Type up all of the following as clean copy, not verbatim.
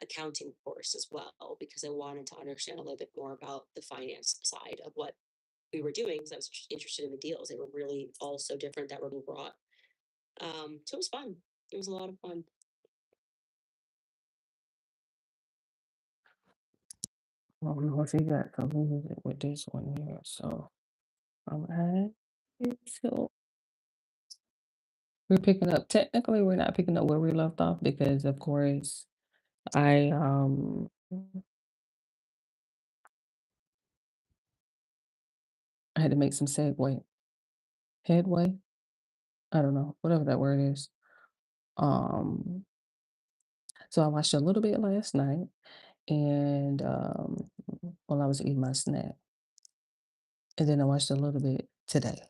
accounting course as well because I wanted to understand a little bit more about the finance side of what we were doing because I was interested in the deals. They were really all so different that were being brought. So it was fun. It was a lot of fun. I don't know if he got colluded with this one here, so I'm at it. So we're picking up. Technically, we're not picking up where we left off because, of course, I I had to make some headway. I don't know, whatever that word is. Um, so I watched a little bit last night, and while I was eating my snack, and then I watched a little bit today.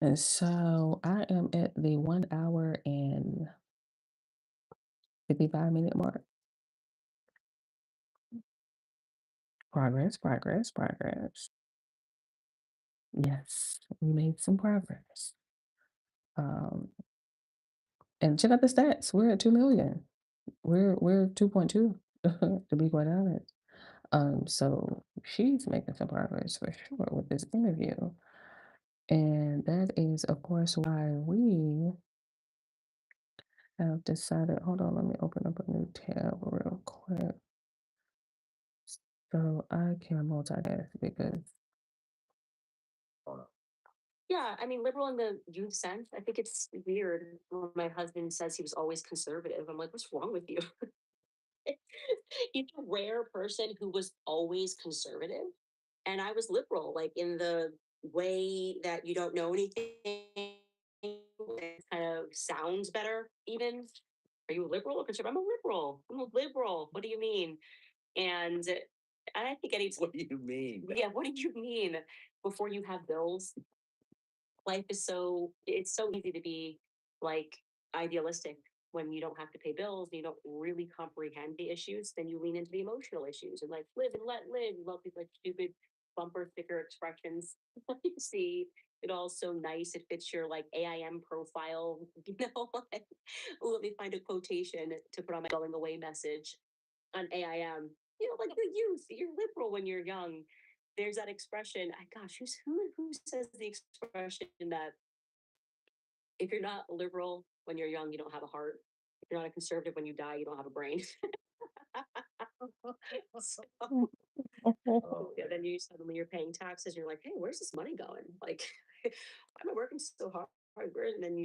And so I am at the 1 hour and 55-minute mark. Progress, progress, progress. Yes, we made some progress. Um, and check out the stats. We're at 2 million. We're 2.2 to be quite honest. So she's making some progress for sure with this interview. And that is, of course, why we have decided. Hold on, let me open up a new tab real quick. So I can multitask because Yeah, I mean, liberal in the youth sense. I think it's weird when my husband says he was always conservative. I'm like, what's wrong with you? He's a rare person who was always conservative, and I was liberal, like in the way that you don't know anything. It kind of sounds better, even. Are you a liberal or conservative? I'm a liberal. I'm a liberal. What do you mean? And I think any What do you mean? yeah, what do you mean? Before you have bills, life is it's so easy to be like idealistic when you don't have to pay bills and you don't really comprehend the issues. Then you lean into the emotional issues and like live and let live. You love these like stupid bumper sticker expressions. You see it all so nice. It fits your like AIM profile. Like, oh, let me find a quotation to put on my going away message on AIM. Like the youth, you're liberal when you're young. There's that expression. Gosh, who says the expression that if you're not a liberal when you're young, you don't have a heart. If you're not a conservative when you die, you don't have a brain. So, Oh, yeah, then you suddenly you're paying taxes. And you're like, hey, where's this money going? Like, why am I working so hard? And then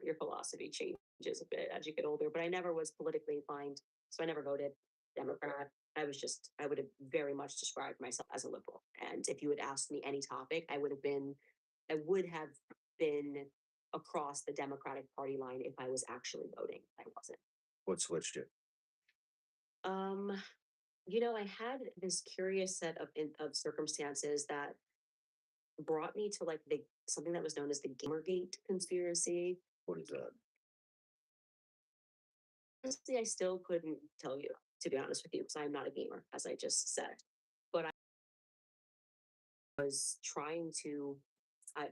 your philosophy changes a bit as you get older. But I never was politically inclined, so I never voted Democrat. I would have very much described myself as a liberal. And if you had asked me any topic, I would have been across the Democratic Party line if I was actually voting. I wasn't. what switched it? Um, I had this curious set of circumstances that brought me to like the something that was known as the Gamergate conspiracy. What is that? Honestly, I still couldn't tell you, to be honest with you, because I'm not a gamer, as I just said. But I was trying to,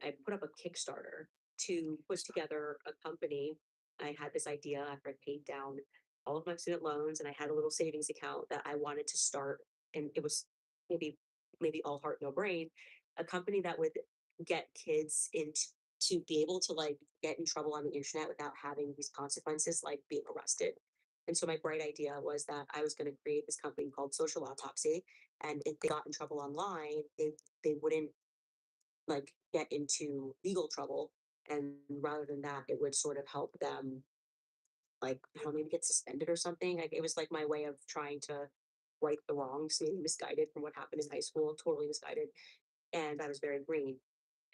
I put up a Kickstarter to put together a company. I had this idea after I paid down all of my student loans and I had a little savings account that I wanted to start. And it was maybe, maybe all heart, no brain, a company that would get kids into to be able to like get in trouble on the internet without having these consequences like being arrested. And so my bright idea was that I was going to create this company called Social Autopsy. And if they got in trouble online, they wouldn't like get into legal trouble. And rather than that, it would sort of help them like, I don't know, maybe get suspended or something. Like it was like my way of trying to right the wrongs, maybe misguided from what happened in high school, totally misguided. And I was very green.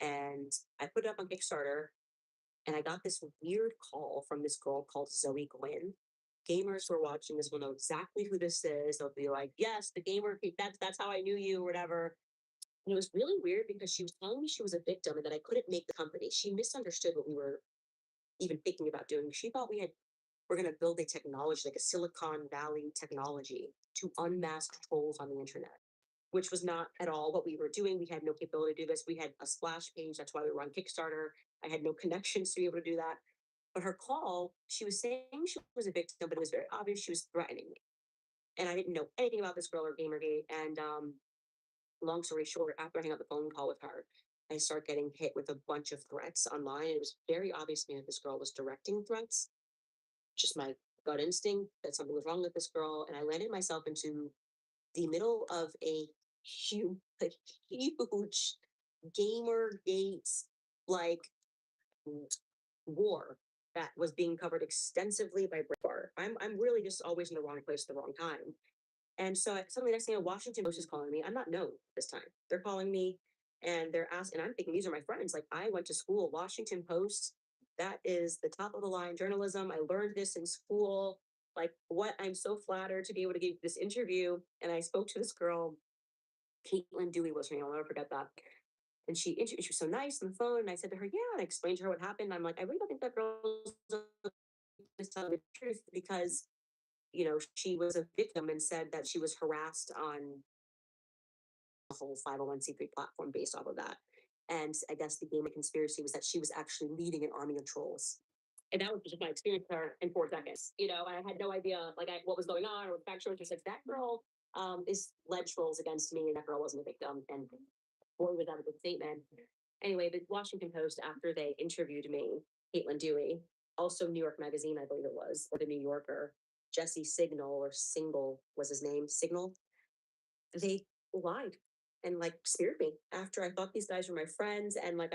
And I put it up on Kickstarter and I got this weird call from this girl called Zoe Gwynn. Gamers who are watching this will know exactly who this is. They'll be like, "Yes, the gamer. That's how I knew you, or whatever." And it was really weird because she was telling me she was a victim and that I couldn't make the company. She misunderstood what we were even thinking about doing. She thought we're going to build a technology like a Silicon Valley technology to unmask trolls on the internet, which was not at all what we were doing. We had no capability to do this. We had a splash page. That's why we were on Kickstarter. I had no connections to be able to do that. But her call, she was saying she was a victim, but it was very obvious she was threatening me. And I didn't know anything about this girl or Gamergate. And long story short, after I hang up the phone call with her, I start getting hit with a bunch of threats online. It was very obvious to me that this girl was directing threats. Just my gut instinct that something was wrong with this girl. And I landed myself into the middle of a huge gamer gates like war that was being covered extensively by Breitbart. I'm really just always in the wrong place at the wrong time. And so suddenly next thing I know, Washington Post is calling me. I'm not known this time. They're calling me and they're asking, and I'm thinking these are my friends. Like I went to school, Washington Post. That is the top of the line journalism. I learned this in school. Like what I'm so flattered to be able to give this interview. And I spoke to this girl, Caitlin Dewey was her name. I'll never forget that. And she was so nice on the phone. And I said to her, yeah, and I explained to her what happened. I'm like, I really don't think that girl's just telling the truth because she was a victim and said that she was harassed on a whole 501c3 platform based off of that. And I guess the gamer conspiracy was that she was actually leading an army of trolls. And that was just my experience with her in 4 seconds. I had no idea what was going on or what the factual just like that girl is led trolls against me and that girl wasn't a victim. And boy, was that a good statement. Anyway, the Washington Post, after they interviewed me, Caitlin Dewey, also New York Magazine, I believe it was, or the New Yorker, Jesse Signal or Single was his name, Signal, they lied and speared me after I thought these guys were my friends and I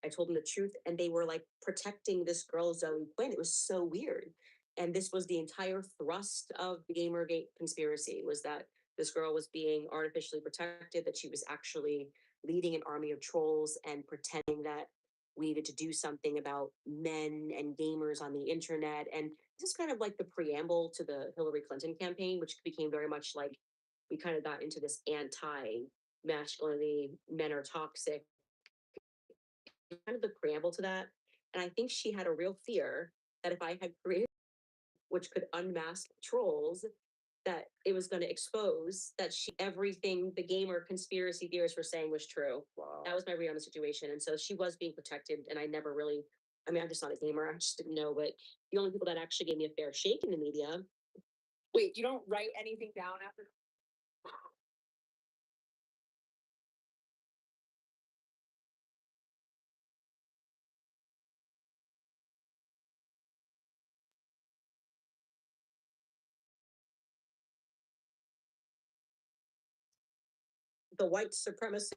told them the truth and they were protecting this girl Zoe Quinn. It was so weird. And this was the entire thrust of the Gamergate conspiracy was that this girl was being artificially protected, that she was actually leading an army of trolls and pretending that we needed to do something about men and gamers on the internet. And this is kind of like the preamble to the Hillary Clinton campaign, which became very much like we kind of got into this anti-masculinity, men are toxic, kind of the preamble to that. And I think she had a real fear that if I had created which could unmask trolls, that it was going to expose that everything the gamer conspiracy theorists were saying was true. Wow. That was my read on the situation. And so she was being protected. And I never really, I'm just not a gamer. I just didn't know. But the only people that actually gave me a fair shake in the media. Wait, you don't write anything down after? The white supremacist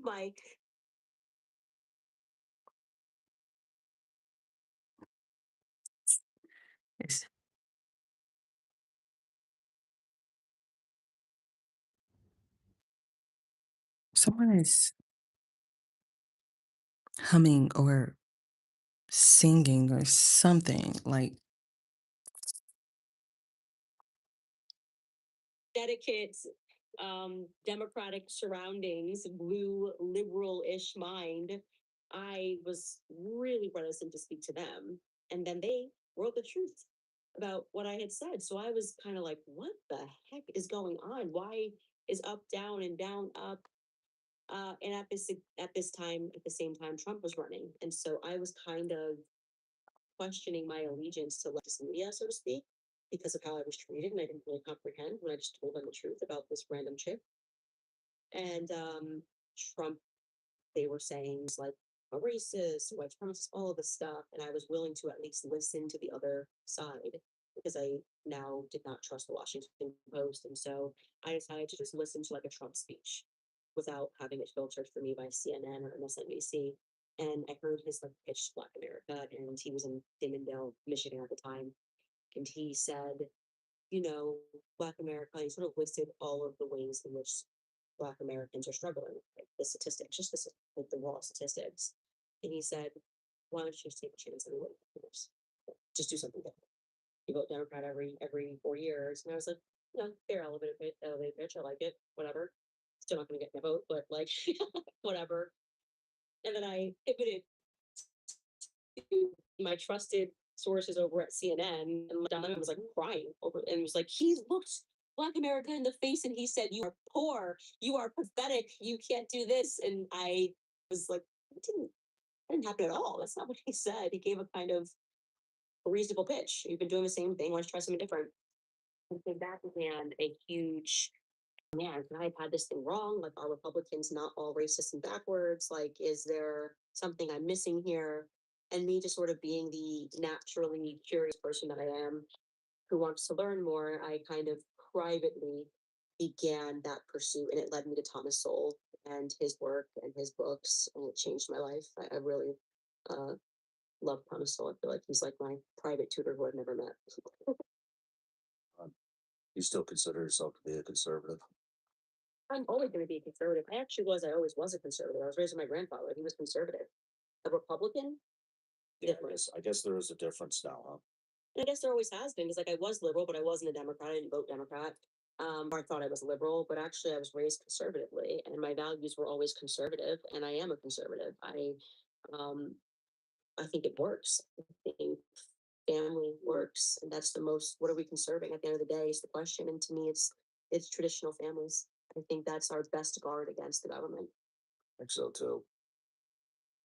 my It's someone is humming or singing or something like Connecticut, democratic surroundings, blue liberal-ish mind, I was really reticent to speak to them. And then they wrote the truth about what I had said. So I was kind of like, what the heck is going on? Why is up down and down up? And at this time, at the same time, Trump was running. And so I was kind of questioning my allegiance to leftist media, so to speak, because of how I was treated, and I didn't really comprehend when I just told them the truth about this random chick. And Trump, they were saying was like a racist, white supremacist, all of this stuff, and I was willing to at least listen to the other side because I now did not trust the Washington Post, and so I decided to just listen to a Trump speech without having it filtered for me by CNN or MSNBC. And I heard his pitch to Black America, and he was in Damondale, Michigan at the time, and he said, Black America, he sort of listed all of the ways in which Black Americans are struggling, the statistics, just the raw statistics. And he said, why don't you just take a chance and just do something different? You vote Democrat every 4 years. And I was like, fair elevated pitch. I like it, whatever. Still not gonna get my vote, but whatever. And then I pivoted to my trusted sources over at CNN, and Don Lemon was like crying over, and was like, he looked Black America in the face, and he said, "You are poor, you are pathetic, you can't do this." And I was like, "It didn't happen at all. That's not what he said." He gave a kind of a reasonable pitch. You've been doing the same thing. Why don't you try something different? I think that began a huge, man, can I have had this thing wrong? Like, are Republicans not all racist and backwards? Like, is there something I'm missing here? And me just sort of being the naturally curious person that I am, who wants to learn more, I kind of privately began that pursuit, and it led me to Thomas Sowell and his work and his books, and it changed my life. I really uh, love Thomas Sowell. I feel like he's like my private tutor who I've never met. You still consider yourself to be a conservative? I'm always going to be a conservative. I always was a conservative. I was raised with my grandfather. He was conservative. A Republican? Yeah, Different. I guess there is a difference now, huh? And I guess there always has been, because like I was liberal, but I wasn't a Democrat. I didn't vote Democrat. Or I thought I was liberal, but actually I was raised conservatively, and my values were always conservative, and I am a conservative. Um, I think it works. I think family works, and that's the most. What are we conserving at the end of the day is the question. And to me, it's traditional families. I think that's our best guard against the government. I think so too.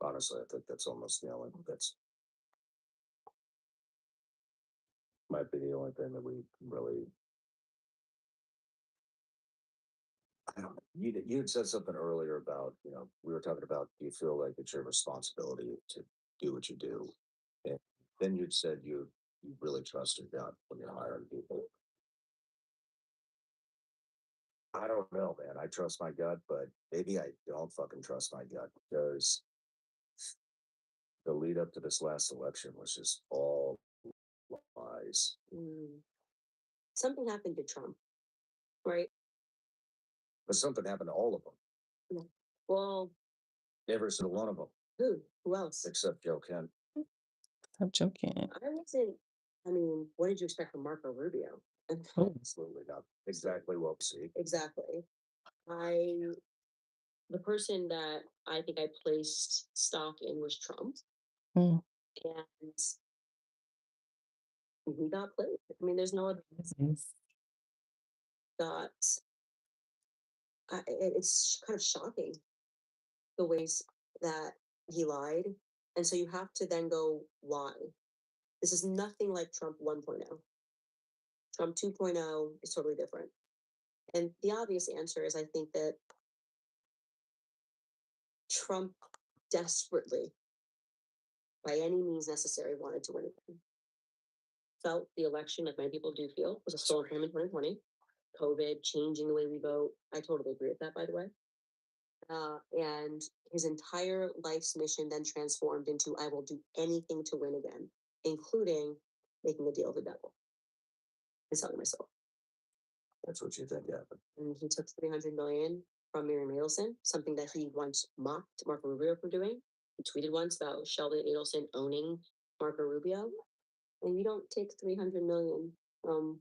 Honestly, I think that's almost the only, that's might be the only thing that we really. I don't know. You had said something earlier about, we were talking about, do you feel like it's your responsibility to do what you do? And then you'd said you really trust your gut when you're hiring people. I don't know, man. I trust my gut, but maybe I don't fucking trust my gut, because the lead up to this last election was just all lies. Mm. Something happened to Trump, right? But something happened to all of them, Well, every single one of them, who else? except Joe Kent. I'm joking. I wasn't. I mean, what did you expect from Marco Rubio? Oh, Absolutely not exactly what we see. Exactly. The person that I think I placed stock in was Trump, mm, and he got played. I mean, there's no other nice. got. It's kind of shocking the ways that he lied, and so you have to then go, why? This is nothing like Trump 1.0. Trump 2.0 is totally different. And the obvious answer is I think that Trump desperately, by any means necessary, wanted to win again. Felt the election, like many people do feel, was a stolen from him in 2020. COVID changing the way we vote. I totally agree with that, by the way. And his entire life's mission then transformed into I will do anything to win again, including making a deal with the devil and selling myself. That's what you think happened. And he took 300 million from Miriam Adelson, something that he once mocked Marco Rubio for doing. He tweeted once about Sheldon Adelson owning Marco Rubio. And you don't take 300 million from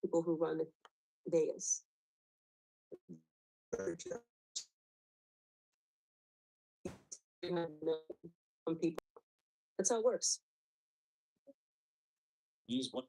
people who run Vegas. Very true. 300 million from people. That's how it works. He's one.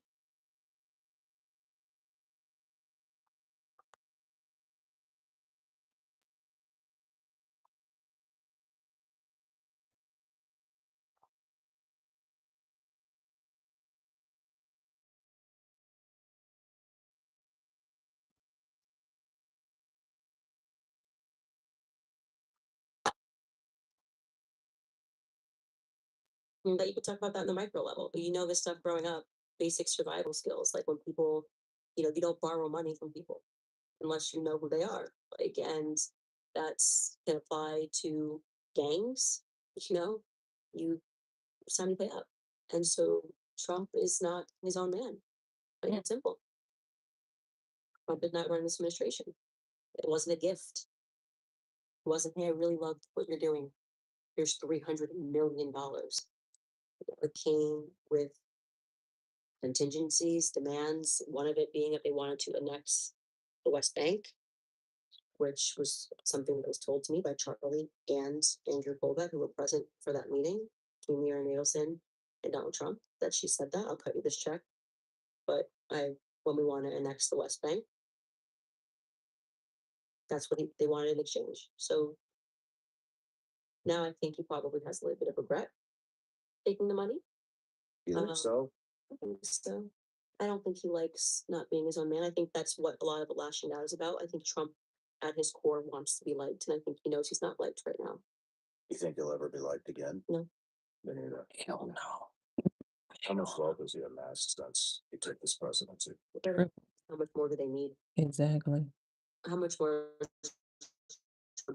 That you could talk about that on the micro level. You know this stuff growing up, basic survival skills, like when people, you don't borrow money from people unless you know who they are. Like, and that's can apply to gangs, you it's time to pay up. And so Trump is not his own man. Plain and simple. Trump did not run this administration. It wasn't a gift. It wasn't, hey, I really love what you're doing. Here's $300 million. It came with contingencies, demands, one of it being if they wanted to annex the West Bank. which was something that was told to me by Charlie and Andrew Colbeck, who were present for that meeting, between Mira Nadelson and Donald Trump, that she said that, I'll cut you this check. But when we want to annex the West Bank, that's what they wanted in exchange. So now I think he probably has a little bit of regret taking the money. You think so? I think so. I don't think he likes not being his own man. I think that's what a lot of the lashing out is about. I think Trump at his core wants to be liked, and I think he knows he's not liked right now. You think he'll ever be liked again? No. Me neither. Hell no. How much wealth has he amassed since he took this presidency? True. How much more do they need? Exactly. How much more? I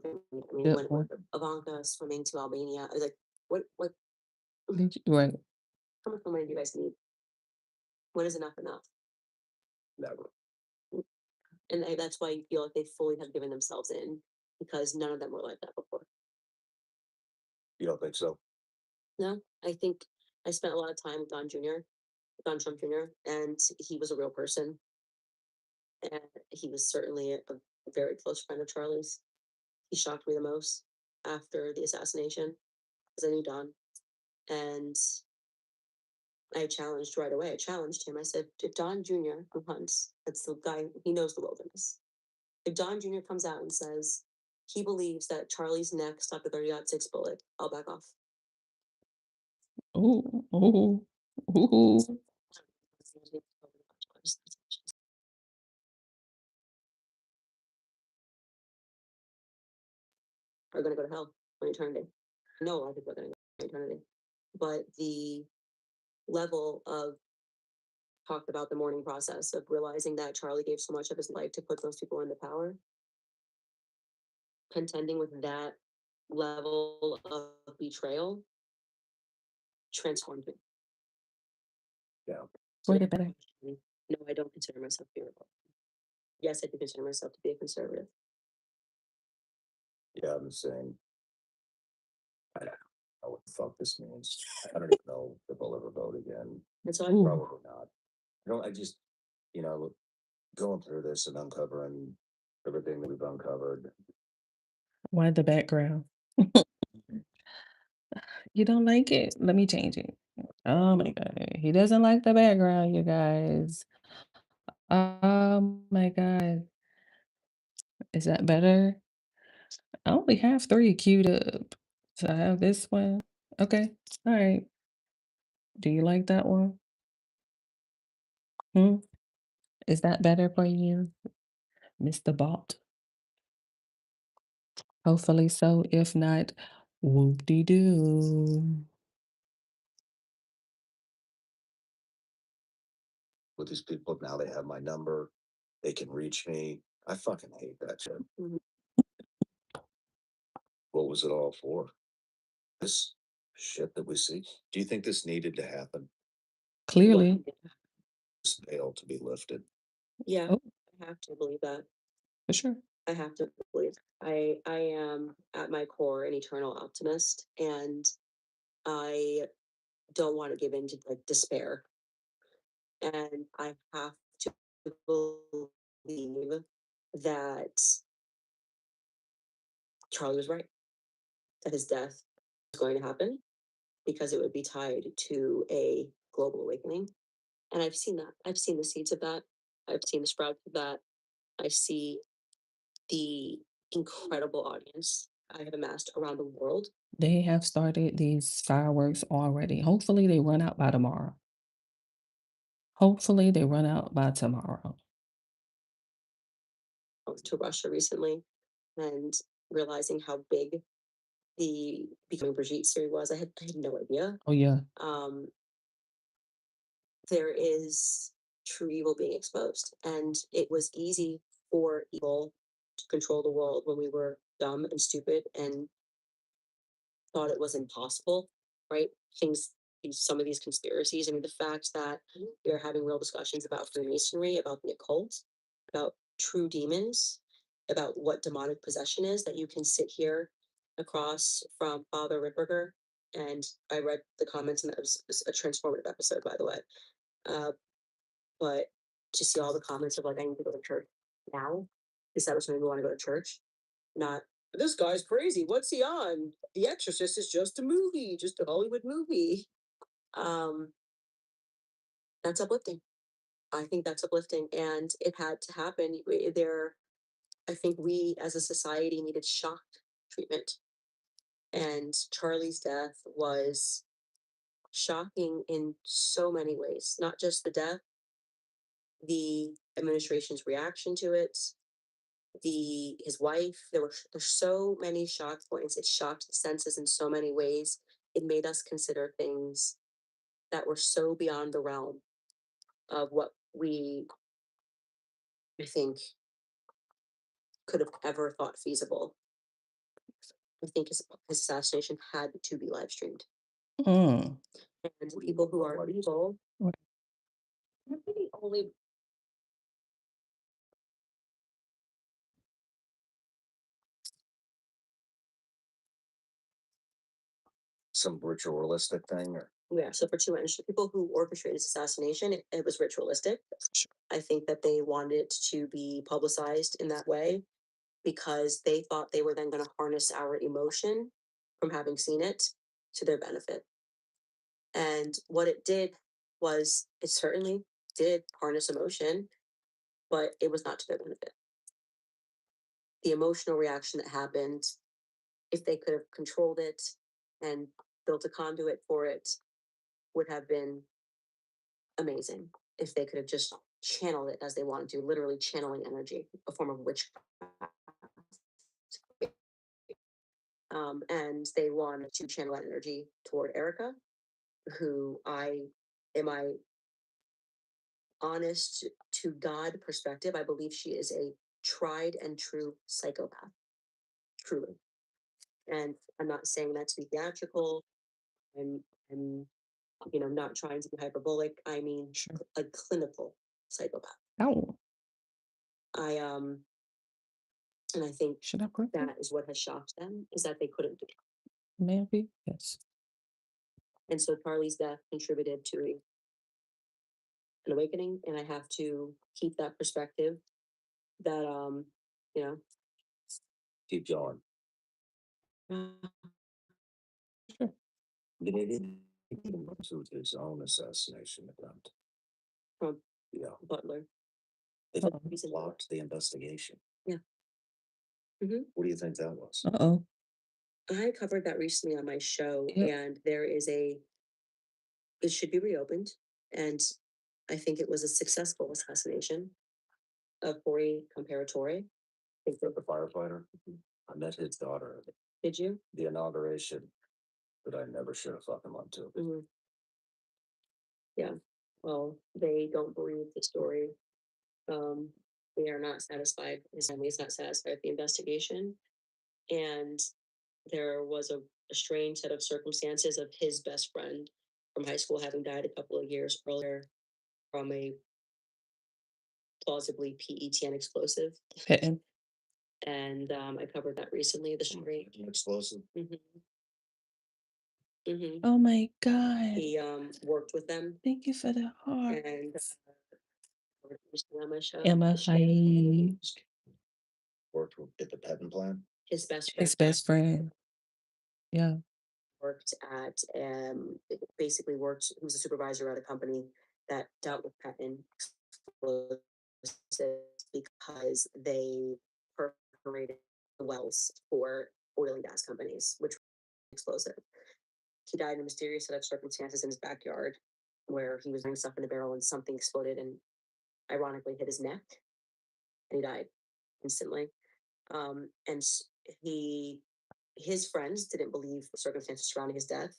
mean, Good when point. Ivanka swimming to Albania, I was like, what, Right. how much more money do you guys need? When is enough enough? Never. And that's why you feel like they fully have given themselves in, because none of them were like that before. You don't think so? No, I think I spent a lot of time with Don Trump Jr., and he was a real person. And he was certainly a very close friend of Charlie's. He shocked me the most after the assassination, because I knew Don. And I challenged right away. I challenged him. I said, if Don Jr., who hunts, that's the guy, he knows the wilderness. If Don Jr. comes out and says he believes that Charlie's neck stopped a 30-06 bullet, I'll back off. Ooh, ooh, ooh. Are gonna go to hell for eternity. No, a lot of people are gonna go to eternity. But the level of talked about the mourning process of realizing that Charlie gave so much of his life to put those people into power, contending with that level of betrayal transformed me. Yeah. So Word it better. no, I don't consider myself to be a Republican. Yes, I do consider myself to be a conservative. Yeah, I'm the same. I don't know what the fuck this means. I don't even know if I'll ever vote again. And so I Ooh. Probably not. I just, going through this and uncovering everything that we've uncovered. Why the background? You don't like it? Let me change it. Oh my god. He doesn't like the background, you guys. Oh my god. Is that better? I only have 3 queued up. So I have this one. Okay. All right. Do you like that one? Hmm? Is that better for you, Mr. Bot? Hopefully so. If not, whoop-de-doo. With these people, now they have my number. They can reach me. I fucking hate that shit. Mhm. What was it all for? This shit that we see. Do you think this needed to happen? Clearly. This veil to be lifted. Yeah, Oh, I have to believe that. for sure. I have to believe. I am at my core an eternal optimist, and I don't want to give in to like despair. And I have to believe that Charlie was right, that his death was going to happen because it would be tied to a global awakening. And I've seen that. I've seen the seeds of that. I've seen the sprouts of that. I see the incredible audience I have amassed around the world. They have started these fireworks already. Hopefully they run out by tomorrow. Hopefully they run out by tomorrow. To Russia recently and realizing how big the Becoming Brigitte series was. I had no idea. Oh yeah. Um, there is true evil being exposed, and it was easy for evil to control the world when we were dumb and stupid and thought it was impossible, right? Some of these conspiracies. I mean, the fact that we are having real discussions about Freemasonry, about the occult, about true demons, about what demonic possession is, that you can sit here across from Father Ripperger. And I read the comments, and that was a transformative episode, by the way. Uh, but to see all the comments of like, I need to go to church now, Decide which movie we want to go to church. Not this guy's crazy. What's he on? The Exorcist is just a movie, just a Hollywood movie. Um, that's uplifting. I think that's uplifting, and it had to happen. I think we as a society needed shock treatment, and Charlie's death was shocking in so many ways. Not just the death, the administration's reaction to it, his wife. There's so many shock points. It shocked the senses in so many ways. It made us consider things that were so beyond the realm of what I think could have ever thought feasible. I think his assassination had to be live streamed. Mm. And people who are evil, What? maybe only Some ritualistic thing or? yeah, so for two ends, people who orchestrated his assassination, it was ritualistic. Sure. I think that they wanted it to be publicized in that way because they thought they were then going to harness our emotion from having seen it to their benefit. And what it did was it certainly did harness emotion, but it was not to their benefit. The emotional reaction that happened, if they could have controlled it and built a conduit for it, would have been amazing. If they could have just channeled it as they wanted to, literally channeling energy, a form of witchcraft. And they wanted to channel that energy toward Erica, who in my honest to God perspective, I believe she is a tried and true psychopath, truly. And I'm not saying that to be theatrical and not trying to be hyperbolic. I mean, Sure. a clinical psychopath. Oh, And I think should I put that? that is what has shocked them, is that they couldn't do it. Maybe. Yes. And so Charlie's death contributed to an awakening, and I have to keep that perspective that Keep going. Sure. Did it even go to his own assassination attempt? From Yeah, Butler. they Uh-oh. blocked the investigation. Yeah. Mhm. What do you think that was? Uh-oh. I covered that recently on my show, Yep. and it should be reopened, and I think it was a successful assassination of Corey Comparatore. The firefighter? I met his daughter at Did you? the inauguration, but I never should have fucking went to. Mhm. Yeah. Well, they don't believe the story. They are not satisfied. His family is not satisfied with the investigation. And there was a strange set of circumstances of his best friend from high school having died a couple of years earlier from a plausibly PETN explosive. Petting. And I covered that recently, the story. An explosive? Oh my God. He worked with them Thank you for the heart. and on my show. Emma, hi. Worked at the Petton plant? His best His friend best friend. Yeah. worked at basically worked. He was a supervisor at a company that dealt with patent explosives because they perforated the wells for oil and gas companies, which were explosive. He died in a mysterious set of circumstances in his backyard where he was doing stuff in a barrel and something exploded and ironically hit his neck and he died instantly. And his friends didn't believe the circumstances surrounding his death.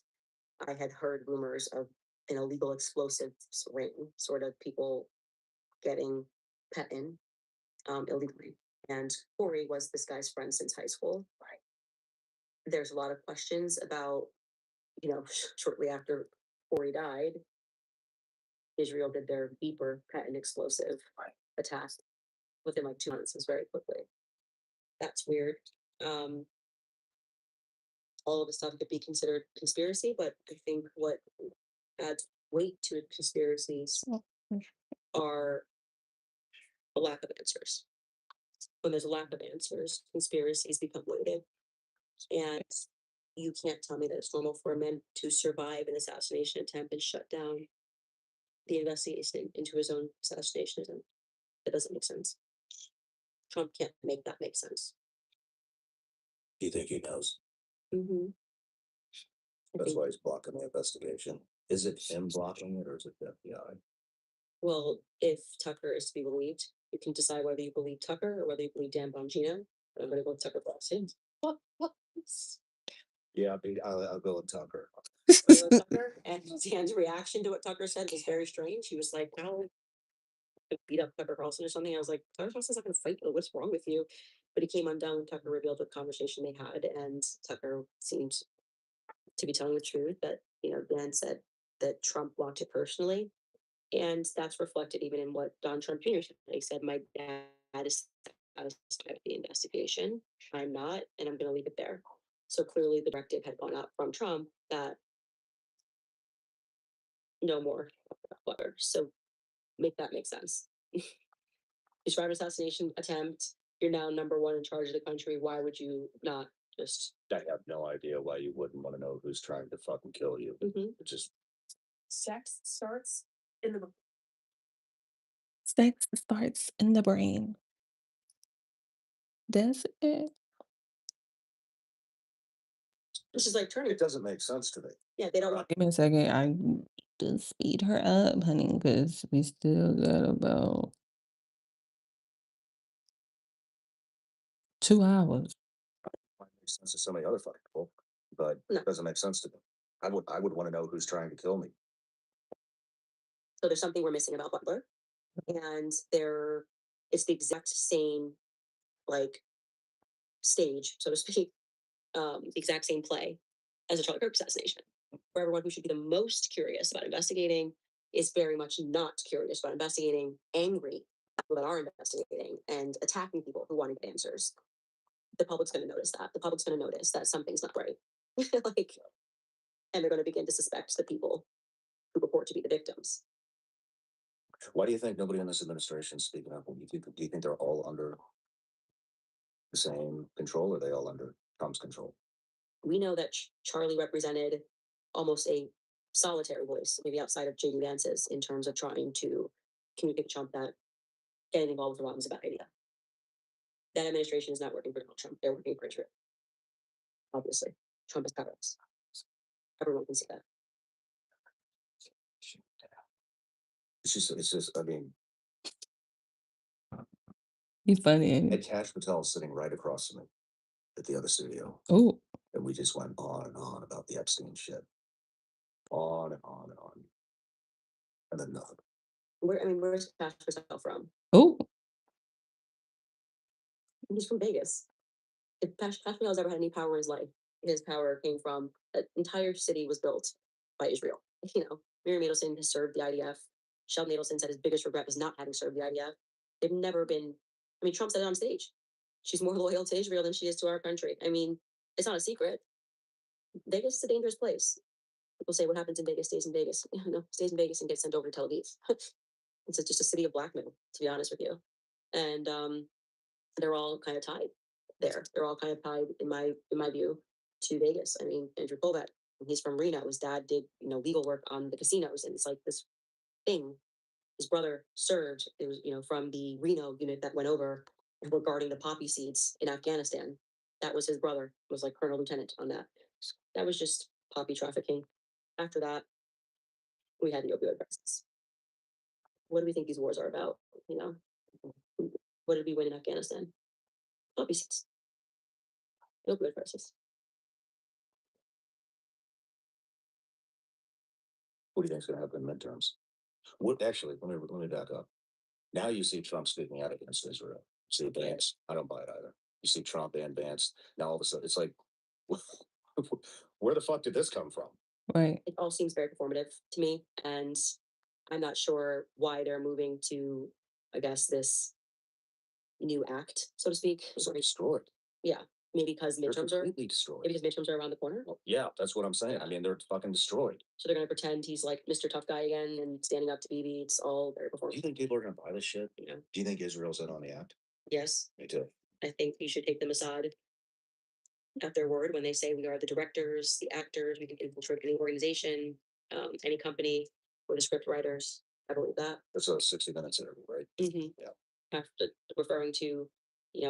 I had heard rumors of an illegal explosives ring, sort of people getting pet in illegally. And Corey was this guy's friend since high school. Right. There's a lot of questions about, shortly after Corey died, Israel did their beeper patent explosive attack within like 2 months. It was very quickly. That's weird. All of the stuff could be considered conspiracy, but I think what adds weight to conspiracies are a lack of answers. when there's a lack of answers, conspiracies become weighted. And you can't tell me that it's normal for a man to survive an assassination attempt and shut down the investigation into his own assassination attempt. That doesn't make sense. Trump can't make that make sense. Do you think he knows? Mm-hmm. That's why he's blocking the investigation. Is it him blocking it or is it the FBI? Well, if Tucker is to be believed, you can decide whether you believe Tucker or whether you believe Dan Bongino. But I'm gonna go with Tucker Carlson. What? Yeah, I'll go with Tucker. I'm gonna go with Tucker, and Dan's reaction to what Tucker said was very strange. He was like, "Well, beat up Tucker Carlson or something." I was like, "Tucker Carlson's not gonna fight you. What's wrong with you?" But he came undone when Tucker revealed the conversation they had, and Tucker seemed to be telling the truth. That Dan said that Trump blocked it personally, and that's reflected even in what Don Trump Jr. said. He said, "My dad is satisfied with the investigation. I'm not, and I'm going to leave it there." So clearly, the directive had gone up from Trump that no more whatever. So make that make sense. You tried an assassination attempt. You're now number one in charge of the country. Why would you not just? I have no idea why you wouldn't want to know who's trying to fucking kill you. Mhm. It just Sex starts in the. Sex starts in the brain. That's it. This is like turning. it doesn't make sense to me. Yeah, they don't want. Give me a second. I need to speed her up, honey, because we still got about 2 hours. Might make sense to so many other fucking people, but No. it doesn't make sense to me. I would want to know who's trying to kill me. So there's something we're missing about Butler, and it's the exact same like stage, so to speak, the exact same play as the Charlie Kirk assassination, where everyone who should be the most curious about investigating is very much not curious about investigating, angry at people that are investigating, and attacking people who want to get answers. The public's going to notice that. The public's going to notice that something's not right. Like, and they're going to begin to suspect the people who purport to be the victims. Why do you think nobody in this administration is speaking up? Do you think they're all under the same control, or are they all under Trump's control? We know that Charlie represented almost a solitary voice, maybe outside of JD Vance's, in terms of trying to communicate to Trump that getting involved with Iran was a bad idea. That administration is not working for Donald Trump. They're working for Israel. Obviously, Trump is powerless. Everyone can see that. I mean, You funny, ain't and it? Cash Patel is sitting right across from me at the other studio, Oh, and we just went on and on about the Epstein shit. On and on and on. And then nothing. Where's Cash Patel from? oh, He's from Vegas. If Cash Patel's ever had any power in his life, his power came from an entire city was built by Israel. Miriam Adelson has served the IDF. Sheldon Adelson said his biggest regret was not having served the IDF. They've never been. Trump said it on stage. She's more loyal to Israel than she is to our country. It's not a secret. Vegas is a dangerous place. People say what happens in Vegas stays in Vegas. No, stays in Vegas and gets sent over to Tel Aviv. It's just a city of blackmail, to be honest with you. And they're all kind of tied there. They're all kind of tied, in my view, to Vegas. Andrew Kovac, he's from Reno. His dad did legal work on the casinos, and it's like this thing. His brother served. It was from the Reno unit that went over regarding the poppy seeds in Afghanistan. That was his brother. Was like colonel lieutenant on that. That was just poppy trafficking. After that, we had the opioid crisis. What do we think these wars are about? What did we win in Afghanistan? Poppy seeds. The opioid crisis. What do you think is going to happen in midterms? What actually? Let me back up. Now you see Trump speaking out against Israel. You see Vance. I don't buy it either. You see Trump and Vance. Now all of a sudden, it's like, where the fuck did this come from? right. It all seems very performative to me, and I'm not sure why they're moving to, I guess, this new act, so to speak. It's like destroyed. Yeah, maybe because They're midterms are completely destroyed. maybe because midterms are around the corner. Well, yeah, that's what I'm saying. They're fucking destroyed. So they're gonna pretend he's like Mr. Tough Guy again and standing up to Bibi. It's all very Do you performative. think people are going to buy this shit? Yeah. Do you think Israel's in on the act? Yes, Me too. I think you should take them aside at their word when they say we are the directors, the actors, we can infiltrate any organization, any company, we're the script writers. I believe that. That's a 60 Minutes interview, right? Mhm. Yeah. After referring to,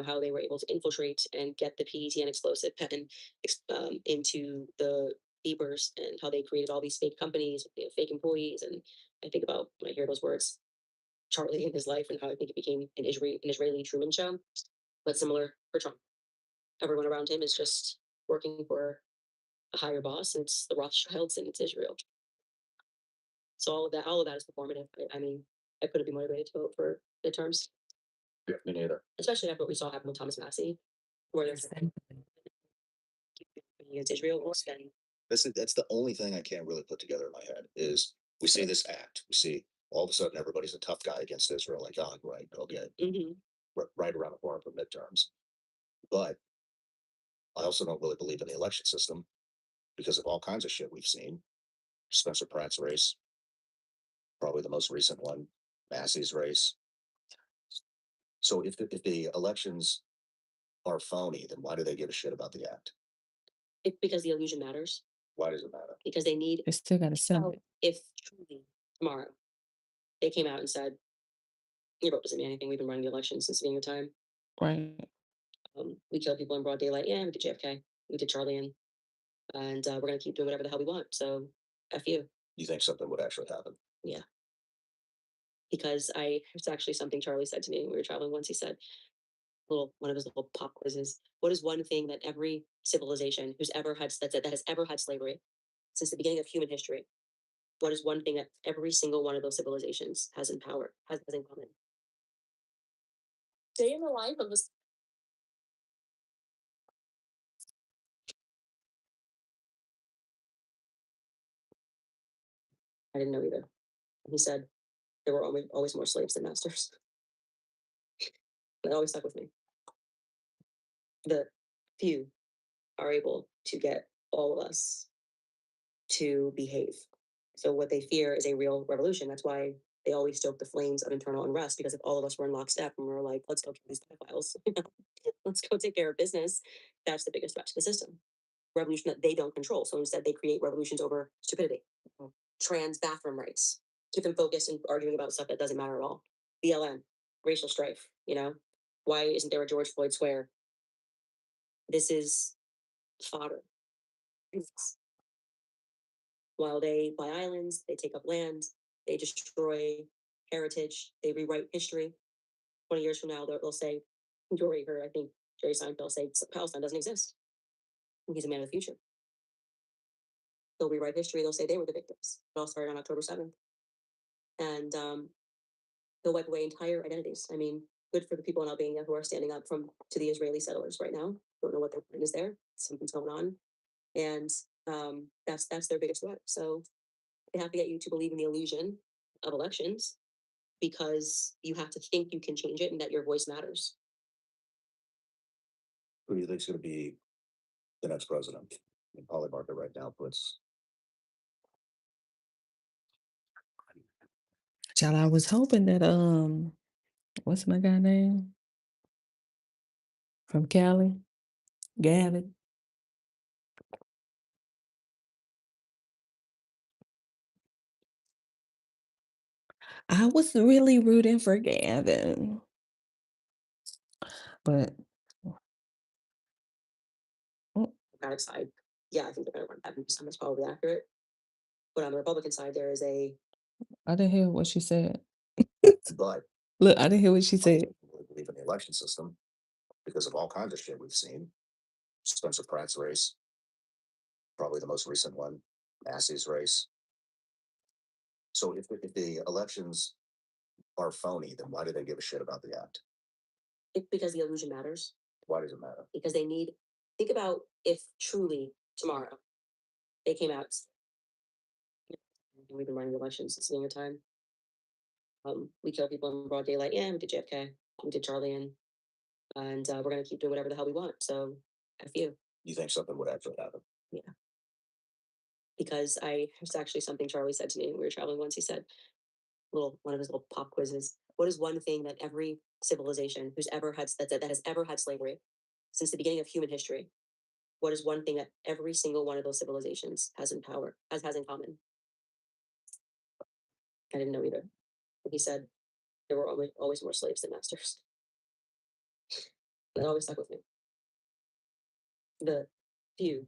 how they were able to infiltrate and get the PET and explosive patent into the papers and how they created all these fake companies, fake employees. And I think about when I hear those words, Charlie in his life and how I think it became an Israeli Truman Show, but similar for Trump. Everyone around him is just working for a higher boss, and it's the Rothschilds and it's Israel. So all of that is performative. I mean, I couldn't be motivated to vote for midterms, Yeah, me neither. especially after what we saw happen with Thomas Massey, where there's against Israel, or then That's the only thing I can't really put together in my head is we see this act, we see all of a sudden everybody's a tough guy against Israel, like, oh, right, okay, mhm, right around the corner for midterms. But I also don't really believe in the election system because of all kinds of shit we've seen. Spencer Pratt's race, probably the most recent one, Massey's race. So if the elections are phony, then why do they give a shit about the act? because the illusion matters, Why does it matter? because they need. They still gotta sell So it, if truly tomorrow they came out and said, your vote doesn't mean anything, we've been running the election since the beginning of time. right? We kill people in broad daylight. Yeah, we did JFK, we did Charlie, and we're gonna keep doing whatever the hell we want. So F you. You think something would actually happen? Yeah. Because it's actually something Charlie said to me when we were traveling once. He said, one of his little pop quizzes. What is one thing that every civilization that has ever had slavery since the beginning of human history? What is one thing that every single one of those civilizations has has in common? Day in the life of a I didn't know either. He said there were always more slaves than masters. That always stuck with me. The few are able to get all of us to behave. So what they fear is a real revolution. That's why they always stoke the flames of internal unrest, because if all of us were in lockstep and we were like, let's go kill these pedophiles, let's go take care of business, that's the biggest threat to the system. Revolution that they don't control. So instead they create revolutions over stupidity. Trans bathroom rights. Keep them focused and arguing about stuff that doesn't matter at all. BLM, racial strife, Why isn't there a George Floyd Square? This is fodder. While they buy islands, they take up land, they destroy heritage, they rewrite history. 20 years from now, they'll say, you already heard, I think, Jerry Seinfeld say Palestine doesn't exist. And he's a man of the future. They'll rewrite history, they'll say they were the victims. It all started on October 7th. And they'll wipe away entire identities. I mean, good for the people in Albania who are standing up to the Israeli settlers right now. Don't know what their plan is there. Something's going on. And that's their biggest threat. So they have to get you to believe in the illusion of elections because you have to think you can change it and that your voice matters. Who do you think is going to be the next president? And Polly Market right now puts Child, I was hoping that what's my guy name from Cali, Gavin. I was really rooting for Gavin, but mm, Democratic side, yeah, I think they're going to run that. That's probably accurate. But on the Republican side, there is a I didn't hear what she said. but Look, I didn't hear what she I said. don't really believe in the election system because of all kinds of shit we've seen. Spencer Pratt's race, probably the most recent one, Massey's race. So if the elections are phony, then why do they give a shit about the act? because the illusion matters. Why does it matter? Because they need. Think about if truly tomorrow they came out. We've been running the elections since the beginning of time. We kill people in broad daylight. Yeah, we did JFK, we did Charlie, and we're gonna keep doing whatever the hell we want. So F you. You think something would actually happen? Yeah. Because it's actually something Charlie said to me when we were traveling once. He said, one of his little pop quizzes. What is one thing that every civilization who's ever had that has ever had slavery since the beginning of human history, what is one thing that every single one of those civilizations has in power, has in common? I didn't know either. And he said there were always more slaves than masters. That always stuck with me. The few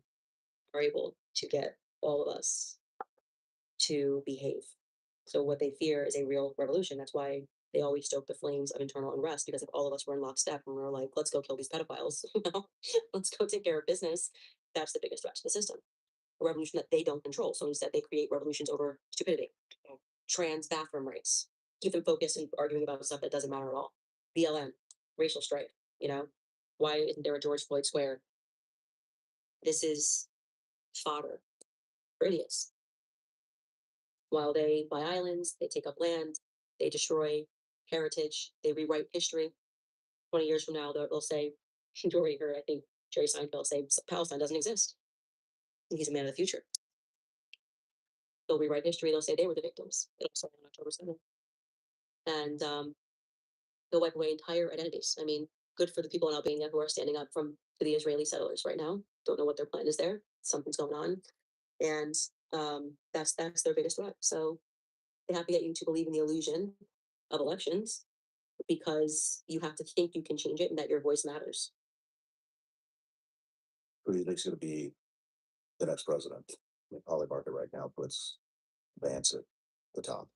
are able to get all of us to behave. So what they fear is a real revolution. That's why they always stoke the flames of internal unrest, because if all of us were in lockstep and we were like, let's go kill these pedophiles, let's go take care of business, that's the biggest threat to the system. A revolution that they don't control. So instead, they create revolutions over stupidity, trans bathroom rights, keep them focused and arguing about stuff that doesn't matter at all. BLM, racial strife, why isn't there a George Floyd Square? This is fodder for idiots. While they buy islands, they take up land, they destroy heritage, they rewrite history. 20 years from now, they'll say, you already heard, I think Jerry Seinfeld say Palestine doesn't exist. He's a man of the future. They'll rewrite history, they'll say they were the victims. It all started on October 7th. And they'll wipe away entire identities. I mean, good for the people in Albania who are standing up to the Israeli settlers right now. Don't know what their plan is there. Something's going on. And that's their biggest threat. So they have to get you to believe in the illusion of elections because you have to think you can change it and that your voice matters. Who do you think's gonna be the next president? I mean, Polly Barker right now puts Vance at the top.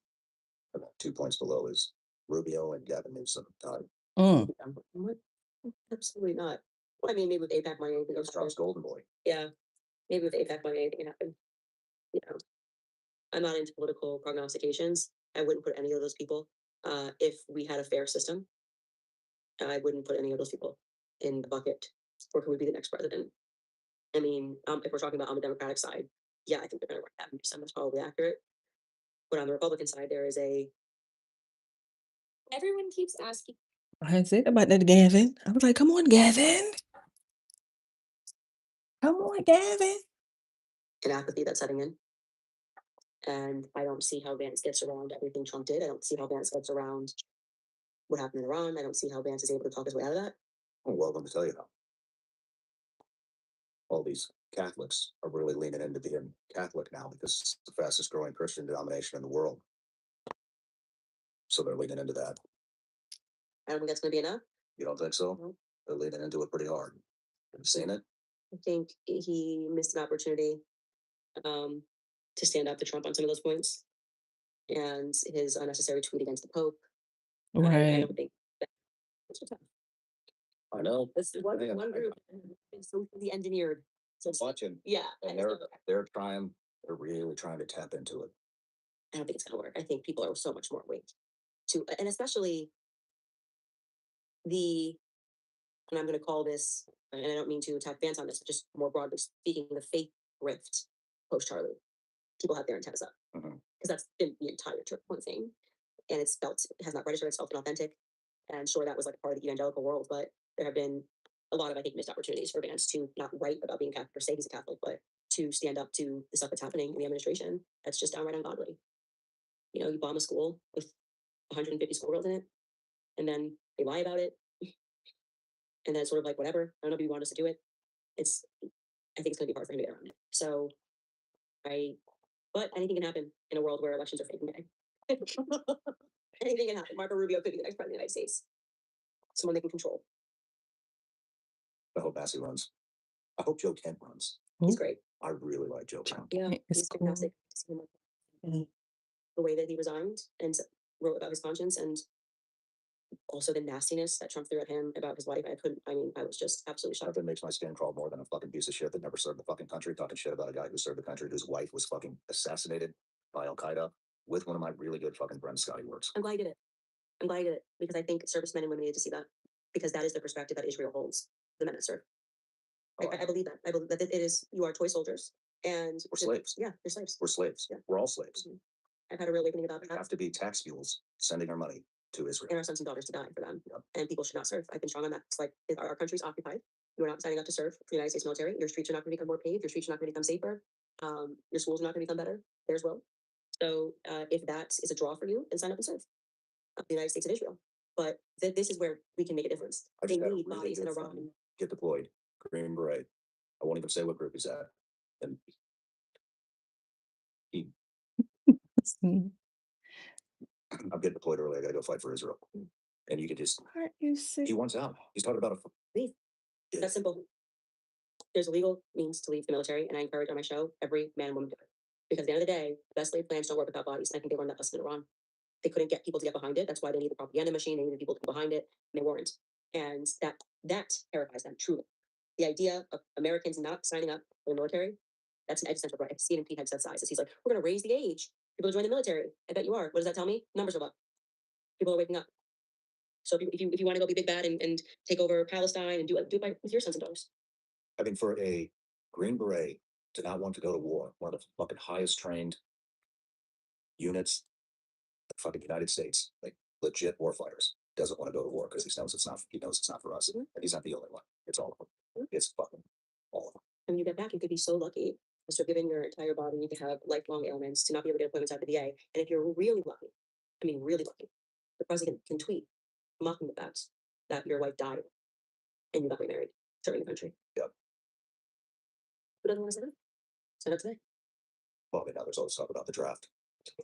And then 2 points below is Rubio and Gavin Newsom tied. What? Absolutely not. Well, I mean, maybe with APAC money, anything goes Trump's golden boy. Yeah, maybe with APAC money, anything can happen. I'm not into political prognostications. I wouldn't put any of those people. If we had a fair system, I wouldn't put any of those people in the bucket for who would be the next president. I mean, if we're talking about on the Democratic side, yeah, I think they're going to work that. That's probably accurate. But on the Republican side, there is everyone keeps asking. I said about that, Gavin. I was like, come on, Gavin. Come on, Gavin. An apathy that's setting in. And I don't see how Vance gets around everything Trump did. I don't see how Vance gets around what happened in Iran. I don't see how Vance is able to talk his way out of that. Well, let me tell you how. All these Catholics are really leaning into being Catholic now because it's the fastest growing Christian denomination in the world. So they're leaning into that. I don't think that's going to be enough. You don't think so? No. They're leaning into it pretty hard. Have you seen it? I think he missed an opportunity to stand up to Trump on some of those points. And his unnecessary tweet against the Pope. I Right. don't think that's tough. I know. This one Yeah, group is socially engineered. So it's Watching, yeah, and they're really trying to tap into it. I don't think it's gonna work. I think people are so much more awake to, and especially and I'm gonna call this, and I don't mean to attack Vance on this, but just more broadly speaking, the faith rift post Charlie. People have their antennas up because that's been the entire Trump thing, and it's has not registered itself inauthentic. And sure, that was like a part of the evangelical world, but there have been a lot of, I think, missed opportunities for Vance to not write about being Catholic or say he's a Catholic, but to stand up to the stuff that's happening in the administration. That's just downright ungodly. You bomb a school with 150 schoolgirls in it, and then they lie about it, and then it's sort of like whatever. I don't know if you want us to do it. I think it's going to be hard for him to get around it. So, but anything can happen in a world where elections are fake and gay. Anything can happen. Marco Rubio could be the next president of the United States. Someone they can control. I hope Massey runs. I hope Joe Kent runs. He's great. I really like Joe Kent. Yeah, It's he's cool. fantastic. The way that he resigned and wrote about his conscience, and also the nastiness that Trump threw at him about his wife. I was just absolutely shocked. Nothing makes my skin crawl more than a fucking piece of shit that never served the fucking country talking shit about a guy who served the country whose wife was fucking assassinated by Al Qaeda with one of my really good fucking friends, Scotty Works. I'm glad he did it. I'm glad he did it because I think servicemen and women need to see that, because that is the perspective that Israel holds the men that serve. I believe that. I believe that it is, you are toy soldiers and We're slaves. Yeah, you're slaves. We're slaves. Yeah. We're all slaves. I've had a real awakening about We that. have to be tax fuels sending our money to And Israel. our sons and daughters to die for them. Yep. And people should not serve. I've been strong on that. It's like, if our country's occupied, you are not signing up to serve for the United States military. Your streets are not going to become more paved. Your streets are not going to become safer. Your schools are not going to become better. Theirs will. So if that is a draw for you, then sign up and serve the United States of Israel. but this is where we can make a difference. I They just had a need really bodies in good Iran. friend get deployed, Green Beret. I won't even say what group he's at. And he, Mm. I'm getting deployed early. I gotta go fight for Israel. And you could just, Aren't you sick? he wants out. He's talking about Leave. Yeah. That's simple. There's a legal means to leave the military, and I encourage on my show every man and woman to do it. Because at the end of the day, the best laid plans don't work without bodies. And I think they learned that lesson in Iran. They couldn't get people to get behind it. That's why they need the propaganda machine. They needed people to go behind it, and they weren't. And that terrifies them truly. The idea of Americans not signing up for the military, that's an existential threat. Stephen P. had said sizes. He's like, we're going to raise the age. People to join the military. I bet you are. What does that tell me? Numbers are up. People are waking up. So if you want to go be big bad and take over Palestine and do it with your sons and daughters. I think for a Green Beret to not want to go to war, one of the fucking highest trained units, in the fucking United States, like legit war fighters, doesn't want to go to war because he knows it's not. He knows it's not for us, and he's not the only one. It's all of them. It's fucking all of them. And when you get back, you could be so lucky to have given your entire body to have lifelong ailments, to not be able to get appointments at the VA. And if you're really lucky, I mean really lucky, the president can tweet mocking the fact that your wife died and you got remarried serving the country. Yep. Who doesn't want to sign up? Sign up today. Well, I mean, now there's all this stuff about the draft.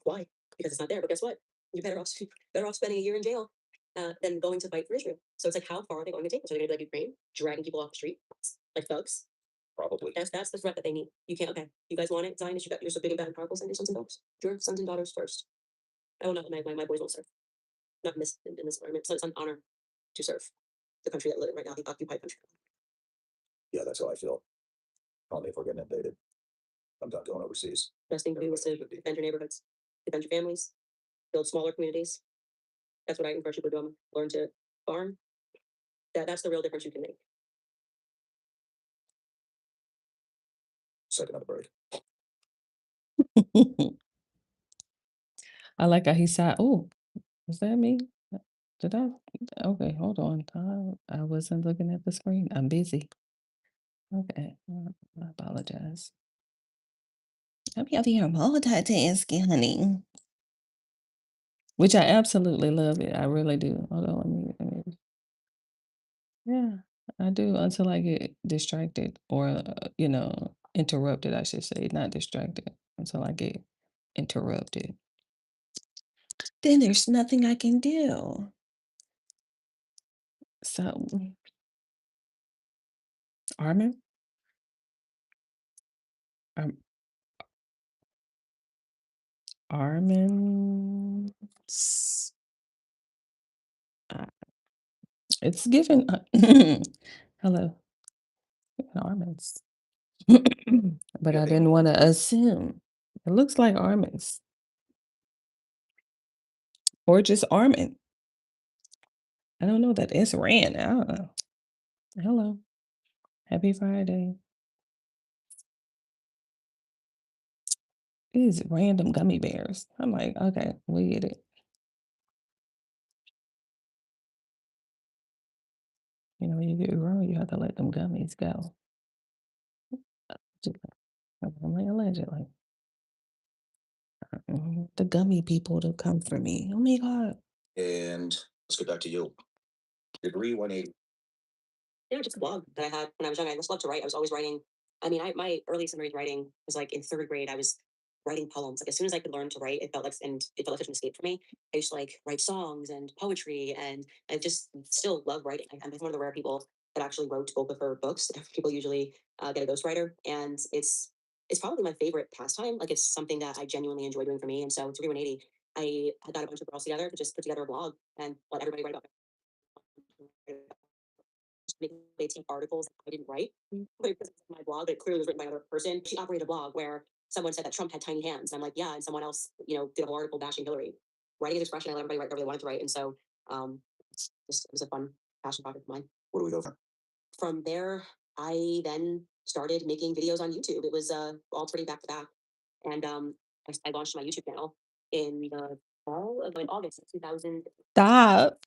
Why? Because it's not there. But guess what? You're better off spending a year in jail than going to fight for Israel. So it's like, how far are they going to take us? Are they going to be like Ukraine, dragging people off the street like thugs? Probably. That's the threat that they need. You can't. Okay, you guys want it, Zionists? You're so big and bad and powerful. Send your sons and daughters. Your sons and daughters first. I will not. My boys won't serve. Not in this environment. So it's an honor to serve the country that live in right now, the occupied country. Yeah, that's how I feel. Only if we're getting invaded. I'm not going overseas. Best thing to do is to defend your neighborhoods, defend your families, build smaller communities. That's what I encourage people to do. Learn to farm. That's the real difference you can make. Second on the break. I like how he said, "Oh, is that me? Did I? Okay, hold on. I wasn't looking at the screen. I'm busy. Okay, I apologize. I'm out here multitasking, honey. Which I absolutely love it. I really do. Hold on, yeah, I do until I get distracted or, interrupted, I should say, not distracted, until I get interrupted. Then there's nothing I can do. So, Armin, um, Armin, uh, it's given. Hello, Armin's, but I didn't want to assume. It looks like Armin's or just Armin. I don't know that it's ran. I don't know. Hello, happy Friday. These random gummy bears. I'm like, okay, we get it. When you get grown, you have to let them gummies go. Only allegedly. The gummy people to come for me. Oh my God. And let's get back to you. Degree 180. Yeah, just a blog that I had when I was young. I just loved to write. I was always writing. I mean, my earliest memory of writing was like in third grade. I was writing poems. Like as soon as I could learn to write, it felt like such an escape for me. I used to like write songs and poetry, and I just still love writing. I'm one of the rare people that actually wrote both of her books. People usually get a ghostwriter, and it's probably my favorite pastime. Like it's something that I genuinely enjoy doing for me. And so Degree 180, I got a bunch of girls together to just put together a blog and let everybody write about they take articles I didn't write. But it was my blog, but it clearly was written by another person. She operated a blog where someone said that Trump had tiny hands. And I'm like, yeah. And someone else, did a whole article bashing Hillary. Writing is expression. I let everybody write whatever they wanted to write. And so it was a fun passion project of mine. Where do we go From there, I then started making videos on YouTube. It was all pretty back to back. And I launched my YouTube channel in the fall of in August of 2000. Stop.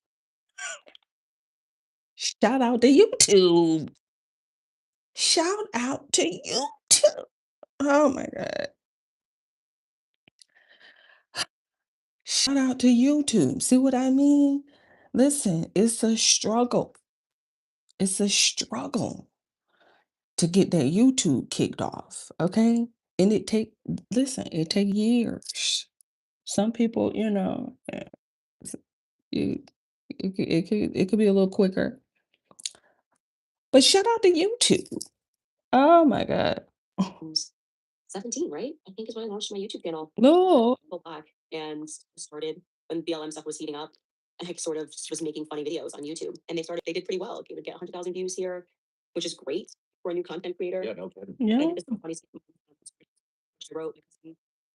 Shout out to YouTube. Shout out to YouTube. Oh my God. Shout out to YouTube. See what I mean? Listen, it's a struggle. It's a struggle to get that YouTube kicked off, okay? And it take years. Some people, s- you, it could be a little quicker. But shout out to YouTube. Oh my God. was 17, right? I think is when I launched my YouTube channel. No. Full Black and started when BLM stuff was heating up. I sort of just was making funny videos on YouTube, and they did pretty well. It would get 100,000 views here, which is great for a new content creator. Yeah, no kidding. And Yeah. it was funny. I wrote,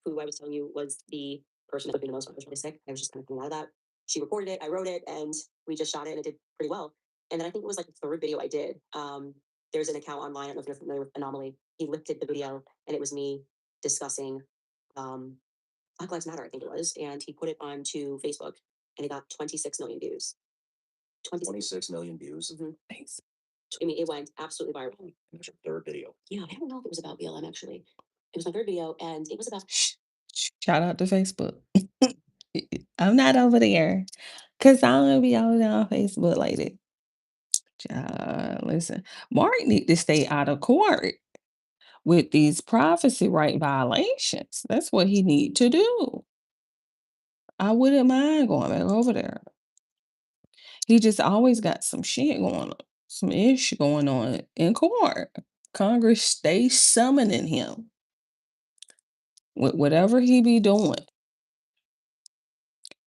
who I was telling you was the person that would be the most when I was really sick. I was just kind of coming out of that. She recorded it, I wrote it, and we just shot it, and it did pretty well. And then I think it was like the third video I did. There's an account online. I don't know if you're familiar with Anomaly. He lifted the video, and it was me discussing Black Lives Matter, I think it was, and he put it onto Facebook, and it got 26 million views. 26 million views. Thanks. I mean, it went absolutely viral. And that's your third video. Yeah, I don't know if it was about BLM actually. It was my third video, and it was about Shout out to Facebook. I'm not over there because I don't be over there on Facebook like that. Listen, Mark need to stay out of court with these privacy right violations. That's what he need to do. I wouldn't mind going back over there. He just always got some shit going on, some issue going on in court. Congress stays summoning him with whatever he be doing.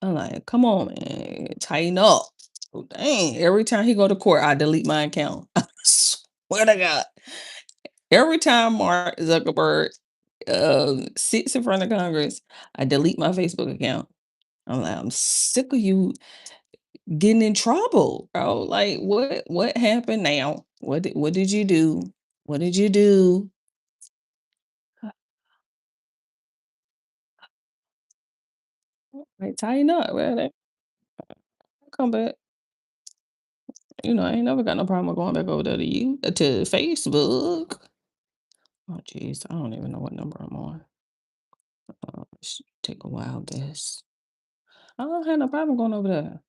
I'm like, come on, man, tighten up. Oh, dang, every time he go to court, I delete my account. I swear to God. Every time Mark Zuckerberg sits in front of Congress, I delete my Facebook account. I'm like, I'm sick of you getting in trouble, bro. Like, what happened now? What did you do? What did you do? Like, tighten up, man. Come back. I ain't never got no problem with going back over there to you to Facebook. Oh, jeez, I don't even know what number I'm on. Take a wild guess. I don't have no problem going over there.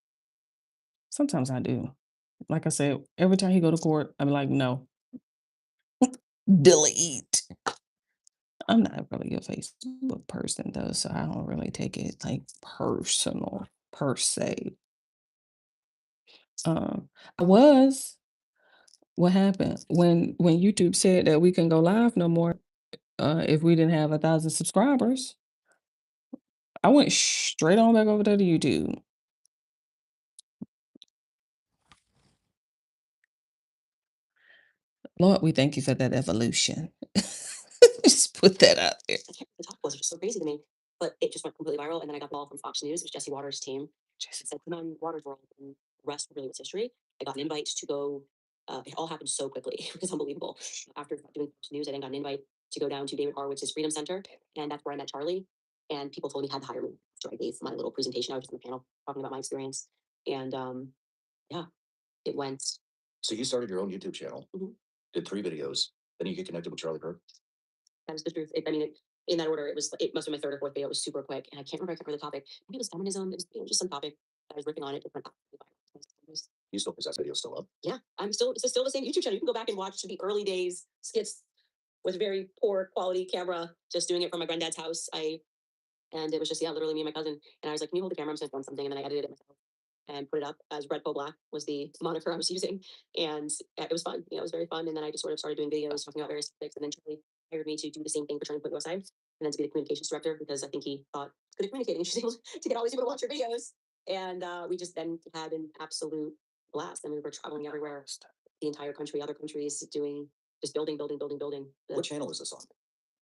Sometimes I do. Like I said, every time he go to court, I'm like, no, delete. I'm not really a Facebook person though, so I don't really take it like personal per se. I was. What happened when YouTube said that we can go live no more if we didn't have 1,000 subscribers? I went straight on back over there to YouTube. Lord, we thank you for that evolution. Just put that out there. I can't remember the talk was, which is so crazy to me. But it just went completely viral, and then I got the call from Fox News. It was Jesse Waters' team. It said, "Come on, Waters World," and the rest really was history. I got an invite to go. It all happened so quickly. It was unbelievable. After doing Fox News, I then got an invite to go down to David Horowitz's Freedom Center, and that's where I met Charlie. And people told me had to hire me. So I gave my little presentation. I was just on the panel talking about my experience, and yeah, it went. So you started your own YouTube channel, Mhm. did 3 videos, then you get connected with Charlie Kirk. That is the truth. I mean, in that order, it must have been my third or fourth video. It was super quick, and I can't remember the topic. Maybe it was feminism. It was just some topic that I was ripping on it. It went absolutely viral. You still, is that video still up? Yeah, it's still the same YouTube channel. You can go back and watch the early days skits with very poor quality camera, just doing it from my granddad's house. And it was just, yeah, literally me and my cousin. And I was like, "Can you hold the camera? I'm just gonna film something." And then I edited it myself and put it up as Red Pill Black was the moniker I was using. And it was fun. It was very fun. And then I just sort of started doing videos talking about various topics. And then Charlie hired me to do the same thing for Turning Point USA, and then to be the communications director because I think he thought good at communicating. She's able to get all these people to watch your videos. And we just then had an absolute blast. I mean, we were traveling everywhere, the entire country, other countries, doing just building, building, building, building. What channel is this on?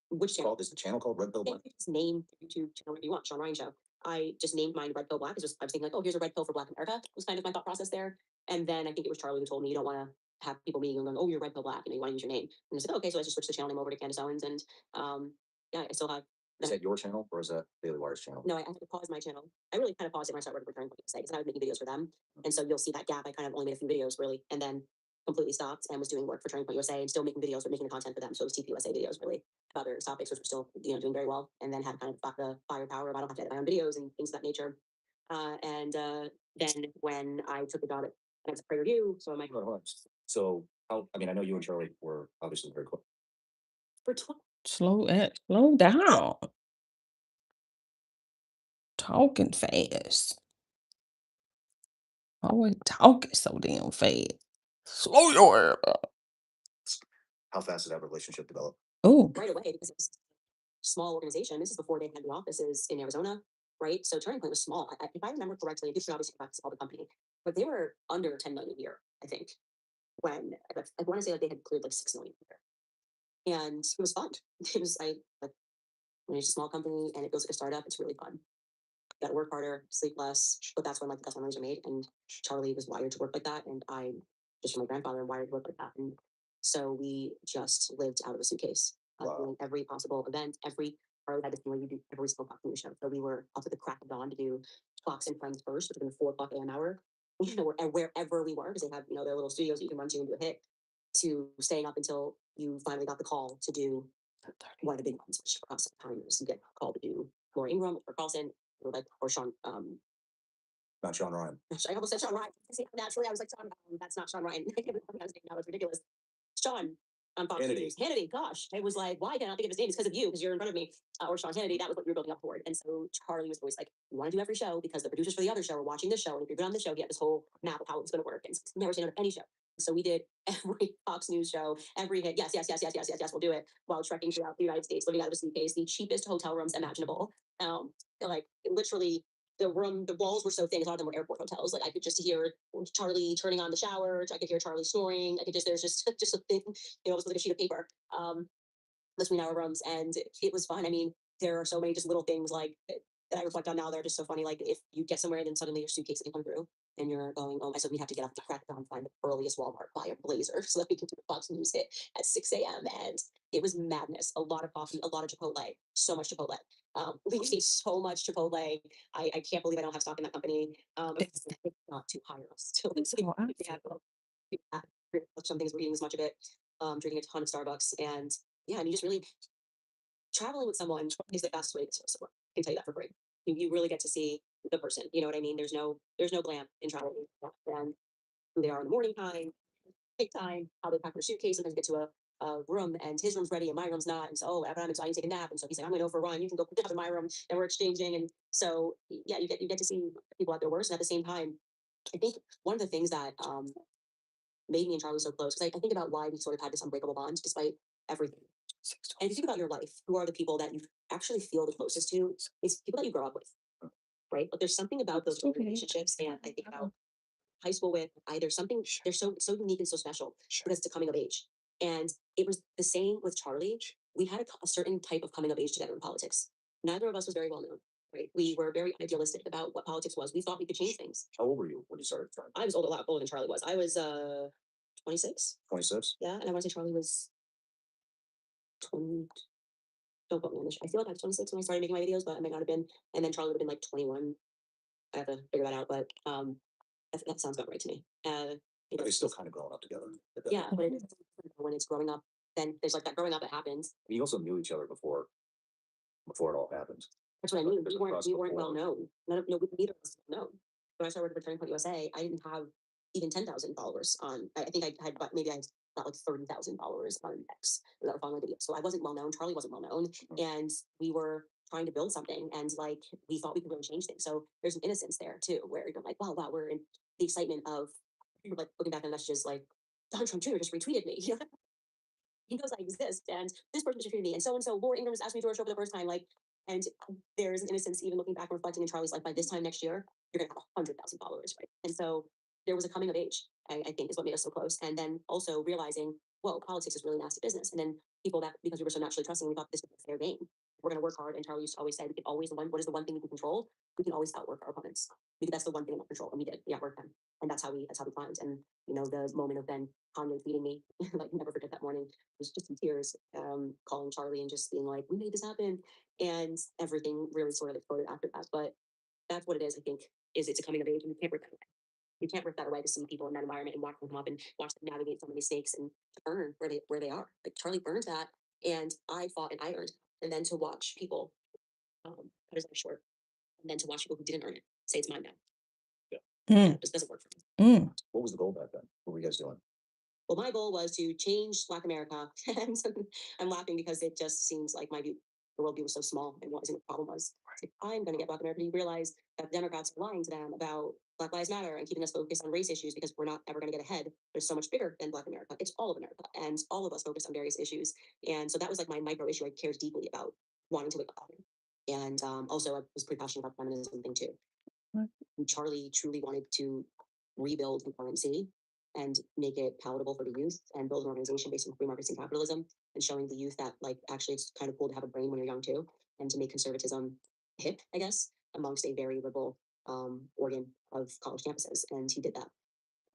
Which channel? Is the channel called Red Pill Yeah, Black? you just name the YouTube channel whatever you want, Sean Ryan Show. I just named mine Red Pill Black. I was thinking like, oh, here's a red pill for Black America. Was kind of my thought process there. And then I think it was Charlie who told me you don't want to have people meeting and going, oh, you're Red Pill Black, you want to use your name. And I said, okay, so I just switched the channel name over to Candace Owens, and yeah, I still have. Is that your channel or is that Daily Wire's channel? No, I had to pause my channel. I really kind of paused it when I started working for Turning Point USA because I was making videos for them, and so you'll see that gap. I kind of only made a few videos really, and then completely stopped and was doing work for Turning Point USA and still making videos, but making the content for them. So it was TPUSA videos really about various topics, which were still doing very well. And then had kind of got the firepower of I don't have to edit my own videos and things of that nature. Then when I took the job at, and it's a prayer review, so I'm like, Hold on. So, how, I mean, I know you and Charlie were obviously very close. for 12, Slow down. Talking fast. Always talking so damn fast. Slow your ass up. How fast did that relationship develop? Oh, right away because it was a small organization. This is before they had the offices in Arizona, right? So Turning Point was small. If I remember correctly, you should obviously have to call the company, but they were under 10 million a year, I think. When I want to say like they had cleared like 6 million a year, and it was fun. It was like when it's a small company and it goes like a startup, it's really fun. Got to work harder, sleep less, but that's when like the best memories are made. And Charlie was wired to work like that, and I just from my grandfather and wired to work like that. And so we just lived out of a suitcase, Wow. doing every possible event. Charlie had this thing where you do every single Fox News show. So we were up at the crack of dawn to do Fox and Friends first, within the 4 o'clock a.m. hour. Wherever we were, because they have their little studios that you can run to and do a hit. To staying up until you finally got the call to do one of the big ones, which across time is you get called to do Laura Ingram or Carlson or Sean. Not Sean Ryan. I almost said Sean Ryan. See, naturally, I was like, Sean, that's not Sean Ryan. That was ridiculous. Sean on Fox Hannity. News. Hannity, gosh. I was like, why can't I think of his name? It's because of you, because you're in front of me. Or Sean Hannity, that was what you were building up toward. And so Charlie was always like, you want to do every show because the producers for the other show are watching this show. And if you're good on the show, he had this whole map of how it was going to work. And it's never seen it on any show. So we did every Fox News show, every hit. Yes, we'll do it while trekking throughout the United States, living out of a suitcase, the cheapest hotel rooms imaginable. Like literally the walls were so thin, a lot of them were airport hotels. Like I could just hear Charlie turning on the shower. I could hear Charlie snoring. There's just a thin, it was like a sheet of paper between our rooms, and it was fun. I mean, there are so many just little things like that I reflect on now. They're just so funny. Like if you get somewhere and then suddenly your suitcase can come through, and you're going, oh my, so we have to get up to crack down, find the earliest Walmart, buy a blazer so that we can do the Fox News hit at 6 a.m. And it was madness. A lot of coffee, a lot of Chipotle, so much Chipotle. We ate so much Chipotle. I can't believe I don't have stock in that company. It's not to hire us still. Oh, I Some things we're eating as much of it, drinking a ton of Starbucks, and yeah, and you just really traveling with someone is the best way to know someone. I can tell you that for free. You really get to see the person. You know what I mean? There's no glam in traveling and who they are in the morning time, take time, how they pack their suitcase, sometimes get to a room and his room's ready and my room's not. And so, oh, I'm excited to take a nap. And so he's like, I'm gonna go for a run. You can go nap in my room and we're exchanging. And so yeah, you get to see people at their worst. And at the same time, I think one of the things that made me and Charlie so close, because I think about why we sort of had this unbreakable bond despite everything. And if you think about your life, who are the people that you actually feel the closest to? It's people that you grow up with, right? But there's something about those Okay. relationships, and I think about high school with. There's something they're so unique and so special because it's a coming of age, and it was the same with Charlie. We had a certain type of coming of age together in politics. Neither of us was very well known, right? We were very idealistic about what politics was. We thought we could change things. How old were you when you started trying? I was a lot older than Charlie was. I was 26. 26? Yeah, and I want to say Charlie was 20. Don't quote me on this. I feel like I was 26 when I started making my videos, but I might not have been. And then Charlie would have been like 21. I have to figure that out, but that sounds about right to me. But they still kind of growing up together. at that Yeah, point. but it is when it's growing up, then there's like that growing up that happens. You also knew each other before it all happened. That's what I Like, mean. there's We a weren't trust we weren't well before. known. Neither of us were known. When I started working for Turning Point USA, I didn't have even 10,000 followers on. I think I had maybe I had about like 30,000 followers on X that were following my videos. So I wasn't well known. Charlie wasn't well known, and we were trying to build something, and like we thought we could really change things. So there's an innocence there too, where you're like, wow, we're in the excitement of like looking back on messages like Donald Trump Jr. just retweeted me. You know, he knows I exist, and this person just retweeted me, and so Laura Ingram just asked me to her show for the first time, like, and there's an innocence even looking back and reflecting in Charlie's life. By this time next year, you're gonna have 100,000 followers, right? And so there was a coming of age. I think is what made us so close, and then also realizing, well, politics is really nasty business, and then people that because we were so naturally trusting, we thought this was a fair game. We're gonna work hard, and Charlie used to always say, we can always what is the one thing we can control? We can always outwork our opponents because that's the one thing we can control, and we did. We outworked them, and that's how we climbed. And the moment of then Kanye feeding me, like never forget that morning was just in tears, calling Charlie and just being like, "We made this happen," and everything really sort of exploded after that. But that's what it is. I think is it's a coming of age, and you can't rip that away. You can't rip that away to see people in that environment and watch them come up and watch them navigate so many snakes and to earn where they are. Like Charlie earned that, and I fought and I earned, and then to watch people cut his life short, and then to watch people who didn't earn it say it's mine now. Mm, It just doesn't work for me. What was the goal back then? What were you guys doing? Well, my goal was to change Black America, and I'm laughing because it just seems like my view, the worldview was so small, and what the problem was. It's like, I'm going to get Black America to realize that the Democrats are lying to them about Black Lives Matter and keeping us focused on race issues because we're not ever going to get ahead. There's so much bigger than Black America. It's all of America, and all of us focus on various issues. And so that was like my micro issue I cared deeply about, wanting to wake up. And also, I was pretty passionate about the feminism thing too. Right. And Charlie truly wanted to rebuild the currency and make it palatable for the youth and build an organization based on free markets and capitalism and showing the youth that like actually it's kind of cool to have a brain when you're young too, and to make conservatism hip, I guess, amongst a very liberal organ of college campuses. And he did that.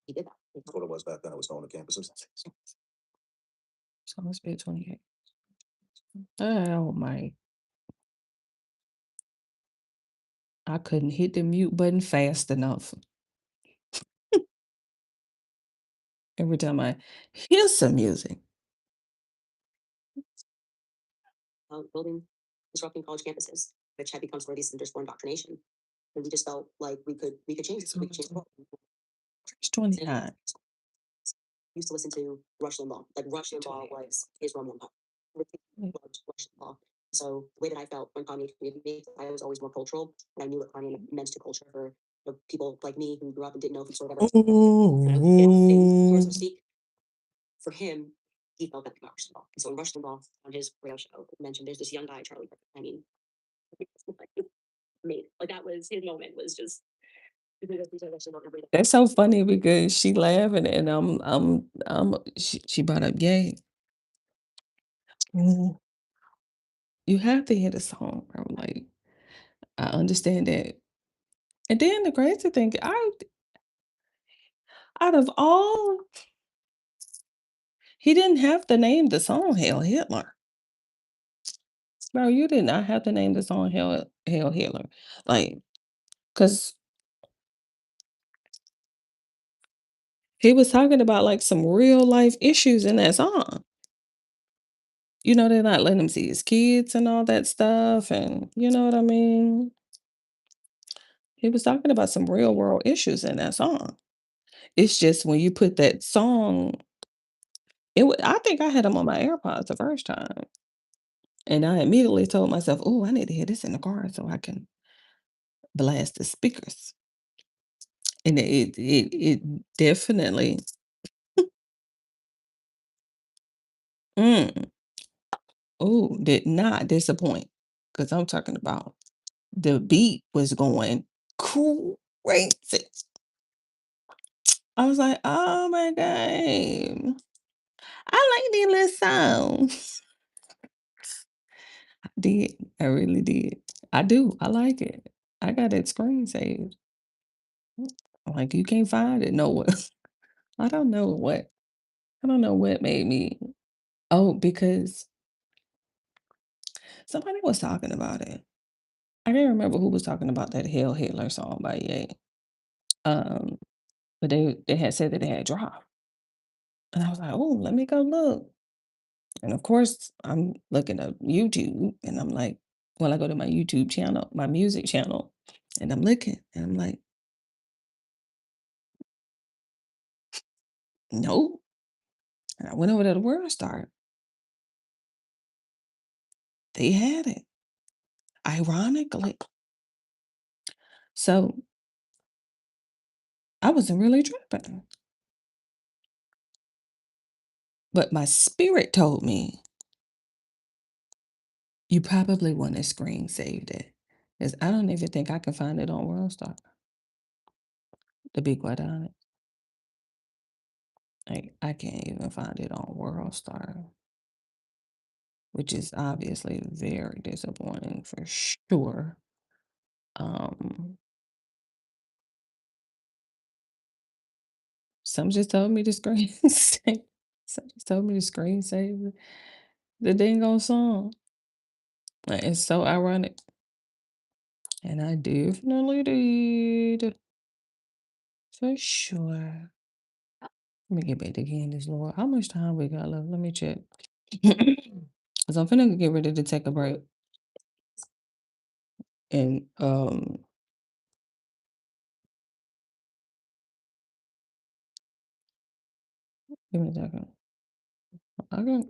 He did that. That's what it was back then. It was going to campuses. So let's be 28. Oh my. I couldn't hit the mute button fast enough. Every time I hear some music. Building, disrupting college campuses, which had become sort of these centers for indoctrination. And we just felt like we could change this. We could change the world. It's 29. Used to listen to Rush Limbaugh. Like Rush Limbaugh was his Roman Empire. Mm. Loved Rush Limbaugh. So the way that I felt when Kanye created me, I was always more cultural, and I knew what Kanye meant to culture for people like me who grew up and didn't know if he sort of ever. So to speak, for him, he felt that about Rush Limbaugh. And so when Rush Limbaugh on his radio show mentioned there's this young guy, Charlie Kirk. I mean, made like that was his moment. Was just. That's so funny because she laughing and she brought up Yay. Mm, you have to hear the song. I'm like, I understand that. And then the crazy thing, out of all, he didn't have to name the song Hail Hitler. Bro, you did not have to name the song Hail Hitler. Like, because he was talking about like some real life issues in that song. You know, they're not letting him see his kids and all that stuff. And you know what I mean? He was talking about some real world issues in that song. It's just when you put that song, I think I had him on my AirPods the first time. And I immediately told myself, oh, I need to hear this in the car so I can blast the speakers. And it definitely mm, did not disappoint. Because I'm talking about the beat was going crazy. I was like, oh my God. I like these little songs. I did. I really did. I do. I like it. I got it screen saved. Like you can't find it nowhere. I don't know what. I don't know what made me. Oh, because somebody was talking about it. I can't remember who was talking about that Hell Hitler song by Ye. Um, but they had said that it had dropped. And I was like, oh, let me go look. And of course, I'm looking up YouTube and I'm like, well, I go to my YouTube channel, my music channel, and I'm looking and I'm like, nope. And I went over to the World Star. They had it. Ironically. So I wasn't really tripping. But my spirit told me, you probably want to screen save it. Because I don't even think I can find it on World Star, to be quite honest. Like, I can't even find it on World Star, which is obviously very disappointing for sure. Um, some just told me to screen save. Some just told me to screen save the dang song. Like, it's so ironic. And I definitely did. For sure. Let me get back to Candace, Lord. How much time we got left? Let me check. Because I'm finna get ready to take a break. And Give me a second. I can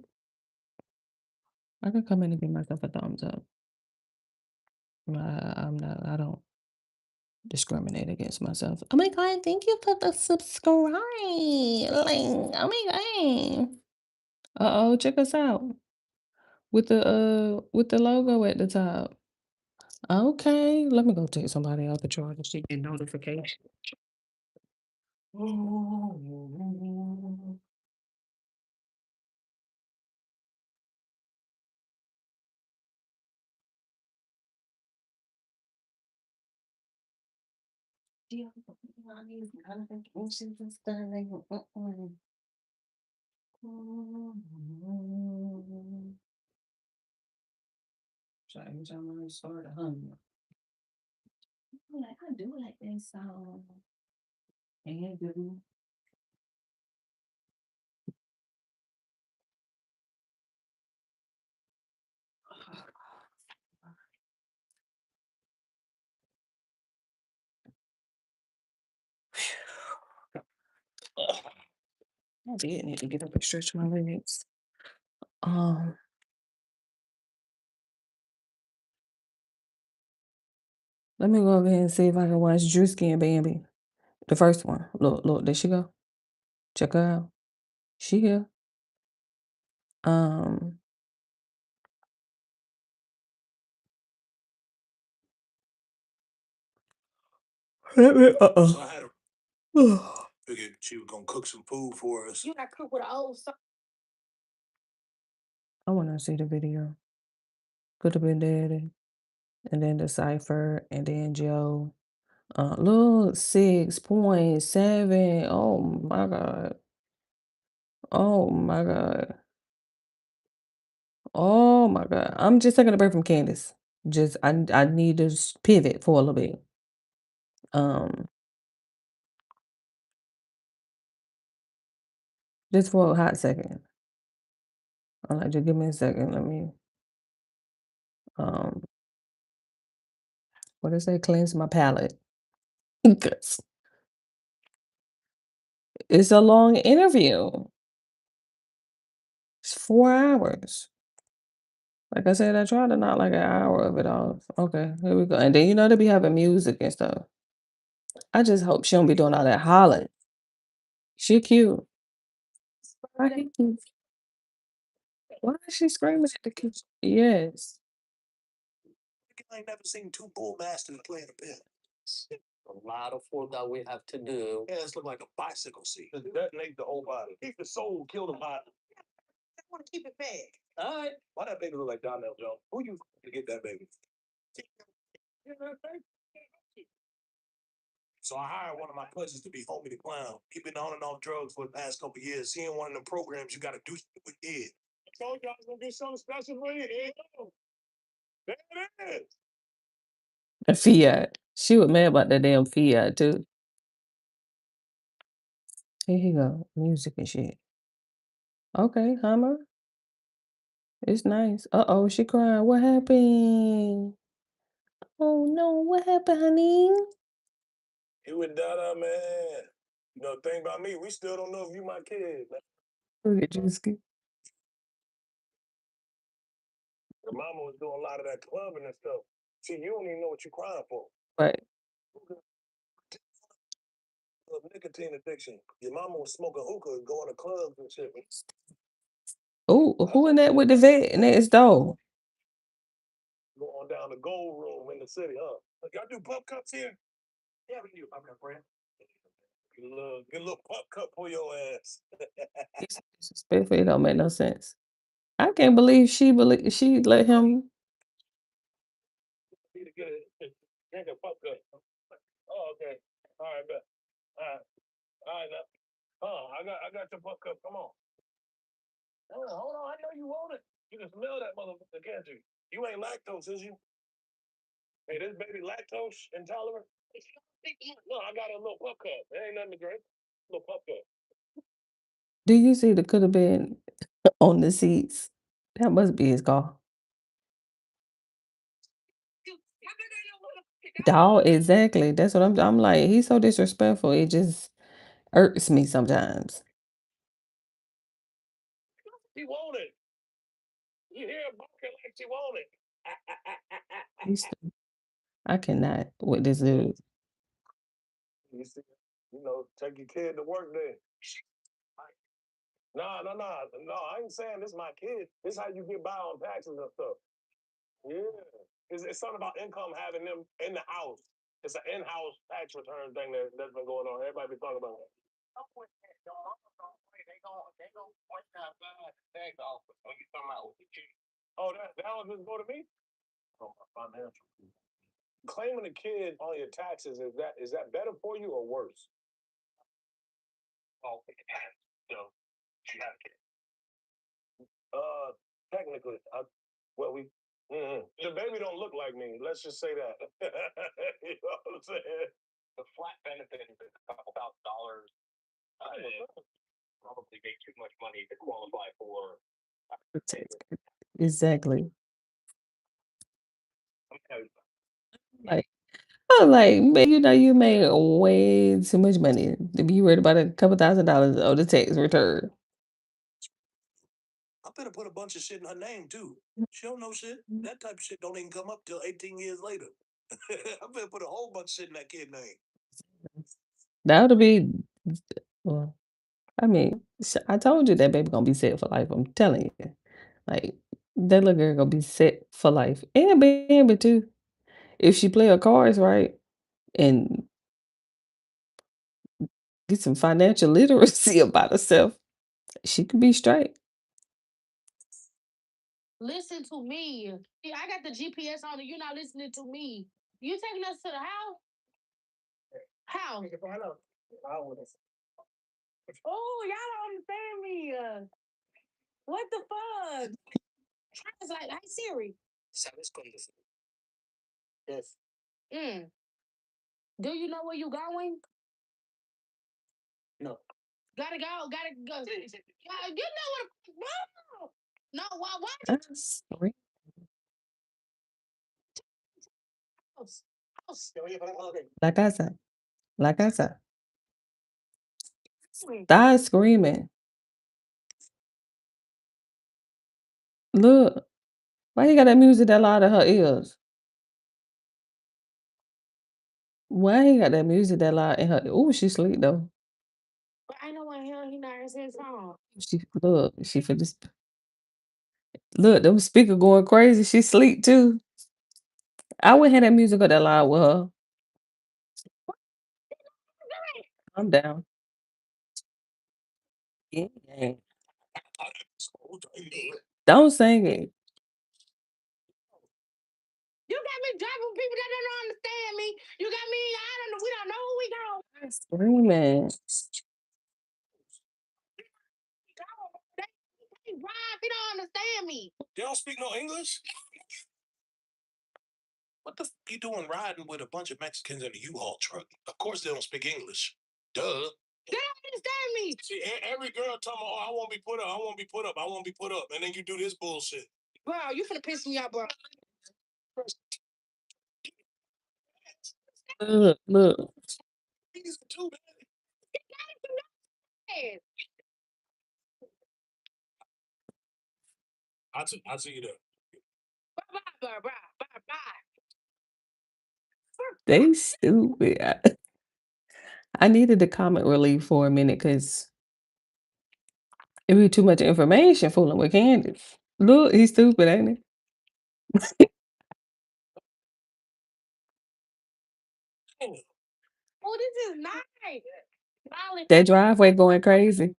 I can come in and give myself a thumbs up. I don't discriminate against myself. Oh my god, thank you for the subscribe. Like, oh my god. Uh-oh, check us out. With the logo at the top. Okay, let me go take somebody out the charger so you get notification. Notifications and stuff. So every time I start a humming, I'm like, I do like this song. And do. I did need to get up and stretch my legs. Um, Let me go over here and see if I can watch Drewski and Bambi. The first one. Look, there she go. Check her out. She here. Um, uh-oh. So I had a figured she was gonna cook some food for us. You got cook with an old song. I want to see the video. Could have been Daddy. And then the cipher. And then Joe. Look, 6.7. Oh my God. Oh my God. Oh my God. I'm just taking a break from Candace. Just I need to pivot for a little bit. Um, just for a hot second. I'm like, just give me a second. Let me um what did say? Cleanse my palate. 'Cause it's a long interview. It's 4 hours. Like I said, I tried to knock like an hour of it off. Okay, here we go. And then they be having music and stuff. I just hope she don't be doing all that hollering. She cute. Why he keep- why is she screaming at the kids? Yes. I ain't never seen two bull masters playing a pit. A lot of work that we have to do. Yeah, it's look like a bicycle seat. Detonate the whole body. Keep the soul, kill the body. I want to keep it big. All right. Why that baby look like Donnell Jones? Who you to get that baby? So I hired one of my cousins to be homie the clown. He been on and off drugs for the past couple years. He in one of them programs you gotta do shit with kids. I told you I was gonna do something special for you. Here you go. There it is. The Fiat. She was mad about that damn Fiat too. Here you go. Music and shit. Okay, Hummer. It's nice. Uh-oh, she crying. What happened? Oh no, what happened, honey? You and Dada, man. You know, the thing about me, we still don't know if you my kid, man. Look at Drewski. Your mama was doing a lot of that clubbing and stuff. See, you don't even know what you're crying for. Right. Of nicotine addiction. Your mama was smoking hookah and going to clubs and shit. Oh, who in that with the vet next door? Go on down the gold room in the city, huh? Like, y'all do pup cups here? Yeah, we do pup cup, friend. Get a little pup cup for your ass. It's disrespectful. It don't make no sense. I can't believe she let him. Need to get a drink a pup cup. Oh, okay. All right, bet. All right, now. I got your pup cup. Come on. Hold on. I know you want it. You can smell that motherfucker, can't you? You ain't lactose, is you? Hey, this baby lactose intolerant? No, I got a little pup cup. There ain't nothing to drink. Little pup cup. Do you see the could have been on the seats? That must be his car. Dog, exactly. That's what I'm like, he's so disrespectful. It just irks me sometimes. she want it. You hear her barking like she want it. He's I cannot with this dude. You see, take your kid to work then. No, I ain't saying this my kid. This how you get by on taxes and stuff. Yeah. It's something about income having them in the house. It's an in-house tax return thing that's been going on. Everybody be talking about it. Oh, that one just go to me? Oh, my financial. Claiming a kid on your taxes, is that better for you or worse? Oh, so she had a kid. Technically, the baby don't look like me. Let's just say that. You know what I'm saying? The flat benefit is a couple $1,000. Probably make too much money to qualify for. Exactly. Okay. Like I'm like, man, you made way too much money to be worried about a couple $1,000 on the tax return. I'm gonna put a bunch of shit in her name too. She don't know shit. That type of shit don't even come up till 18 years later. I'm gonna put a whole bunch of shit in that kid's name. That would be well, I mean, I told you that baby gonna be set for life. I'm telling you. Like that little girl gonna be set for life. And baby too. If she play her cards right and get some financial literacy about herself, she could be straight. Listen to me. Yeah, I got the GPS on and you're not listening to me. You taking us to the house? How? Oh, y'all don't understand me. What the fuck? Translate. Hey Siri. ¿Sabes cuándo se- Yes. Do you know where you going? No. Gotta go. Gotta go. You know what? No. Why? That's sweet. House. La casa. La casa. Mm. Stop screaming. Look. Why you got that music that loud in her ears? Why he got that music that loud in her? Ooh, she sleep though. But I know what hell he not answering his phone. She for this. Look, them speaker going crazy. She sleep too. I would have that music up that loud with her. I'm down. Yeah. Don't sing it. You got me driving people that don't understand me. You got me. I don't know. We don't know who we go. Screaming. They drive. He don't understand me. They don't speak no English? What the you doing riding with a bunch of Mexicans in a U-Haul truck? Of course they don't speak English. Duh. They don't understand me. See, every girl talking about, oh, I won't be put up, I won't be put up, I won't be put up. And then you do this bullshit. Bro, you finna piss me off, bro. Look. These two, man. Hey, I'll see you there. bye. They stupid. I needed the comment relief for a minute because it be too much information fooling with Candace. Look, he's stupid, ain't he? Oh, this is nice. Molly, That driveway going crazy.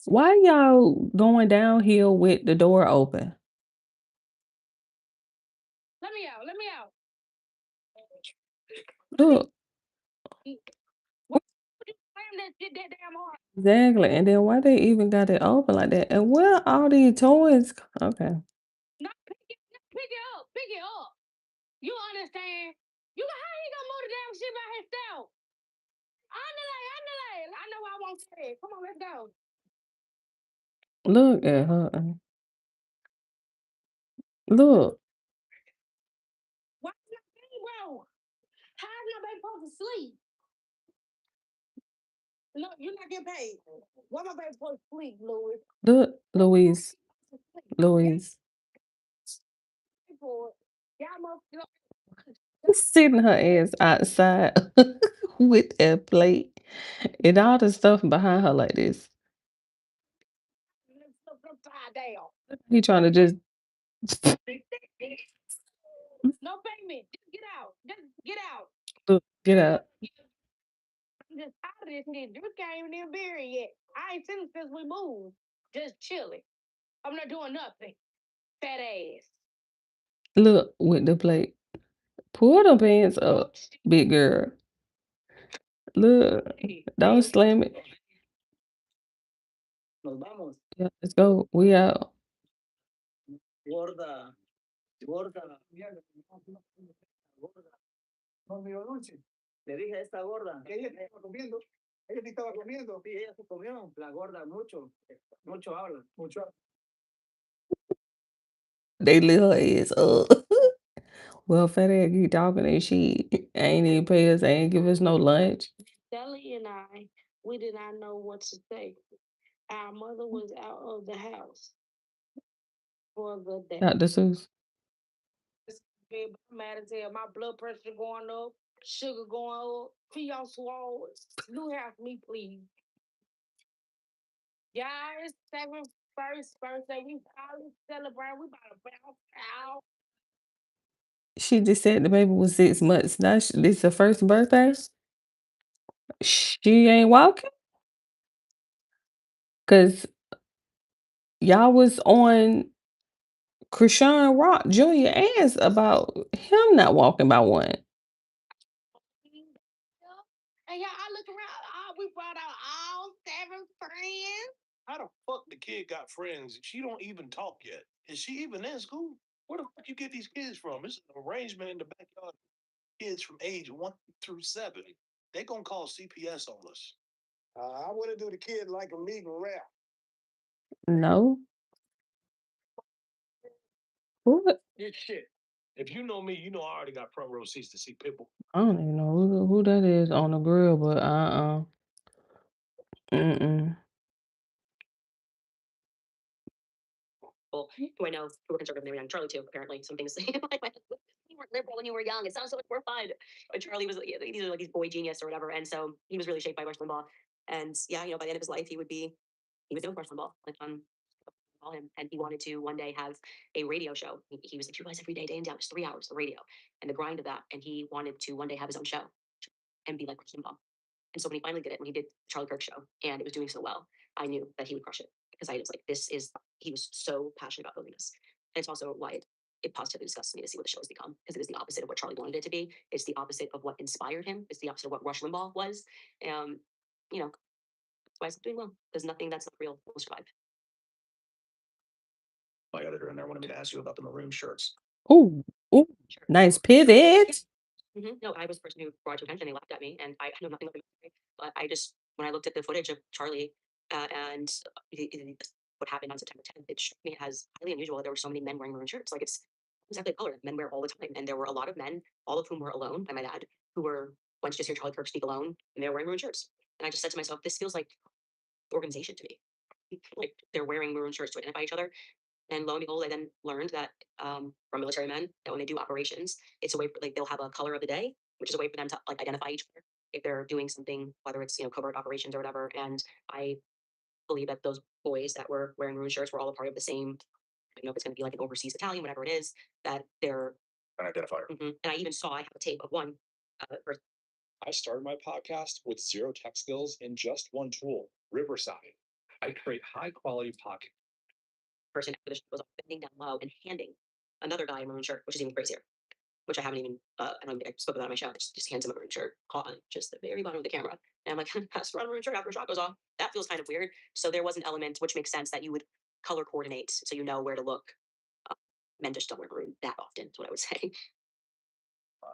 Why y'all going downhill with the door open? let me out. Look, Why would you slam that shit that damn hard? exactly. And then why they even got it open like that? And where all these toys? Okay. No, pick it up. You understand? How he gonna move the damn shit by himself? Underlay. I know I won't say it. Come on, let's go. Look at her. Look. Why is my baby, bro? How's my baby supposed to sleep? No, you're not getting paid. Why my baby supposed to sleep, Louis? Look, Louise, Louise, For it. Y'all must sitting her ass outside with that plate and all the stuff behind her like this. upside down. He trying to just No payment. Just get out. Just get out. look, get out. I'm just out of this nigga. You can't even buried yet. I ain't seen him since we moved. Just chilling. I'm not doing nothing. Fat ass. Look with the plate. Pull them pants up, big girl. Look, don't slam it. Nos vamos. Yeah, let's go. We out. Gorda. Gorda. No me dio dulce. Le dije a esta gorda. Que ella te estaba comiendo. Ella te estaba comiendo. Sí, ella se comió. La gorda mucho. Mucho habla. Mucho. They lit her ass up. Well, fat ass keep talking and shit. Ain't even pay us, ain't give us no lunch. Shelly and I, we did not know what to say. Our mother was out of the house for the day. Dr. Seuss. Babe, I'm mad as hell. My blood pressure going up, sugar going up, feet swollen. Do have me, please. Guys, 7th birthday. We probably celebrate. We about to bounce out. She just said the baby was 6 months. Now this her first birthday. She ain't walking because y'all was on Krishan Rock Jr. ass about him not walking by one. And yeah, I look around. We brought out all 7 friends. How the fuck the kid got friends? She don't even talk yet. Is she even in school? Where the fuck you get these kids from? It's an arrangement in the backyard. Kids from age 1 through 7. They gonna call CPS on us. I want to do the kid like a legal rap. No. What? It's shit. If you know me, you know I already got front row seats to see Pitbull. I don't even know who that is on the grill, but Mm-mm. Well, who I know who were conservative when they were young. Charlie too, apparently. Some things like you were liberal when you were young. It sounds so much more fun. But Charlie was these are like his boy genius or whatever, and so he was really shaped by Rush Limbaugh. And yeah, by the end of his life, he was doing Rush Limbaugh like on call him, and he wanted to one day have a radio show. He was like, "You guys every day and down, just 3 hours the radio and the grind of that." And he wanted to one day have his own show and be like Rush Limbaugh. And so when he finally did it, when he did the Charlie Kirk show and it was doing so well, I knew that he would crush it because I was like, he was so passionate about building this. And it's also why it positively disgusts me to see what the show has become because it is the opposite of what Charlie wanted it to be. It's the opposite of what inspired him. It's the opposite of what Rush Limbaugh was. You know, that's why it's doing well because nothing that's not real will survive. My editor in there wanted me to ask you about the maroon shirts. Ooh, Sure. nice pivot. No, I was the person who brought it to attention. They laughed at me, and I know nothing of it. But I just, when I looked at the footage of Charlie and what happened on September 10th, it struck me as highly unusual that there were so many men wearing maroon shirts. Like it's exactly the color men wear all the time, and there were a lot of men, all of whom were alone, I might add, who went to just hear Charlie Kirk speak alone, and they were wearing maroon shirts. And I just said to myself, this feels like organization to me. Like they're wearing maroon shirts to identify each other. And lo and behold, I then learned that from military men that when they do operations, it's a way for, like they'll have a color of the day, which is a way for them to like identify each other if they're doing something, whether it's covert operations or whatever. And I believe that those boys that were wearing maroon shirts were all a part of the same. If it's going to be like an overseas battalion, whatever it is, that they're An identifier. And I even saw I have a tape of one. I started my podcast with zero tech skills in just one tool, Riverside. I create high quality podcast. Person after the show was bending down low and handing another guy a maroon shirt, which is even crazier. Which I haven't even, I don't think I spoke about on my show. Just hands him a maroon shirt, caught on just the very bottom of the camera. And I'm like, pass around a maroon shirt after a shot goes off. That feels kind of weird. So there was an element which makes sense that you would color coordinate so you know where to look. Men just don't wear maroon that often, is what I would say. Wow.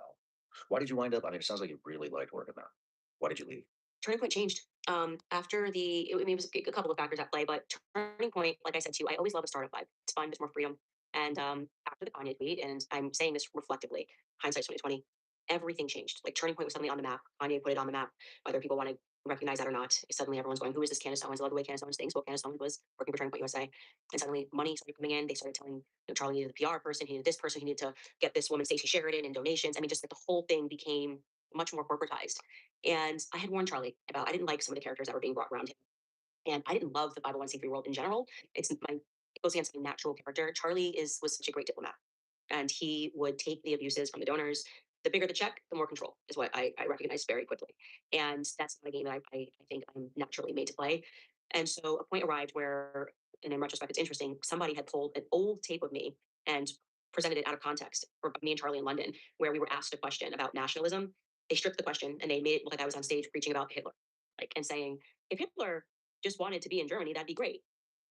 Why did you wind up? I mean, it sounds like you really liked working there. Why did you leave? Turning Point changed. After it was a couple of factors at play, but Turning Point, like I said to you, I always love a startup vibe. It's fun, there's more freedom. And after the Kanye tweet, and I'm saying this reflectively, hindsight's 2020, everything changed. Like Turning Point was suddenly on the map. Kanye put it on the map, whether people want to recognize that or not. Suddenly everyone's going, who is this Candace Owens? I love the way Candace Owens thinks. Well, Candace Owens was working for Turning Point USA. And suddenly money started coming in. They started telling, Charlie needed a PR person, he needed this person, he needed to get this woman, Stacey Sheridan, and donations. I mean, just like the whole thing became much more corporatized. And I had warned Charlie about, I didn't like some of the characters that were being brought around him. And I didn't love the 501c3 world in general. It goes against my natural character. Charlie was such a great diplomat, and he would take the abuses from the donors. The bigger the check, the more control is what I recognized very quickly. And that's not a game that I think I'm naturally made to play. And so a point arrived where, and in retrospect, it's interesting, somebody had pulled an old tape of me and presented it out of context for me and Charlie in London, where we were asked a question about nationalism. They stripped the question and they made it look like I was on stage preaching about Hitler, like, and saying, if Hitler just wanted to be in Germany, that'd be great.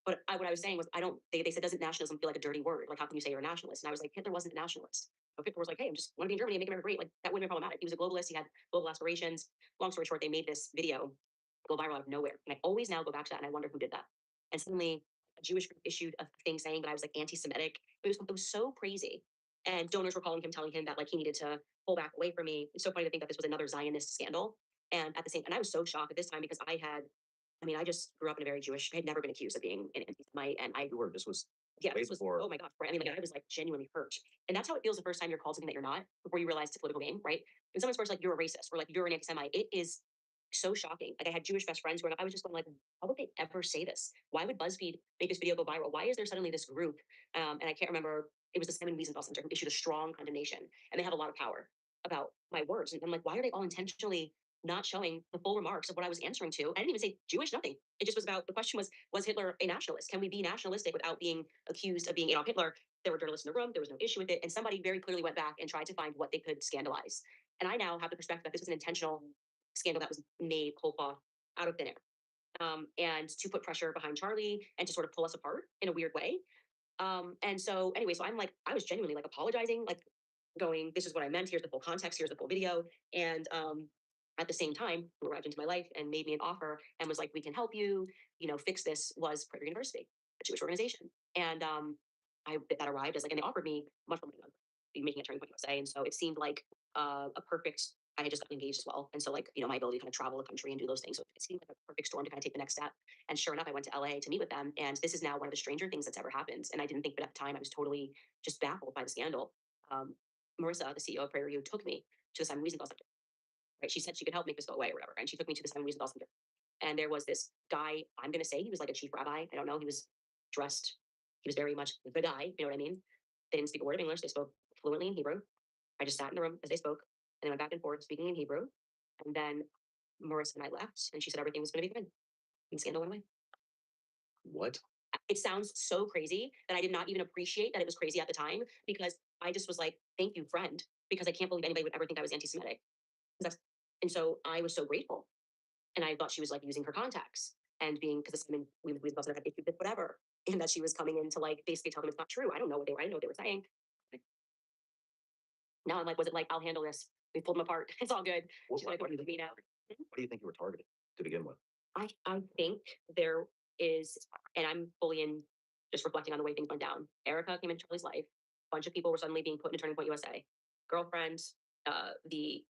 But what I was saying was, they said, doesn't nationalism feel like a dirty word? Like, how can you say you're a nationalist? And I was like, Hitler wasn't a nationalist. But Hitler was like, hey, I just want to be in Germany and make America great. Like, that wouldn't be problematic. He was a globalist. He had global aspirations. Long story short, they made this video go viral out of nowhere. And I always now go back to that and I wonder who did that. And suddenly a Jewish group issued a thing saying that I was like anti-Semitic. It was so crazy. And donors were calling him, telling him that like he needed to pull back away from me. It's so funny to think that this was another Zionist scandal. And and I was so shocked at this time because I just grew up in a very Jewish. I had never been accused of being an anti-Semite, and This was yeah, way this was before. oh my gosh, right? I mean, like I was like genuinely hurt, and that's how it feels the first time you're called something that you're not before you realize it's a political game, right? When someone's first like you're a racist or like you're an anti-Semite, it is so shocking. Like I had Jewish best friends growing up. I was just going like, how would they ever say this? Why would BuzzFeed make this video go viral? Why is there suddenly this group? And I can't remember. It was the Simon Wiesenthal Center who issued a strong condemnation, and they have a lot of power about my words. And I'm like, why are they all intentionally not showing the full remarks of what I was answering to? I didn't even say Jewish, nothing. It just was about the question was Hitler a nationalist? Can we be nationalistic without being accused of being Adolf Hitler? There were journalists in the room. There was no issue with it. And somebody very clearly went back and tried to find what they could scandalize. And I now have the perspective that this was an intentional scandal that was made cold cloth out of thin air. And to put pressure behind Charlie and to sort of pull us apart in a weird way. And so anyway, so I'm like, I was genuinely like apologizing, like going, this is what I meant. Here's the full context. Here's the full video. And at the same time, who arrived into my life and made me an offer and was like, we can help you, fix this, was Prager University, a Jewish organization. And that arrived as like, and they offered me much more money on making a Turning Point USA. And so it seemed like a perfect, I had just gotten engaged as well. And so like, my ability to kind of travel the country and do those things. So it seemed like a perfect storm to kind of take the next step. And sure enough, I went to LA to meet with them. And this is now one of the stranger things that's ever happened. And I didn't think, but at the time I was totally just baffled by the scandal. Marissa, the CEO of PragerU, took me to the Simon Wiesenthal Center. Right? She said she could help make this go away or whatever. And she took me to the Simon Wiesenthal Center. And there was this guy, I'm going to say he was like a chief rabbi. I don't know. He was dressed, he was very much the guy. You know what I mean? They didn't speak a word of English. They spoke fluently in Hebrew. I just sat in the room as they spoke and they went back and forth speaking in Hebrew. And then Marissa and I left and she said everything was going to be good. And the scandal went away. What? It sounds so crazy that I did not even appreciate that it was crazy at the time because I just was like, thank you, friend, because I can't believe anybody would ever think I was anti-Semitic. And so I was so grateful. And I thought she was like using her contacts and being, because we must have had issues with whatever. And that she was coming in to like basically tell them it's not true. I don't know what I didn't know what they were saying. Now I'm like, was it like, I'll handle this. We pulled them apart. It's all good. She's like, what do you now? What do you think you were targeting to begin with? I think there is, and I'm fully in just reflecting on the way things went down. Erica came into Charlie's life. A bunch of people were suddenly being put into Turning Point USA. Girlfriend, the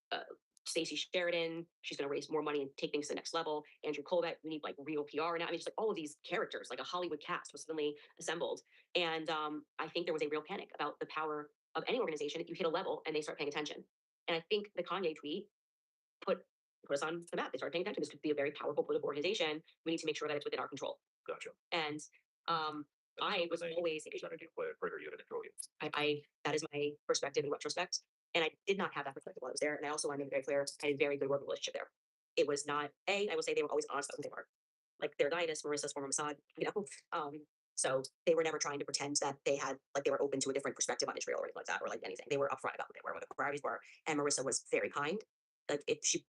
Stacey Sheridan, she's going to raise more money and take things to the next level. Andrew Colbert, we need like real PR now. I mean, just like all of these characters, like a Hollywood cast was suddenly assembled. And I think there was a real panic about the power of any organization. You hit a level and they start paying attention. And I think the Kanye tweet put us on the map. They started paying attention. This could be a very powerful political organization. We need to make sure that it's within our control. Gotcha. And I was always trying to play a Prager unit control you. I that is my perspective in retrospect. And I did not have that perspective while I was there. And I also want to make it very clear, I had a very good working relationship there. It was not I will say they were always honest about who they were. Like their Zionist, Marissa's former Mossad, so they were never trying to pretend that they had like they were open to a different perspective on Israel or anything like that, or like anything. They were upfront about what the priorities were. And Marissa was very kind. Like if she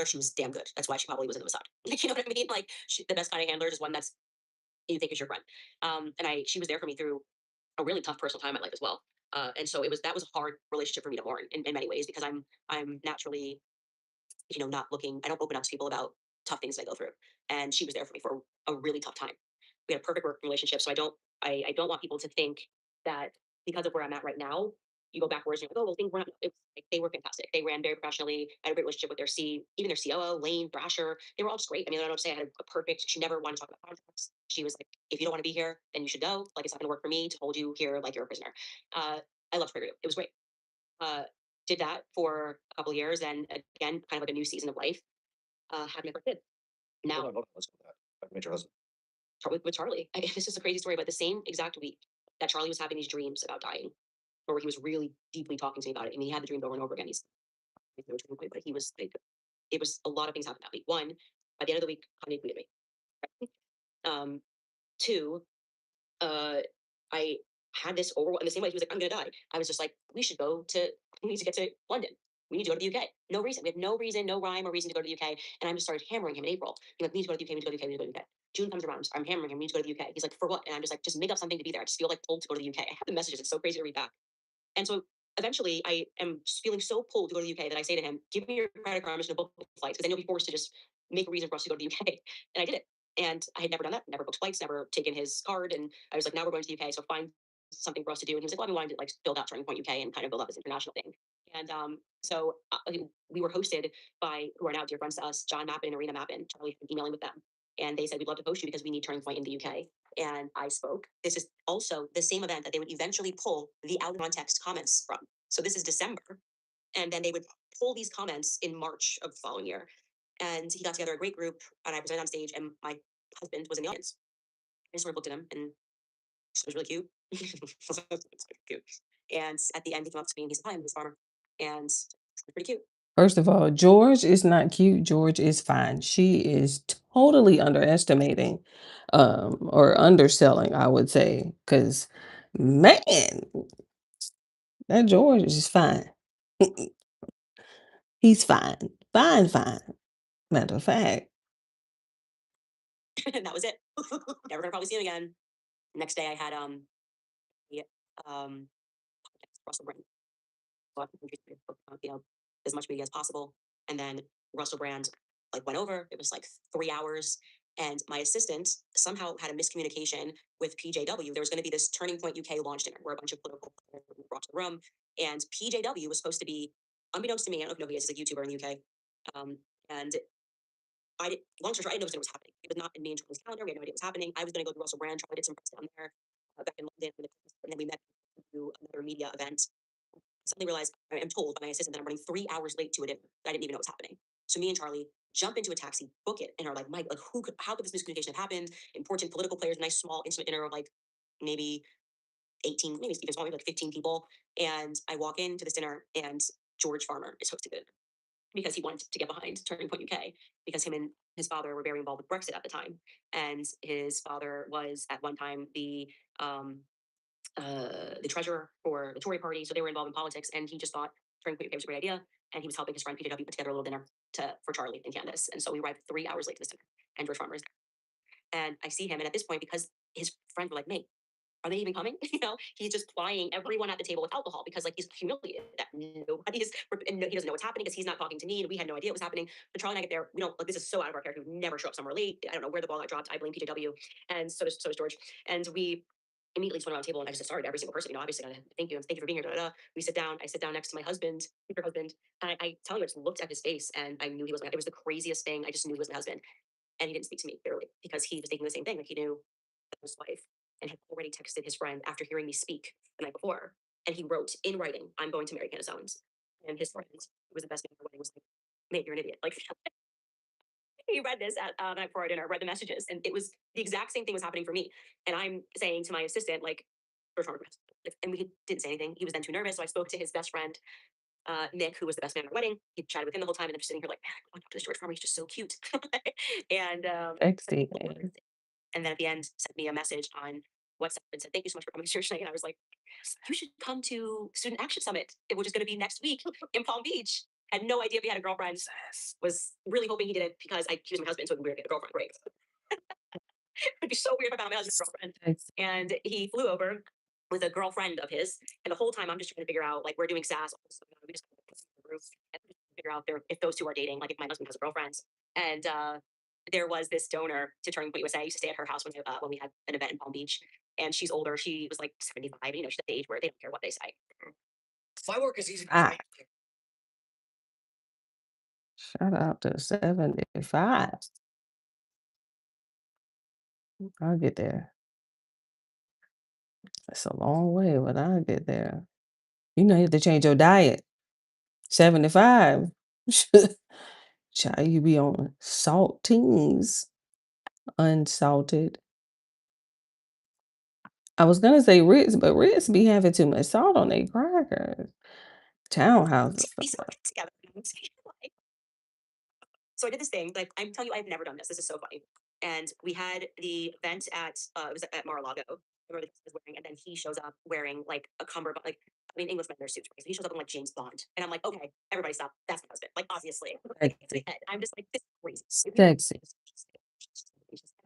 she was damn good. That's why she probably was in the Mossad. Like, you know what I mean? Like the best kind of handler is one that's you think is your friend. And she was there for me through a really tough personal time in my life as well. And so that was a hard relationship for me to mourn in many ways because I'm naturally, not looking. I don't open up to people about tough things that I go through, and she was there for me for a really tough time. We had a perfect working relationship, so I don't want people to think that because of where I'm at right now, you go backwards and you're like, oh well, things weren't. Like, they were fantastic. They ran very professionally. I had a great relationship with even their COO, Lane Brasher. They were all just great. I mean, I don't say I had a perfect. She never wanted to talk about contracts. She was like, if you don't want to be here, then you should go. Like, it's not going to work for me to hold you here like you're a prisoner. I loved Prairieview. It was great. Uh, did that for a couple years, and again, kind of like a new season of life. Had my first kid. Now, Hold on, let's go with that. I met your husband. With Charlie, this is a crazy story, but the same exact week that Charlie was having these dreams about dying, or he was really deeply talking to me about it. I mean, he had the dreams over and over again. He's no turning point, but he was like, it was a lot of things happened that week. One, by the end of the week, Kanye tweeted me. Two, I had this in the same way he was like, I'm gonna die. I was just like, we need to get to London. We need to go to the UK. No reason. We have no reason, no rhyme or reason to go to the UK. And I just started hammering him in April. Being like, we need to go to the UK, we need to go to the UK, we need to go to the UK. June comes around. I'm hammering him, we need to go to the UK. He's like, for what? And I'm just like, just make up something to be there. I just feel like pulled to go to the UK. I have the messages. It's so crazy to read back. And so eventually I am feeling so pulled to go to the UK that I say to him, give me your credit card, I'm just gonna book flights, because then you'll be forced to just make a reason for us to go to the UK. And I did it. And I had never done that, never booked flights, never taken his card. And I was like, now we're going to the UK, so find something for us to do. And he was like, well, I've been wanting to like build out Turning Point UK and kind of build up this international thing. And so we were hosted by who are now dear friends to us, John Mappin and Arena Mappin. Charlie's been emailing with them. And they said, we'd love to host you because we need Turning Point in the UK. And I spoke. This is also the same event that they would eventually pull the out of context comments from. So this is December. And then they would pull these comments in March of the following year. And he got together a great group, and I presented on stage, and my husband was in the audience. I just sort of looked at him, and it was really cute. It's cute. And at the end, he came up to me and he said, hi, I'm Miss Farmer. And it's pretty cute. First of all, George is not cute. George is fine. She is totally underestimating, or underselling, I would say, because man, that George is fine. He's fine. Fine, fine. Matter of fact. And that was it. Never gonna probably see him again. Next day I had Russell Brand. As much media as possible. And then Russell Brand like went over. It was like 3 hours. And my assistant somehow had a miscommunication with PJW. There was going to be this Turning Point UK launch dinner where a bunch of political players were brought to the room. And PJW was supposed to be, unbeknownst to me, I don't know if you know who he is, he's a YouTuber in the UK. And long story short, I didn't know what was happening. It was not in me and Charlie's calendar. We had no idea what was happening. I was going to go to Russell Brand. Charlie did some press down there back in London. And then we met to do another media event. Suddenly realized, I'm told by my assistant that I'm running 3 hours late to a dinner that I didn't even know was happening. So me and Charlie jump into a taxi, book it, and are like, Mike, like how could this miscommunication have happened? Important political players, nice small intimate dinner of like maybe 18, maybe even smaller, maybe like 15 people. And I walk into this dinner and George Farmer is hosting it because he wanted to get behind Turning Point UK because him and his father were very involved with Brexit at the time. And his father was at one time the treasurer for the Tory party. So they were involved in politics. And he just thought Turning Point UK was a great idea. And he was helping his friend PJW put together a little dinner for Charlie and Candace. And so we arrived 3 hours late to this dinner. And George Farmer is there. And I see him. And at this point, because his friends were like, mate, are they even coming? He's just plying everyone at the table with alcohol because like he's humiliated that nobody's and he doesn't know what's happening because he's not talking to me and we had no idea what was happening. But Charlie and I get there, we don't like this is so out of our character. We never show up somewhere late. I don't know where the ball got dropped. I blame PJW, and so does George. And we immediately just went around the table and I just started every single person. Obviously, thank you for being here. Da, da, da. We sit down. I sit down next to my husband, future husband, and I tell you, I just looked at his face and I knew he was. It was the craziest thing. I just knew he was my husband, and he didn't speak to me clearly because he was thinking the same thing. Like he knew his wife and had already texted his friend after hearing me speak the night before. And he wrote in writing, I'm going to marry Candace Owens. And his friend, who was the best man at the wedding, was like, mate, you're an idiot. Like, he read this at night before our dinner, read the messages, and it was the exact same thing was happening for me. And I'm saying to my assistant, like, and we didn't say anything. He was then too nervous. So I spoke to his best friend, Nick, who was the best man at our wedding. He chatted with him the whole time, and I'm just sitting here like, man, I want to talk to this George Farmer. He's just so cute. And Sexy, man. and then at the end sent me a message on WhatsApp and said, thank you so much for coming to church tonight. And I was like, you should come to Student Action Summit, which is going to be next week in Palm Beach. Had no idea if he had a girlfriend. Was really hoping he did it because he was my husband, so it'd be weird to get a girlfriend. Great. It'd be so weird if I found my husband's girlfriend. And he flew over with a girlfriend of his, and the whole time I'm just trying to figure out like we're doing SAS, all this stuff, we just put it on the roof and figure out if those two are dating, like if my husband has a girlfriend. And there was this donor to Turning Point USA. I used to stay at her house when we had an event in Palm Beach, and she's older. She was like 75, and she's at the age where they don't care what they say. My work is easy. Ah. Shout out to 75. I'll get there. That's a long way, but I'll get there. You know, you have to change your diet. 75. Child, you be on saltines, unsalted. I was gonna say Ritz, but Ritz be having too much salt on their crackers. Townhouses. These are together. Like, so I did this thing, like I'm telling you, I've never done this. This is so funny. And we had the event at it was at Mar-a-Lago. I remember the was wearing, and then he shows up wearing like a cummerbund, like I mean Englishmen their suits, right? So he shows up in like James Bond, and I'm like, okay, everybody stop. That's my husband. Like obviously, like, Sexy. I'm just like this is crazy. Sexy. Just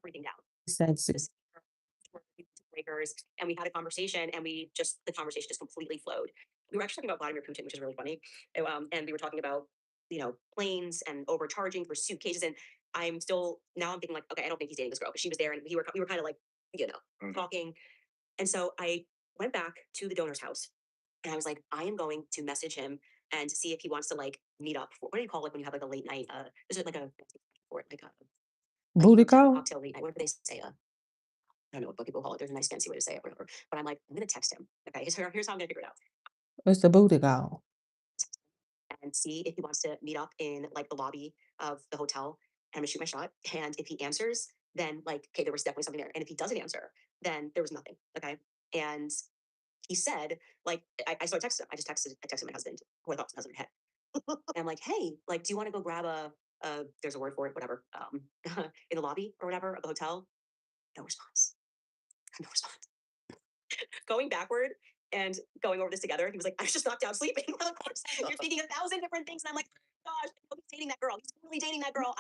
everything down. Sexy. Just breakers, and we had a conversation, and the conversation just completely flowed. We were actually talking about Vladimir Putin, which is really funny, and we were talking about planes and overcharging for suitcases, and I'm thinking like, okay, I don't think he's dating this girl, but she was there, and we were kind of like talking, and so I went back to the donor's house, and I was like, I am going to message him and see if he wants to like meet up. What do you call it when you have like a late night? Is it like a Booty call? cocktail late night? What do they say? I don't know what people call it. There's a nice fancy way to say it, whatever. But I'm like, I'm gonna text him. Okay, here's how I'm gonna figure it out. What's the booty call? And see if he wants to meet up in like the lobby of the hotel. And I'm gonna shoot my shot. And if he answers, then like, okay, there was definitely something there. And if he doesn't answer, then there was nothing. Okay. And he said, like, I texted him. I texted my husband, who I thought was my husband head. And I'm like, hey, like, do you want to go grab there's a word for it, whatever, in the lobby or whatever of the hotel? No response. No response. Going backward and going over this together, he was like, I was just knocked out sleeping. Of course, you're thinking 1,000 different things. And I'm like, gosh, he's dating that girl. He's totally dating that girl.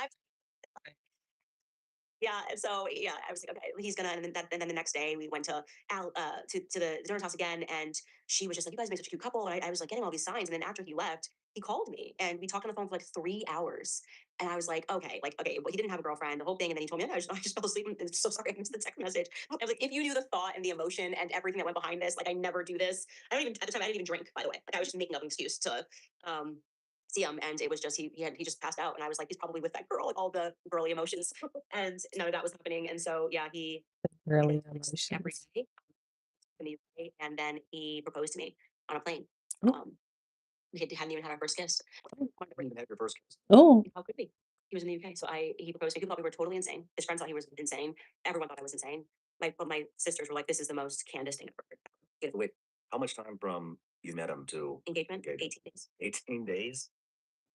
Yeah, and so yeah, I was like, okay, he's gonna. And then the next day, we went to to the donor's house again, and she was just like, you guys make such a cute couple. And I was like getting all these signs, and then after he left, he called me, and we talked on the phone for like 3 hours. And I was like, okay, well, he didn't have a girlfriend, the whole thing. And then he told me, I just fell asleep. I'm so sorry, I missed the text message. I was like, if you knew the thought and the emotion and everything that went behind this, like I never do this. I don't even at the time I didn't even drink, by the way. Like I was just making up an excuse to see him, and it was just he just passed out, and I was like, he's probably with that girl, like all the girly emotions, and none of that was happening. And so yeah, he Really every emotions. day in the UK, and then he proposed to me on a plane. Oh. Hadn't even had our first kiss. Even had your first kiss. Oh, How could we? He was in the UK, so he proposed to me. People thought we were totally insane. His friends thought he was insane. Everyone thought I was insane. My sisters were like, "This is the most Candace thing ever." So wait, how much time from you met him to Engagement, Engagement. 18 days, 18 days?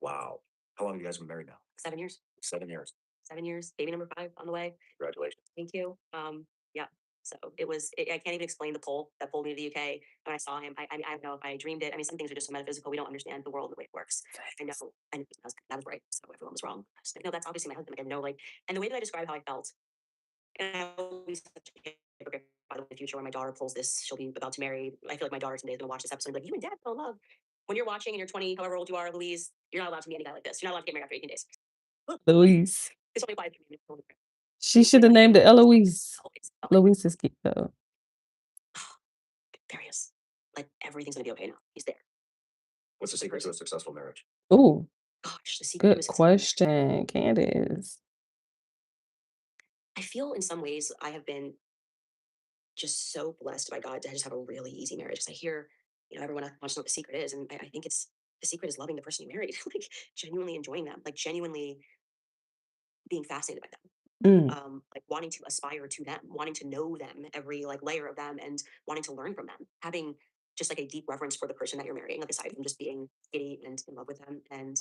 Wow. How long have you guys been married now? 7 years, 7 years. 7 years. Baby number 5 on the way. Congratulations. Thank you. Yeah. So I can't even explain the pull that pulled me to the UK. When I saw him, I don't know if I dreamed it. I mean, some things are just so metaphysical. We don't understand the world the way it works. I know, and that was right. So everyone was wrong. I was like, no, that's obviously my husband. Like, I know, like, and the way that I describe how I felt, and I always such a hypocrite, by the way, in the future when my daughter pulls this, she'll be about to marry. I feel like my daughter someday is gonna watch this episode and be like, you and dad fell in love. When you're watching and you're 20, however old you are, Louise, you're not allowed to meet any guy like this. You're not allowed to get married after 18 days. Louise. This only applies to me. She should have named it Eloise. Louise is cute though. There he is. Like everything's gonna be okay now. He's there. What's the secret to a successful marriage? Oh, Gosh, the secret good was question, Candace. I feel in some ways I have been just so blessed by God to just have a really easy marriage. Because I hear, everyone wants to know what the secret is, and I think it's the secret is loving the person you married, like genuinely enjoying them, like genuinely being fascinated by them. Like wanting to aspire to them, wanting to know them, every like layer of them, and wanting to learn from them, having just like a deep reverence for the person that you're marrying, like aside from just being giddy and in love with them. And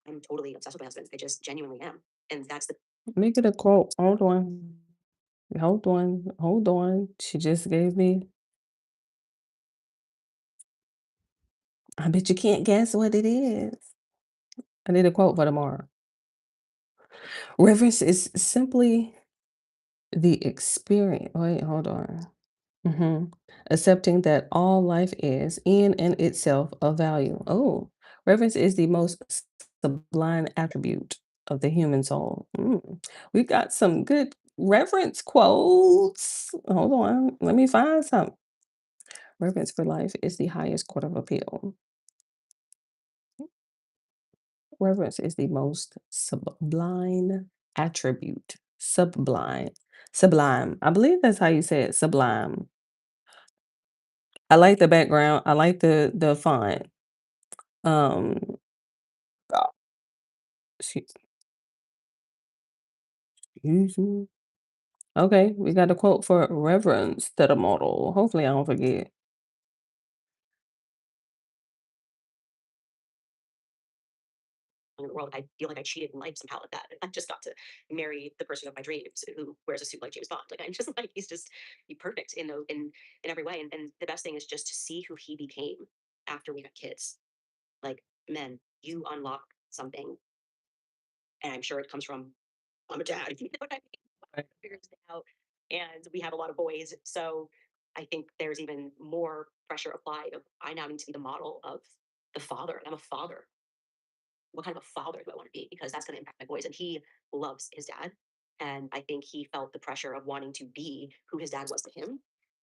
I'm totally obsessed with my husband. I just genuinely am. And that's the Make it a quote. Hold on. Hold on. Hold on. She just gave me. I bet you can't guess what it is. I need a quote for tomorrow. Reverence is simply the experience. Wait, hold on. Accepting that all life is in and itself of value. Oh, reverence is the most sublime attribute of the human soul. We got some good reverence quotes. Hold on, let me find some. Reverence for life is the highest court of appeal. Reverence is the most sublime attribute. Sublime. Sublime. I believe that's how you say it. Sublime. I like the background. I like the font. Um uh, excuse excuse me. Okay, we got a quote for reverence to the model. Hopefully I don't forget. In the world, I feel like I cheated in life somehow with that. I just got to marry the person of my dreams who wears a suit like James Bond. Like I'm just like he's perfect in every way. And the best thing is just to see who he became after we had kids. Like men, you unlock something, and I'm sure it comes from I'm a dad. You know what I mean? Right. Figures it out, and we have a lot of boys, so I think there's even more pressure applied. Of I now need to be the model of the father. And I'm a father. What kind of a father do I want to be? Because that's going to impact my boys. And he loves his dad. And I think he felt the pressure of wanting to be who his dad was to him.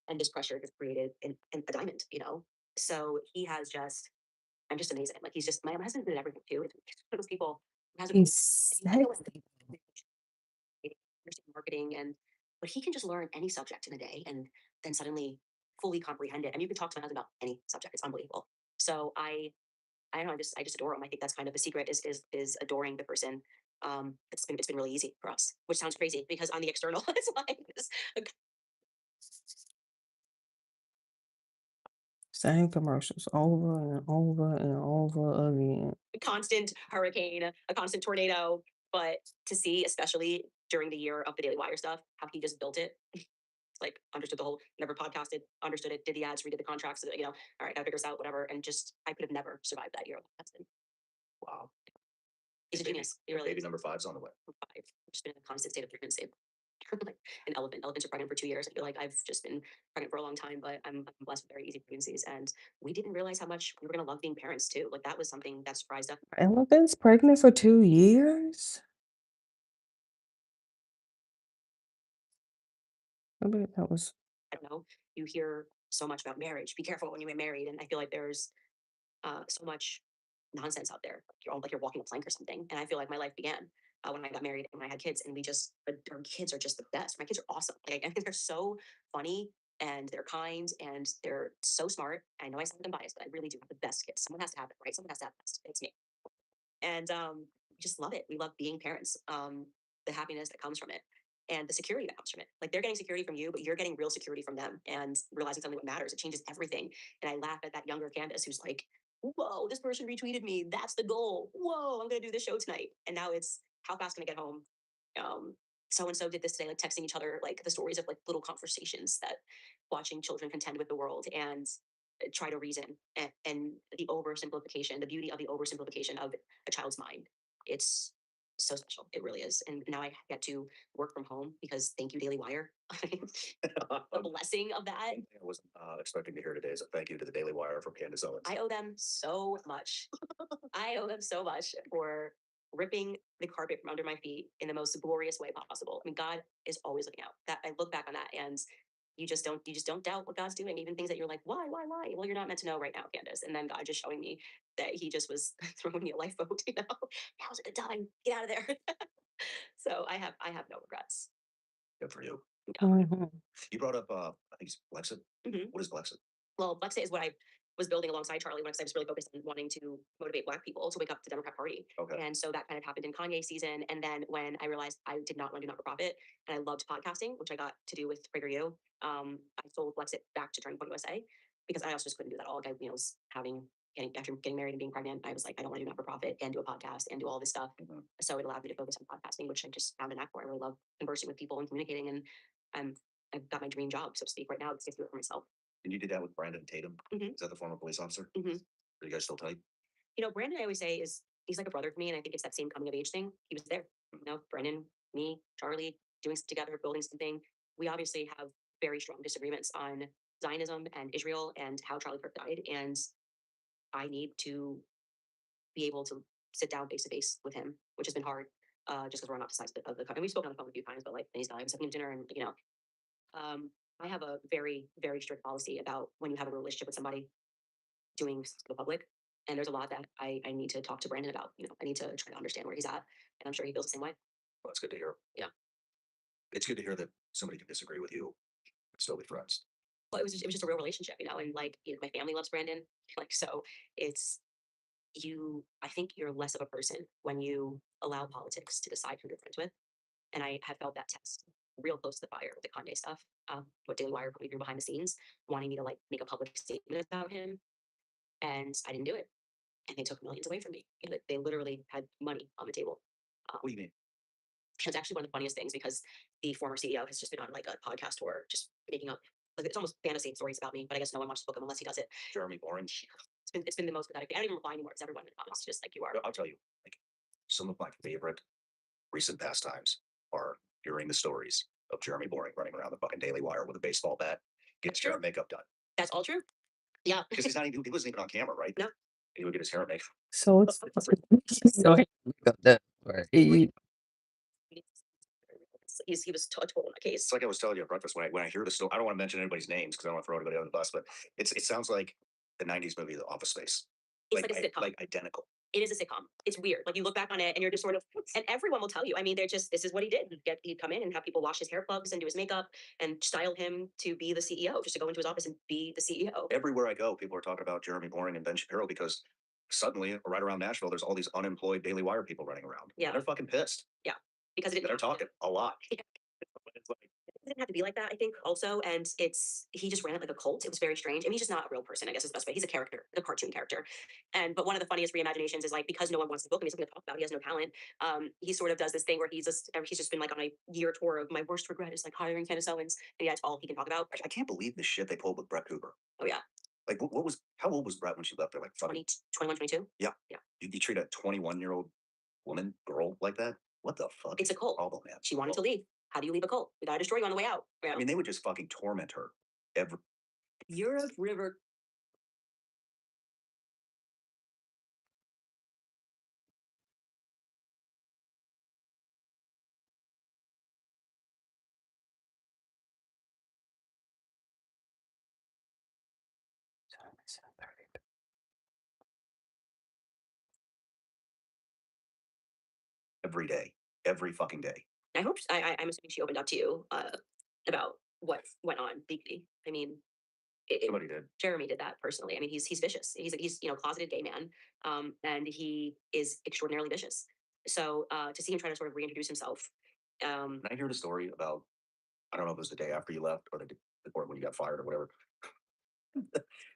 And this pressure just created a diamond, you know? So he has just, I'm just amazing. Like he's just, my husband's good at everything too. It's one of those people who hasn't He's been, sexy. understand marketing and, but he can just learn any subject in a day and then suddenly fully comprehend it. I mean, you can talk to my husband about any subject. It's unbelievable. So I don't know. I just adore him. I think that's kind of the secret is adoring the person. It's been really easy for us, which sounds crazy because on the external, it's like this Same commercials over and over and over again. constant hurricane, a constant tornado. But to see, especially during the year of the Daily Wire stuff, how he just built it, like understood the whole, never podcasted, understood it, did the ads, redid the contracts, you know, all right, gotta figure this out, whatever. And just, I could have never survived that year of podcasting. Wow. He's a Baby- genius. He really Baby is. number 5's on the way. 5. I've just been in a constant state of pregnancy. Like an elephant. Elephants are pregnant for 2 years. I feel like I've just been pregnant for a long time, but I'm blessed with very easy pregnancies. And we didn't realize how much we were gonna love being parents too. Like that was something that surprised us. Elephant's pregnant for 2 years? I bet that was I don't know. You hear so much about marriage. Be careful when you get married. And I feel like there's so much nonsense out there. Like you're all like you're walking a plank or something. And I feel like my life began when I got married and when I had kids. And we just, our kids are just the best. My kids are awesome. Like I think they're so funny and they're kind and they're so smart. I know I sound biased, but I really do have the best kids. Someone has to have it, right? Someone has to have the best. It's me. And we just love it. We love being parents. The happiness that comes from it. And the security that comes from it. Like they're getting security from you, but you're getting real security from them and realizing something what matters. It changes everything. And I laugh at that younger Candace who's like, whoa, this person retweeted me. That's the goal. Whoa, I'm gonna do this show tonight. And now it's how fast can I get home? So and so did this today, like texting each other, like the stories of like little conversations that watching children contend with the world and try to reason and the oversimplification, the beauty of the oversimplification of a child's mind. It's so special. It really is. And now I get to work from home because thank you, Daily Wire. The blessing of that. I wasn't expecting to hear today is a thank you to the Daily Wire from Candace Owens. I owe them so much. I owe them so much for ripping the carpet from under my feet in the most glorious way possible. I mean, God is always looking out. That I look back on that and you just don't doubt what God's doing, even things that you're like, why? Well, you're not meant to know right now, Candace. And then God just showing me that he just was throwing me a lifeboat, you know. Now's a good time. Get out of there. So I have no regrets. Good for you. Mhm. You brought up, I think it's Blexit. Mhm. What is Blexit? Well, Blexit is what I was building alongside Charlie when I was really focused on wanting to motivate Black people to wake up to the Democrat Party. Okay. And so that kind of happened in Kanye season. And then when I realized I did not want to do not for profit and I loved podcasting, which I got to do with PragerU, I sold Blexit back to Turning Point USA because I also just couldn't do that all. Like I was after getting married and being pregnant, I was like, I don't want to do not for profit and do a podcast and do all this stuff. Mhm. So it allowed me to focus on podcasting, which I just found a knack for. I really love conversing with people and communicating. And I've got my dream job, so to speak, right now. It's to do it for myself. And you did that with Brandon Tatum. Mhm. Is that the former police officer? Mhm. Are you guys still tight? You know, Brandon, I always say he's like a brother to me, and I think it's that same coming of age thing. He was there, you know, Brandon, me, Charlie, doing stuff together, building something. We obviously have very strong disagreements on Zionism and Israel and how Charlie Kirk died. And I need to be able to sit down face to face with him, which has been hard, just because we're on opposite sides of the and we've spoken on the phone a few times, but like, and he's dying, so him dinner, and I have a very, very strict policy about when you have a relationship with somebody doing to the public. And there's a lot that I need to talk to Brandon about. I need to try to understand where he's at. And I'm sure he feels the same way. Well, it's good to hear. Yeah. It's good to hear that somebody can disagree with you, but still be friends. Well, it was just a real relationship, and like, my family loves Brandon. Like, so it's I think you're less of a person when you allow politics to decide who you're friends with. And I have felt that test real close to the fire with the Kanye stuff. What Daily Wire put me through behind the scenes, wanting me to like make a public statement about him. And I didn't do it. And they took millions away from me. And they literally had money on the table. What do you mean? It's actually one of the funniest things because the former CEO has just been on like a podcast tour, just making up, like, it's almost fantasy stories about me. But I guess no one watches the book unless he does it. Jeremy Boring. It's been the most pathetic. I don't even reply anymore. It's everyone in the comments, just like you are. I'll tell you, like, some of my favorite recent pastimes are hearing the stories of Jeremy Boring running around the fucking Daily Wire with a baseball bat, getting That's his hair true. and makeup done. That's all true. Yeah. Because he wasn't even on camera, right? No. He would get his hair and makeup. So it's so he got that part. He was a total nutcase. It's like I was telling you at breakfast when I hear the story. I don't want to mention anybody's names because I don't want to throw anybody under the bus, but it sounds like the '90s movie, The Office Space. It's like a sitcom. Like identical. It is a sitcom. It's weird. Like, you look back on it and you're just sort of, and everyone will tell you. I mean, this is what he did. He'd come in and have people wash his hair plugs and do his makeup and style him to be the CEO, just to go into his office and be the CEO. Everywhere I go, people are talking about Jeremy Boring and Ben Shapiro because suddenly, right around Nashville, there's all these unemployed Daily Wire people running around. Yeah. They're fucking pissed. Because it didn't They're have to. talking a lot. Yeah. It's like, It didn't have to be like that, I think, also. And he just ran it like a cult. It was very strange. I mean, he's just not a real person, I guess is the best way. He's a character, a cartoon character. But one of the funniest reimaginations is like, because no one wants to book him, he's something to talk about. He has no talent. He sort of does this thing where he's just been like on a year tour of my worst regret is like hiring Candace Owens. And that's all he can talk about. I can't believe the shit they pulled with Brett Cooper. Oh, yeah. Like, how old was Brett when she left there? Like 20, 21, 22? Yeah. Yeah. You treat a 21-year-old girl like that? What the fuck? It's a cult. Problem, man. She wanted to leave. How do you leave a cult? We gotta destroy you on the way out. You know? I mean, they would just fucking torment her every. Europe River. Every day, every fucking day. I hope I'm assuming she opened up to you about what went on legally. I mean, Somebody did. Jeremy did that personally. I mean, he's vicious. He's closeted gay man, and he is extraordinarily vicious. So to see him try to sort of reintroduce himself. And I hear the story about, I don't know if it was the day after you left or or when you got fired or whatever.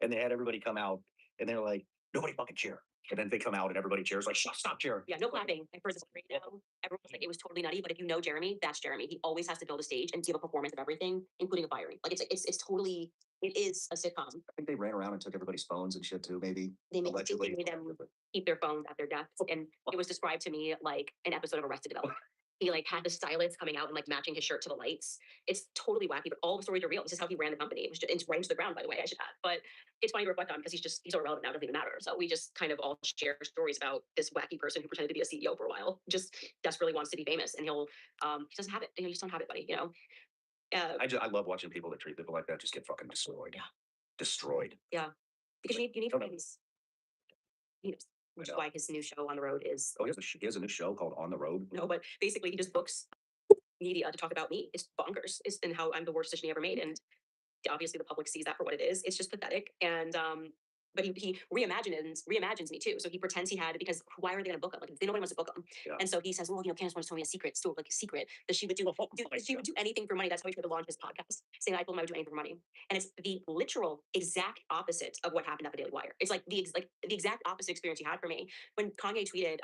And they had everybody come out and they're like, nobody fucking cheer. And then they come out and everybody cheers, like, stop cheering. Yeah, no clapping. At first, it's radio. Everyone was like, it was totally nutty. But if you know Jeremy, that's Jeremy. He always has to fill the stage and give a performance of everything, including a firing. Like, it's totally, it is a sitcom. I think they ran around and took everybody's phones and shit too, maybe. They Allegedly. made them keep their phones at their desks, and it was described to me like an episode of Arrested Development. He like had the stylist coming out and like matching his shirt to the lights. It's totally wacky, but all the stories are real. This is how he ran the company. It's right into the ground, by the way, I should add. But it's funny to reflect on because he's so irrelevant now, it doesn't even matter. So we just kind of all share stories about this wacky person who pretended to be a CEO for a while, just desperately wants to be famous, and he doesn't have it. You just don't have it, buddy. I love watching people that treat people like that just get fucking destroyed. Yeah. Destroyed. Because you need No, no. friends. Which is know. why his new show On the Road is Oh, he has a new show called On the Road. no, but basically he just books media to talk about me. It's bonkers. And how I'm the worst decision he ever made. And obviously the public sees that for what it is. It's just pathetic. And but he reimagines me too. So he pretends he had, because why are they gonna book him? Like, nobody wants to book him. Yeah. And so he says, well, Candace wants to tell me a secret, still like a secret, that she would do anything for money. That's how he tried to launch his podcast, saying I told him I would do anything for money. And it's the literal exact opposite of what happened at the Daily Wire. It's like the exact opposite experience he had for me. When Kanye tweeted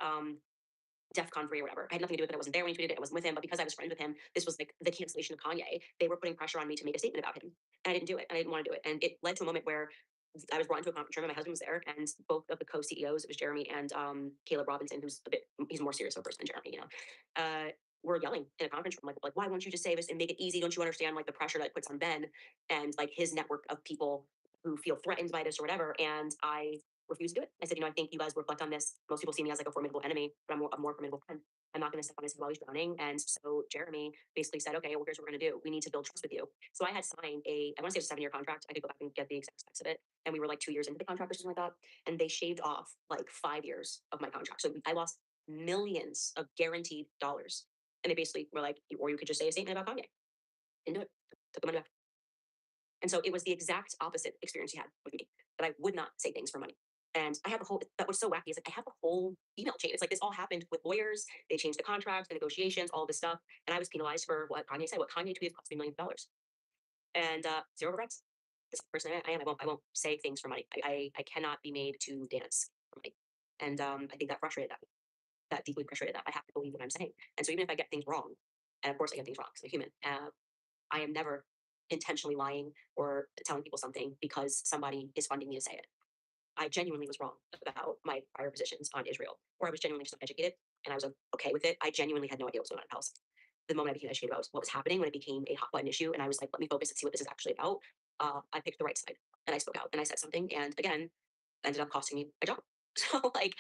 DEFCON 3 or whatever. I had nothing to do with it. I wasn't there when he tweeted it. I wasn't with him, but because I was friends with him, this was like the cancellation of Kanye. They were putting pressure on me to make a statement about him. And I didn't do it. And I didn't want to do it. And it led to a moment where I was brought into a conference room and my husband was there, and both of the co-CEOs, it was Jeremy and Caleb Robinson, he's a more serious of a person than Jeremy, were yelling in a conference room, like, why won't you just say this and make it easy? Don't you understand like the pressure that it puts on Ben and like his network of people who feel threatened by this or whatever? And I refused to do it. I said, I think you guys reflect on this. Most people see me as like a formidable enemy, but I'm a more formidable friend. I'm not going to step on his head while he's drowning. And so Jeremy basically said, okay, well, here's what we're going to do. We need to build trust with you. So I had signed I want to say it was a 7-year contract. I could go back and get the exact specs of it. And we were like 2 years into the contract or something like that. And they shaved off like 5 years of my contract. So I lost millions of guaranteed dollars. And they basically were like, or you could just say a statement about Kanye. Didn't do it. Took the money back. And so it was the exact opposite experience he had with me, that I would not say things for money. And I have a whole, that was so wacky, is like I have a whole email chain. It's like this all happened with lawyers. They changed the contracts, the negotiations, all this stuff. And I was penalized for what Kanye said. What Kanye tweeted cost me millions of dollars. And zero regrets. This is the person I am. I won't say things for money. I cannot be made to dance for money. And I think that frustrated that. That deeply frustrated that. I have to believe what I'm saying. And so even if I get things wrong, and of course I get things wrong because I'm human, I am never intentionally lying or telling people something because somebody is funding me to say it. I genuinely was wrong about my prior positions on Israel, or I was genuinely just uneducated and I was okay with it. I genuinely had no idea what was going on in Palestine. The moment I became educated about what was happening, when it became a hot button issue, and I was like, let me focus and see what this is actually about, I picked the right side and I spoke out and I said something, and again, ended up costing me a job. So like,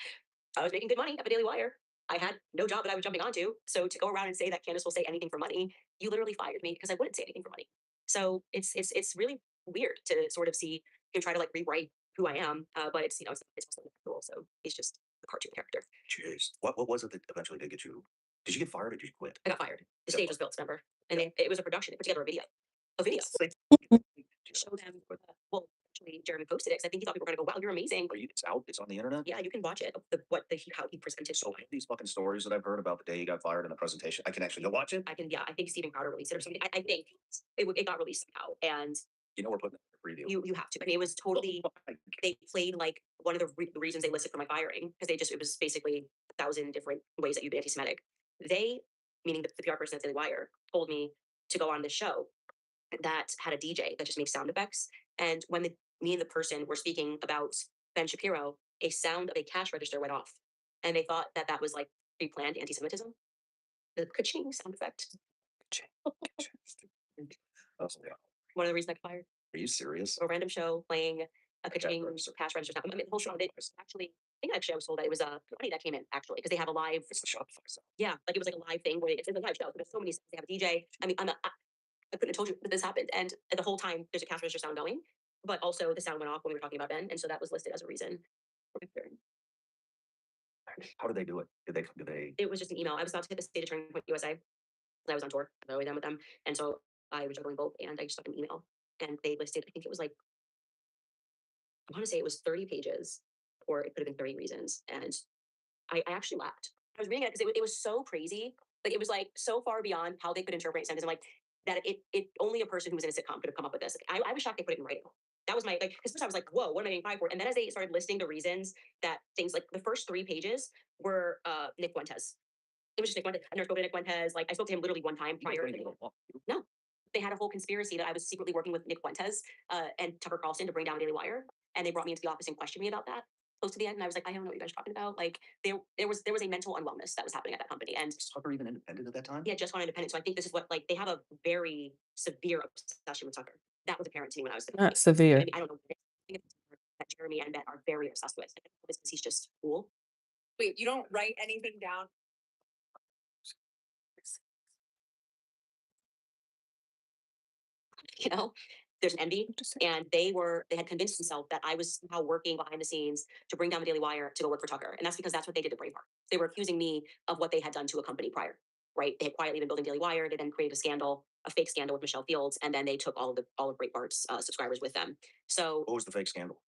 I was making good money at the Daily Wire. I had no job that I was jumping onto. So to go around and say that Candace will say anything for money, you literally fired me because I wouldn't say anything for money. So it's really weird to sort of see him try to like rewrite who I am, but it's it's also cool. So he's just a cartoon character. Jeez, what was it that eventually did get you? Did you get fired or did you quit? I got fired. The Yeah. stage was built, remember? And it was a production. They put together a video to show them. Well, actually, Jeremy posted it because I think he thought people were gonna go, "Wow, you're amazing." Are you? It's out. It's on the internet. Yeah, you can watch it. How he presented. So these fucking stories that I've heard about the day you got fired in the presentation, I can actually go watch it. I can, yeah, I think Steven Crowder released it or something. I think it got released somehow, and We're putting it in the preview. you have to. I mean, it was totally. They played like one of the reasons they listed for my firing because it was basically 1,000 different ways that you'd be anti-Semitic. They, meaning the PR person at Daily Wire, told me to go on this show that had a DJ that just makes sound effects. And when me and the person were speaking about Ben Shapiro, a sound of a cash register went off, and they thought that was like pre-planned anti-Semitism. The ka-ching sound effect. Oh, yeah. One of the reasons I got fired. Are you serious? A random show playing a Cash ka-ching register. cash register sound. I mean, the whole show did actually. I think I was told that it was money that came in actually because they have a live. It's the Shopify stuff. Yeah, like it was like a live thing where it's a live show. There's so many. They have a DJ. I mean, I couldn't have told you that this happened, and the whole time there's a cash register sound going, but also the sound went off when we were talking about Ben, and so that was listed as a reason for my firing. How did they do it? Did they? It was just an email. I was about to hit the state of Turning Point USA. And I was on tour. I was already done with them, and so I was juggling both, and I just got an email, and they listed. I think it was like I want to say it was 30 pages, or it could have been 30 reasons, and I actually laughed. I was reading it because it was so crazy. Like it was like so far beyond how they could interpret anti-Semitism. Like that it only a person who was in a sitcom could have come up with this. I was shocked they put it in writing. That was my like because first I was like, whoa, what am I getting fired for? And then as they started listing the reasons that things like the first 3 pages were Nick Fuentes. It was just Nick Fuentes. I never spoke to Nick Fuentes. Like I spoke to him literally one time prior. No. They had a whole conspiracy that I was secretly working with Nick Fuentes and Tucker Carlson to bring down Daily Wire. And they brought me into the office and questioned me about that close to the end. And I was like, I don't know what you guys are talking about. Like there was a mental unwellness that was happening at that company. And Was Tucker even independent at that time? yeah, just gone independent. So I think this is what like they have a very severe obsession with Tucker. That was apparent to me when I was there. Not severe. Maybe, I don't know. I think it's that Jeremy and Ben are very obsessed with. I think it's because he's just cool. Wait, you don't write anything down? You know, there's an envy, and they had convinced themselves that I was somehow working behind the scenes to bring down the Daily Wire to go work for Tucker, and that's because that's what they did to Braveheart. They were accusing me of what they had done to a company prior, right? They had quietly been building Daily Wire. They then created a scandal, a fake scandal with Michelle Fields, and then they took all of Breitbart's subscribers with them. So What was the fake scandal?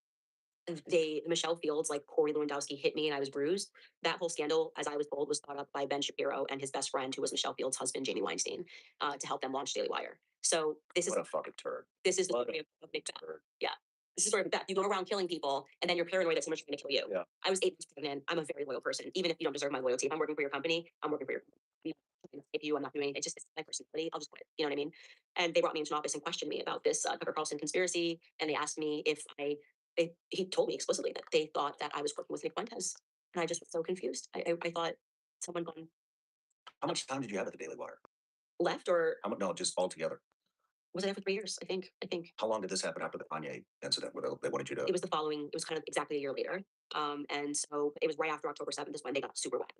Michelle Fields, like Corey Lewandowski hit me and I was bruised. That whole scandal, as I was told, was thought up by Ben Shapiro and his best friend, who was Michelle Fields' husband, Jamie Weinstein, to help them launch Daily Wire. So this is What a fucking turd. this is the What story a of Nick Bell. turd. Yeah. This is sort of that. You go around killing people and then you're paranoid that someone's trying to kill you. Yeah. I was 8 months pregnant. I'm a very loyal person. Even if you don't deserve my loyalty, if I'm working for your company, I'm working for your company. If you, I'm not doing it. It's my personality. I'll just quit. You know what I mean? And they brought me into an office and questioned me about this Tucker Carlson conspiracy. And they asked me if he told me explicitly that they thought that I was working with Nick Fuentes. And I just was so confused. I thought someone gone How much time did you have at the Daily Wire? Left or How much? No, just altogether. was I there for 3 years? I think How long did this happen after the Kanye incident where they wanted you to? it was the following, it was kind of exactly a year later. And so it was right after October 7th is when they got super wet.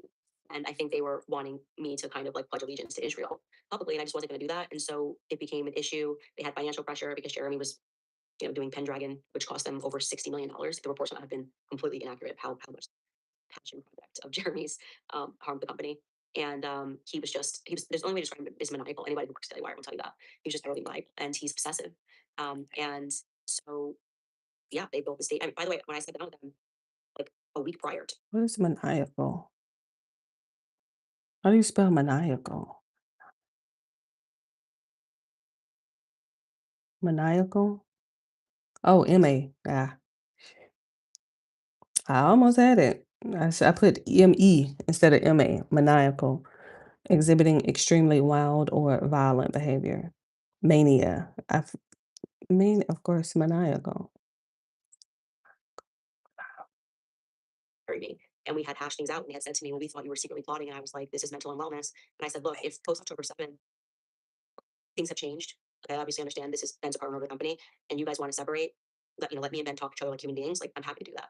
And I think they were wanting me to kind of like pledge allegiance to Israel publicly, and I just wasn't going to do that. And so it became an issue. They had financial pressure because Jeremy was, doing Pendragon, which cost them over $60 million. The reports have been completely inaccurate how much passion project of Jeremy's harmed the company. And there's the only way to describe him is maniacal. Anybody who works at Daily Wire will tell you that. He's just utterly maniacal and he's obsessive. And so yeah, they built the state. I mean, by the way, when I sat down with them, like a week prior to What is maniacal? How do you spell maniacal? Maniacal? Oh, M-A. Ah, I almost had it. I put M-E instead of M-A, maniacal, exhibiting extremely wild or violent behavior. Mania. Of course, maniacal. bury me. And we had hashed things out and they had said to me, well, we thought you were secretly plotting. And I was like, this is mental unwellness. And I said, look, if post October 7th, things have changed. Like, I obviously understand this is Ben's a partner of the company and you guys want to separate, let me and Ben talk to each other like human beings. Like, I'm happy to do that.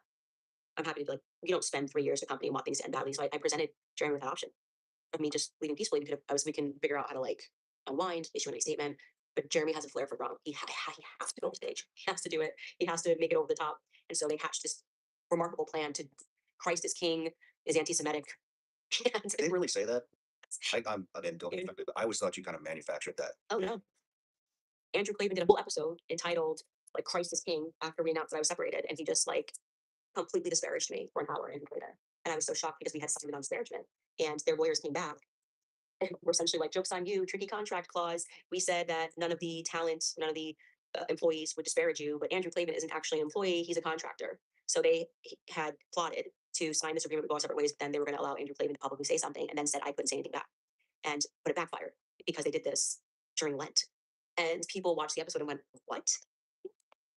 I'm happy to be like, you don't spend 3 years with a company and want things to end badly. So I presented Jeremy with that option of me just leaving peacefully. We can figure out how to like unwind, issue a statement. But Jeremy has a flair for drama. He has to go on stage. He has to do it. He has to make it over the top. And so they hatched this remarkable plan to Christ is king, is anti-Semitic. And Did they really say that? And don't get offended, but I always thought you kind of manufactured that. oh no. Andrew Clavin did a whole episode entitled like Christ is king after we announced that I was separated. And he just like completely disparaged me for an hour and later. And I was so shocked because we had signed on disparagement. And their lawyers came back and were essentially like, joke's on you, tricky contract clause. We said that none of the talents, none of the employees would disparage you, but Andrew Clavin isn't actually an employee, he's a contractor. So they had plotted to sign this agreement to go our separate ways, but then they were going to allow Andrew Clavin to publicly say something and then said I couldn't say anything back. But it backfired because they did this during Lent. And people watched the episode and went, what?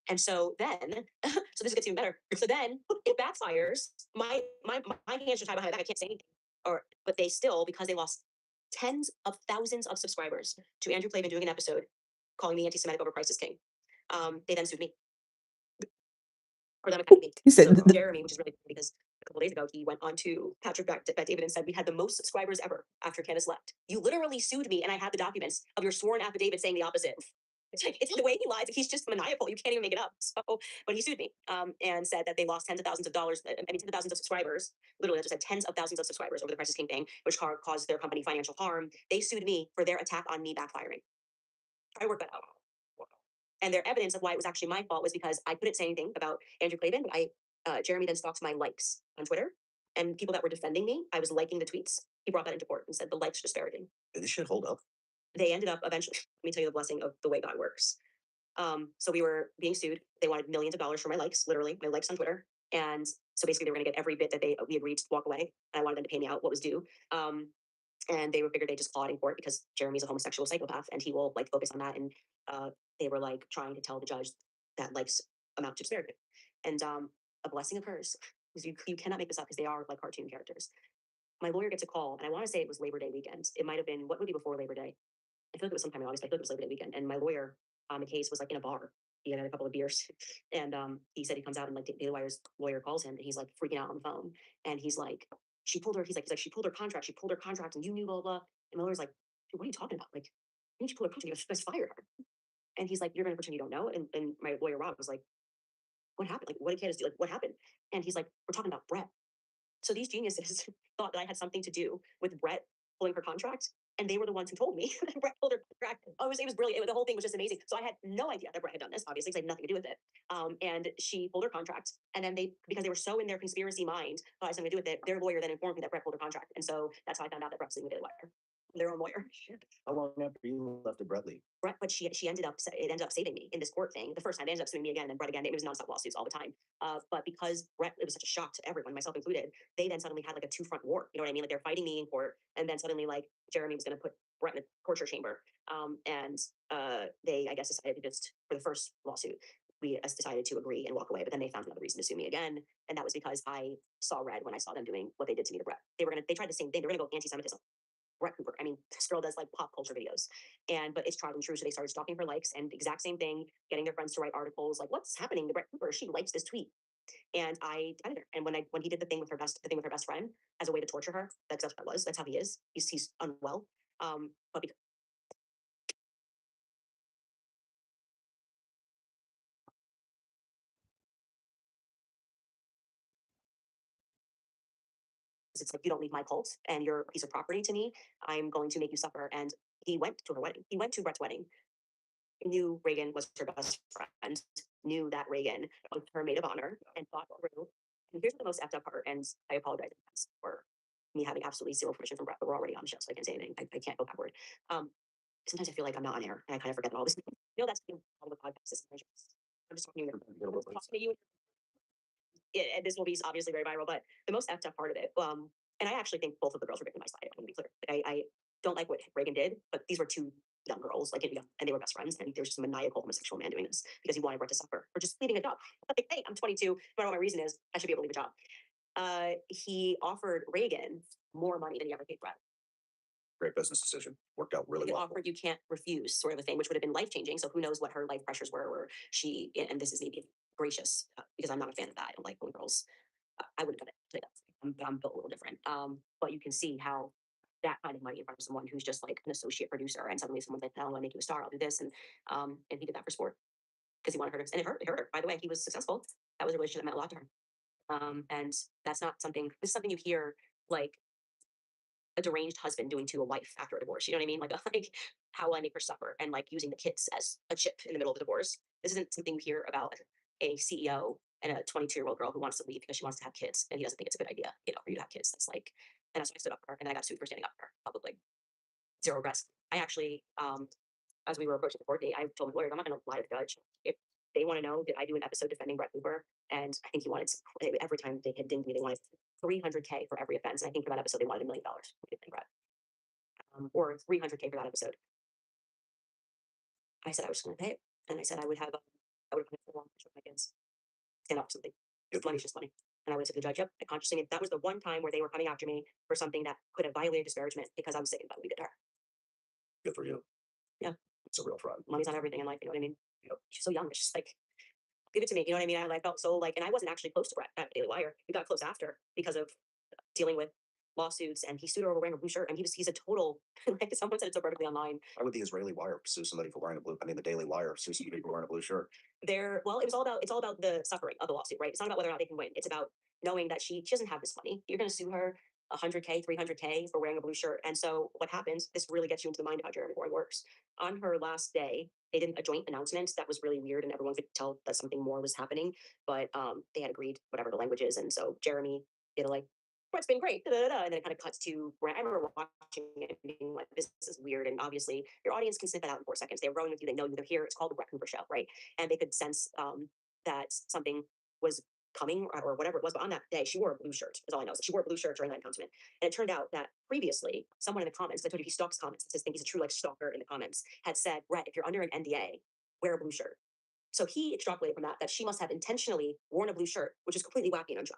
And so then, so this gets even better. So then it backfires. My hands are tied behind my back. I can't say anything. But they still, because they lost tens of thousands of subscribers to Andrew Clavin doing an episode calling me anti-Semitic over Christ is king. They then sued me. Or them attacking me. You said So Jeremy, which is really funny because a couple days ago he went on to Patrick Bet David and said we had the most subscribers ever after Candace left. You literally sued me, and I have the documents of your sworn affidavit saying the opposite. It's like it's the way he lies. He's just maniacal. You can't even make it up. So, but he sued me and said that they lost tens of thousands of dollars. I mean, tens of thousands of subscribers. Literally, I just said tens of thousands of subscribers over the Christ is King thing, which caused their company financial harm. They sued me for their attack on me backfiring. Try to work that out. And their evidence of why it was actually my fault was because I couldn't say anything about Andrew Clavin, but Jeremy then stalks my likes on Twitter, and people that were defending me, I was liking the tweets. He brought that into court and said the likes are disparaging. Did this shit hold up? They ended up eventually. Let me tell you the blessing of the way God works. So we were being sued. They wanted millions of dollars for my likes, literally my likes on Twitter, and so basically they were going to get every bit that we agreed to walk away, and I wanted them to pay me out what was due. And they figured they just clawed in court because Jeremy's a homosexual psychopath and he will like focus on that. And they were like trying to tell the judge that likes amount to disparagement. And a blessing occurs because you cannot make this up because they are like cartoon characters. My lawyer gets a call, and I want to say it was Labor Day weekend. It might have been what would be before Labor Day. I feel like it was sometime in August. I feel like it was Labor Day weekend. And my lawyer on the case was like in a bar. He had a couple of beers, and he said he comes out and like Daily Wire's lawyer calls him, and he's like freaking out on the phone, and he's like, she pulled her. He's like, she pulled her contract. She pulled her contract, and you knew blah blah. And my lawyer's like, dude, what are you talking about? Like, when she pulled her contract, you guys fired her. And he's like, you're gonna pretend you don't know. And my lawyer Rob was like, what happened? Like, what did Candace do? Like, what happened? And he's like, we're talking about Brett. So these geniuses thought that I had something to do with Brett pulling her contract, and they were the ones who told me that Brett pulled her contract. Oh, it was brilliant. The whole thing was just amazing. So I had no idea that Brett had done this, obviously, because I had nothing to do with it. And she pulled her contract, and then because they were so in their conspiracy mind, thought I had something to do with it, their lawyer then informed me that Brett pulled her contract. And so that's how I found out that Brett was leaving Daily Wire. Their own lawyer. How long after you left did Brett leave? Brett, but it ended up saving me in this court thing. The first time they ended up suing me again, and then Brett again. It was nonstop lawsuits all the time. But because Brett, it was such a shock to everyone, myself included, they then suddenly had like a two-front war. You know what I mean? Like they're fighting me in court, and then suddenly like Jeremy was going to put Brett in a torture chamber. And they, I guess, decided to just for the first lawsuit, we decided to agree and walk away. But then they found another reason to sue me again, and that was because I saw red when I saw them doing what they did to me to Brett. They tried the same thing. They were going to go anti-Semitism. Brett Cooper. I mean, this girl does like pop culture videos, but it's tried and true. So they started stalking her likes, and the exact same thing, getting their friends to write articles like, "What's happening to Brett Cooper? She likes this tweet." And I defended her. And when he did the thing with the thing with her best friend as a way to torture her, that's what that was. That's how he is. He's unwell. But because it's like, you don't leave my cult and you're a piece of property to me, I'm going to make you suffer. And he went to her wedding. He went to Brett's wedding. Knew Reagan was her best friend. Knew that Reagan was her maid of honor and thought through. And here's the most effed up part. And I apologize in advance for me having absolutely zero permission from Brett, but we're already on the show, so I can't say anything. I can't go backward. Sometimes I feel like I'm not on air and I kind of forget that all this. That's the all the podcast is. I'm just talking to you. I'm talking to you. And this will be obviously very viral, but the most effed up part of it, and I actually think both of the girls were victimized by it. I'm gonna be clear. Like, I don't like what Reagan did, but these were two young girls, like, and they were best friends. And there was just a maniacal homosexual man doing this because he wanted Brett to suffer for just leaving a job. Like, hey, I'm 22. No matter what my reason is, I should be able to leave a job. He offered Reagan more money than he ever paid Brett. Great business decision. Worked out really An well. offer you can't refuse, sort of a thing, which would have been life changing. So who knows what her life pressures were, or she, and this is maybe gracious because I'm not a fan of that. I don't like when girls. I wouldn't have done it. I'm built a little different. But you can see how that kind of money in front of someone who's just like an associate producer, and suddenly someone's like, "No, I want to make you a star. I'll do this," and he did that for sport because he wanted her to, and it hurt. It hurt her. By the way, he was successful. That was a relationship that meant a lot to her. And that's not something. This is something you hear like a deranged husband doing to a wife after a divorce. You know what I mean? Like, like how will I make her suffer, and like using the kids as a chip in the middle of the divorce. This isn't something you hear about a CEO and a 22-year-old girl who wants to leave because she wants to have kids and he doesn't think it's a good idea, for you to have kids. That's like, and that's why I stood up for her, and then I got sued for standing up for her publicly. Zero regrets. I actually, as we were approaching the court date, I told the lawyer, I'm not going to lie to the judge. If they want to know, did I do an episode defending Brett Cooper? And I think he wanted every time they had dinged me, they wanted $300K for every offense. And I think for that episode, they wanted $1 million for defending Brett, or $300K for that episode. I said I was just going to pay it, and I said I would have I would have put it for long with my kids. Stand up for something. Money's just money. And I would have said to the judge, yep, I consciously, that was the one time where they were coming after me for something that could have violated disparagement because I was saying about what we did to her. Good for you. Yeah. It's a real fraud. Money's not everything in life, you know what I mean? Yep. She's so young, it's just like, give it to me, you know what I mean? I felt so like, and I wasn't actually close to Brett at Daily Wire. We got close after because of dealing with lawsuits, and he sued her over wearing a blue shirt, and he's a total, like someone said it so perfectly online. Why would the Israeli Wire sue somebody for wearing a blue? I mean, the Daily Wire sue somebody for wearing a blue shirt. Well, it's all about the suffering of the lawsuit, right? It's not about whether or not they can win. It's about knowing that she doesn't have this money. You're going to sue her 100K, 300K for wearing a blue shirt. And so what happens, this really gets you into the mind of how Jeremy Boring works. On her last day, they did a joint announcement that was really weird, and everyone could tell that something more was happening, but they had agreed whatever the language is. And so Jeremy did a like, Brett's been great, da, da, da, and then it kind of cuts to Brett. I remember watching it and being like, this is weird. And obviously your audience can sniff that out in 4 seconds. They're growing with you, they know you, they're here. It's called the Brett Cooper Show, right? And they could sense that something was coming, or whatever it was. But on that day, she wore a blue shirt, is all I know. So she wore a blue shirt during that announcement. And it turned out that previously, someone in the comments, I told you he stalks comments, I just think he's a true like stalker in the comments, had said, Brett, if you're under an NDA, wear a blue shirt. So he extrapolated from that she must have intentionally worn a blue shirt, which is completely wacky and untrue.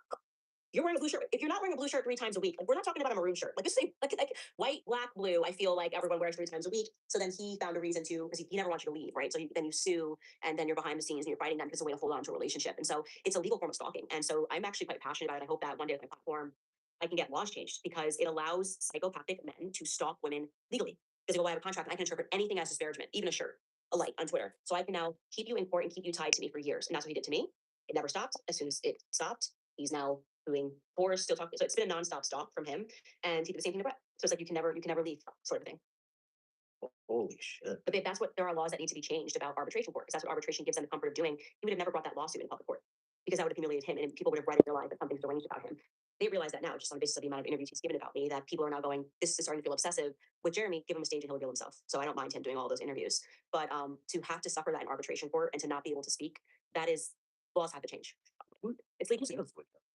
You're wearing a blue shirt. If you're not wearing a blue shirt 3 times a week, like, we're not talking about a maroon shirt. Like, this is like white, black, blue. I feel like everyone wears 3 times a week. So then he found a reason to, because he never wants you to leave, right? So then you sue, and then you're behind the scenes and you're fighting them because it's a way to hold on to a relationship. And so it's a legal form of stalking. And so I'm actually quite passionate about it. I hope that one day with my platform, I can get laws changed because it allows psychopathic men to stalk women legally. Because they go, well, I have a contract and I can interpret anything as disparagement, even a shirt, a like on Twitter. So I can now keep you in court and keep you tied to me for years. And that's what he did to me. It never stopped. As soon as it stopped, he's now doing Boris still talking. So it's been a nonstop stalk from him, and he did the same thing to Brett. So it's like you can never leave, sort of thing. Holy shit. But that's what there are laws that need to be changed about arbitration court, because that's what arbitration gives them the comfort of doing. He would have never brought that lawsuit in public court because that would have humiliated him, and people would have read and realized that something's deranged about him. They realize that now, just on the basis of the amount of interviews he's given about me, that people are now going, this is starting to feel obsessive. With Jeremy, give him a stage and he'll reveal himself. So I don't mind him doing all those interviews. But to have to suffer that in arbitration court and to not be able to speak, that is, laws have to change. It's legal.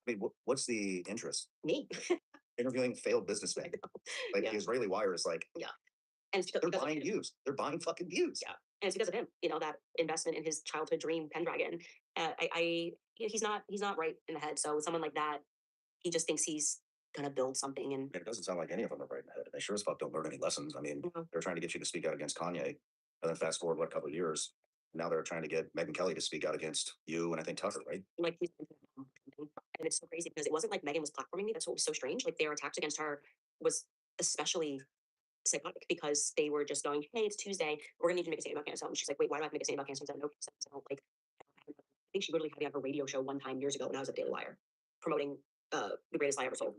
I mean, what's the interest? Me. Interviewing failed businessmen. Like Yeah. the Israeli Wire is like, Yeah. And it's they're because of buying him. views. They're buying fucking views. Yeah. And it's because of him, that investment in his childhood dream, Pendragon. He's not right in the head. So someone like that, he just thinks he's gonna build something and It doesn't sound like any of them are right in the head. They sure as fuck don't learn any lessons. I mean, Mhm. they're trying to get you to speak out against Kanye. And then fast forward, what, a couple of years, now they're trying to get Megyn Kelly to speak out against you and I think Tucker, right? like and it's so crazy because it wasn't like Megan was platforming me. That's what was so strange. Like their attacks against her was especially psychotic because they were just going, "Hey, it's Tuesday. We're gonna need to make a statement about cancer." And she's like, "Wait, why do I have to make a statement about cancer? I don't know cancer. I don't like." I think she literally had me on her radio show one time years ago when I was at Daily Wire, promoting the greatest lie ever sold.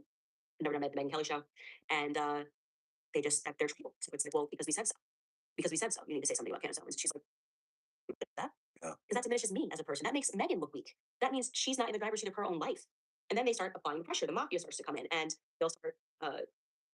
I never met the Megan Kelly show, and they just stepped their table. So it's like, well, because we said so. Because we said so, you need to say something about cancer. And she's like, that Yeah. because that diminishes me as a person. That makes Megan look weak. That means she's not in the driver's seat of her own life. And then they start applying pressure. The mafia starts to come in and they'll start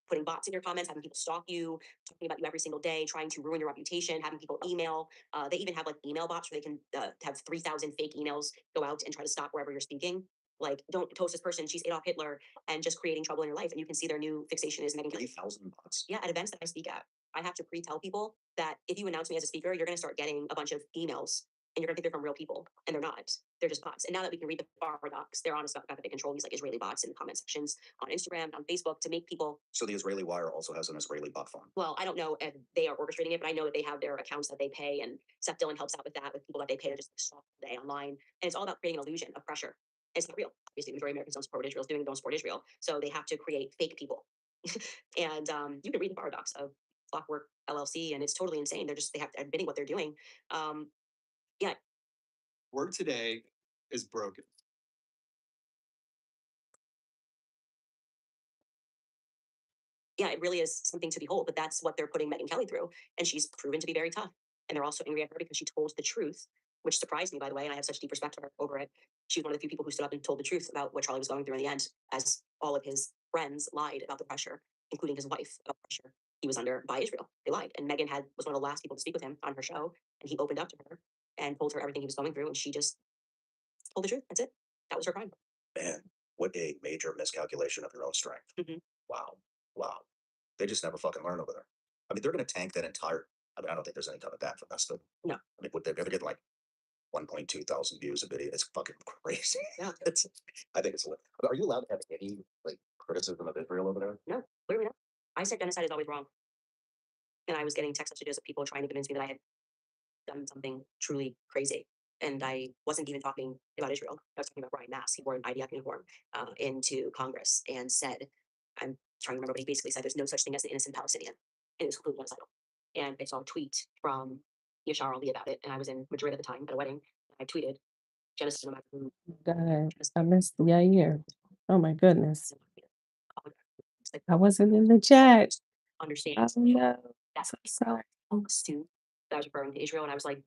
putting bots in your comments, having people stalk you, talking about you every single day, trying to ruin your reputation, having people email. They even have like email bots where they can have 3,000 fake emails go out and try to stop wherever you're speaking. Like, don't toast this person, she's Adolf Hitler, and just creating trouble in your life. And you can see their new fixation is Megan Kelly. 3,000 bots. Yeah, at events that I speak at, I have to pre-tell people that if you announce me as a speaker, you're going to start getting a bunch of emails and you're going to think they're from real people, and they're not. They're just bots. And now that we can read the bar docs, they're honest about the fact that they control these like Israeli bots in the comment sections on Instagram, on Facebook to make people. So the Israeli Wire also has an Israeli bot farm. Well, I don't know if they are orchestrating it, but I know that they have their accounts that they pay, and Seth Dillon helps out with that with people that they pay to just stalk all day online. And it's all about creating an illusion of pressure. It's not real. Obviously, the majority of Americans don't support what Israel's doing, don't support Israel. So they have to create fake people. And you can read the bar docs of Clockwork LLC, and it's totally insane. They have admitting what they're doing. Yeah, Word today is broken. yeah, it really is something to behold. But that's what they're putting Megan Kelly through, and she's proven to be very tough. And they're also angry at her because she told the truth, which surprised me, by the way. And I have such deep respect for her over it. She was one of the few people who stood up and told the truth about what Charlie was going through in the end, as all of his friends lied about the pressure, including his wife, about pressure he was under by Israel. They lied, and Megan was one of the last people to speak with him on her show, and he opened up to her and told her everything he was going through, and she just told the truth. That's it. That was her crime. Man, what a major miscalculation of your own strength. Mhm. Wow. Wow. They just never fucking learn over there. I mean, they're going to tank that entire. I mean, I don't think there's any coming back from that stuff. No. I mean, they're getting like 1.2 thousand views a video. It's fucking crazy. Yeah. I think it's. Are you allowed to have any like criticism of Israel over there? No, literally not. I said genocide is always wrong. And I was getting text messages of people trying to convince me that I had done something truly crazy. And I wasn't even talking about Israel. I was talking about Brian Mass. He wore an IDF uniform into Congress and said, I'm trying to remember, but he basically said there's no such thing as an innocent Palestinian. And it was completely genocidal. And I saw a tweet from Yashar Ali about it. And I was in Madrid at the time at a wedding. I tweeted, genocide no matter who. God, I missed Yair. Oh my goodness. It's like, I wasn't in the chat. understand. Oh no. That's So sorry. assume that I was referring to Israel, and I was like,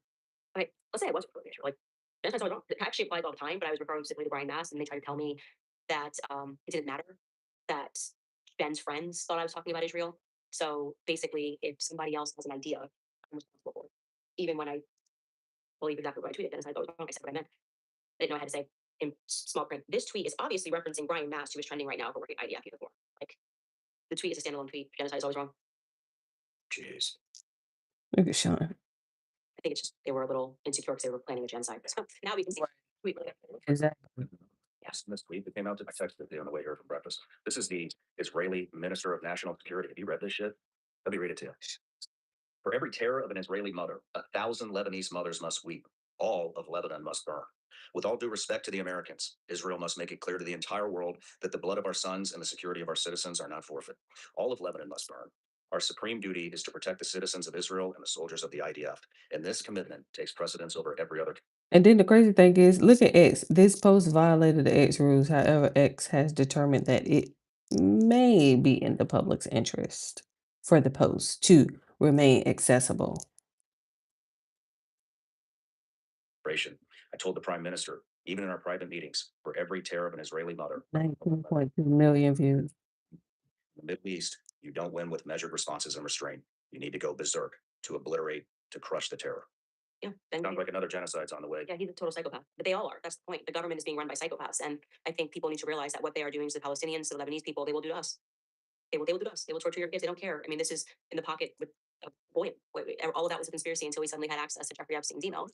okay, let's say I was referring to Israel. Like, that's wrong. It actually applies all the time, but I was referring specifically to Brian Mass, and they tried to tell me that it didn't matter that Ben's friends thought I was talking about Israel. So basically, if somebody else has an idea, I'm responsible for it. Even when I believe exactly what I tweeted, and I thought it was wrong, I said what I meant. I didn't know I had to say in small print. This tweet is obviously referencing Brian Mass, who is trending right now for wearing IDF uniform. Like, the tweet is a standalone tweet. Genocide is always wrong. Jeez. Look at Sean. I think it's just they were a little insecure because they were planning a genocide. So now we can see. Exactly. Yes, this tweet that came out, I texted it on the way here from breakfast. This is the Israeli Minister of National Security. Have you read this shit? Let me read it to you. For every terror of an Israeli mother, 1,000 Lebanese mothers must weep. All of Lebanon must burn. With all due respect to the Americans, Israel must make it clear to the entire world that the blood of our sons and the security of our citizens are not forfeit. All of Lebanon must burn. Our supreme duty is to protect the citizens of Israel and the soldiers of the IDF. And this commitment takes precedence over every other. And then the crazy thing is, look at X. This post violated the X rules. However, X has determined that it may be in the public's interest for the post to remain accessible. I told the prime minister, even in our private meetings, for every terror of an Israeli mother, 19.2 million views. in the Middle East, you don't win with measured responses and restraint. You need to go berserk to obliterate, to crush the terror. Yeah, Ben Sounds like another genocide's on the way. yeah, he's a total psychopath. But they all are. That's the point. The government is being run by psychopaths. And I think people need to realize that what they are doing to the Palestinians, to the Lebanese people, they will do to us. They will do to us. They will torture your kids. They don't care. I mean, this is in the pocket with Boyan. All of that was a conspiracy until we suddenly had access to Jeffrey Epstein's email.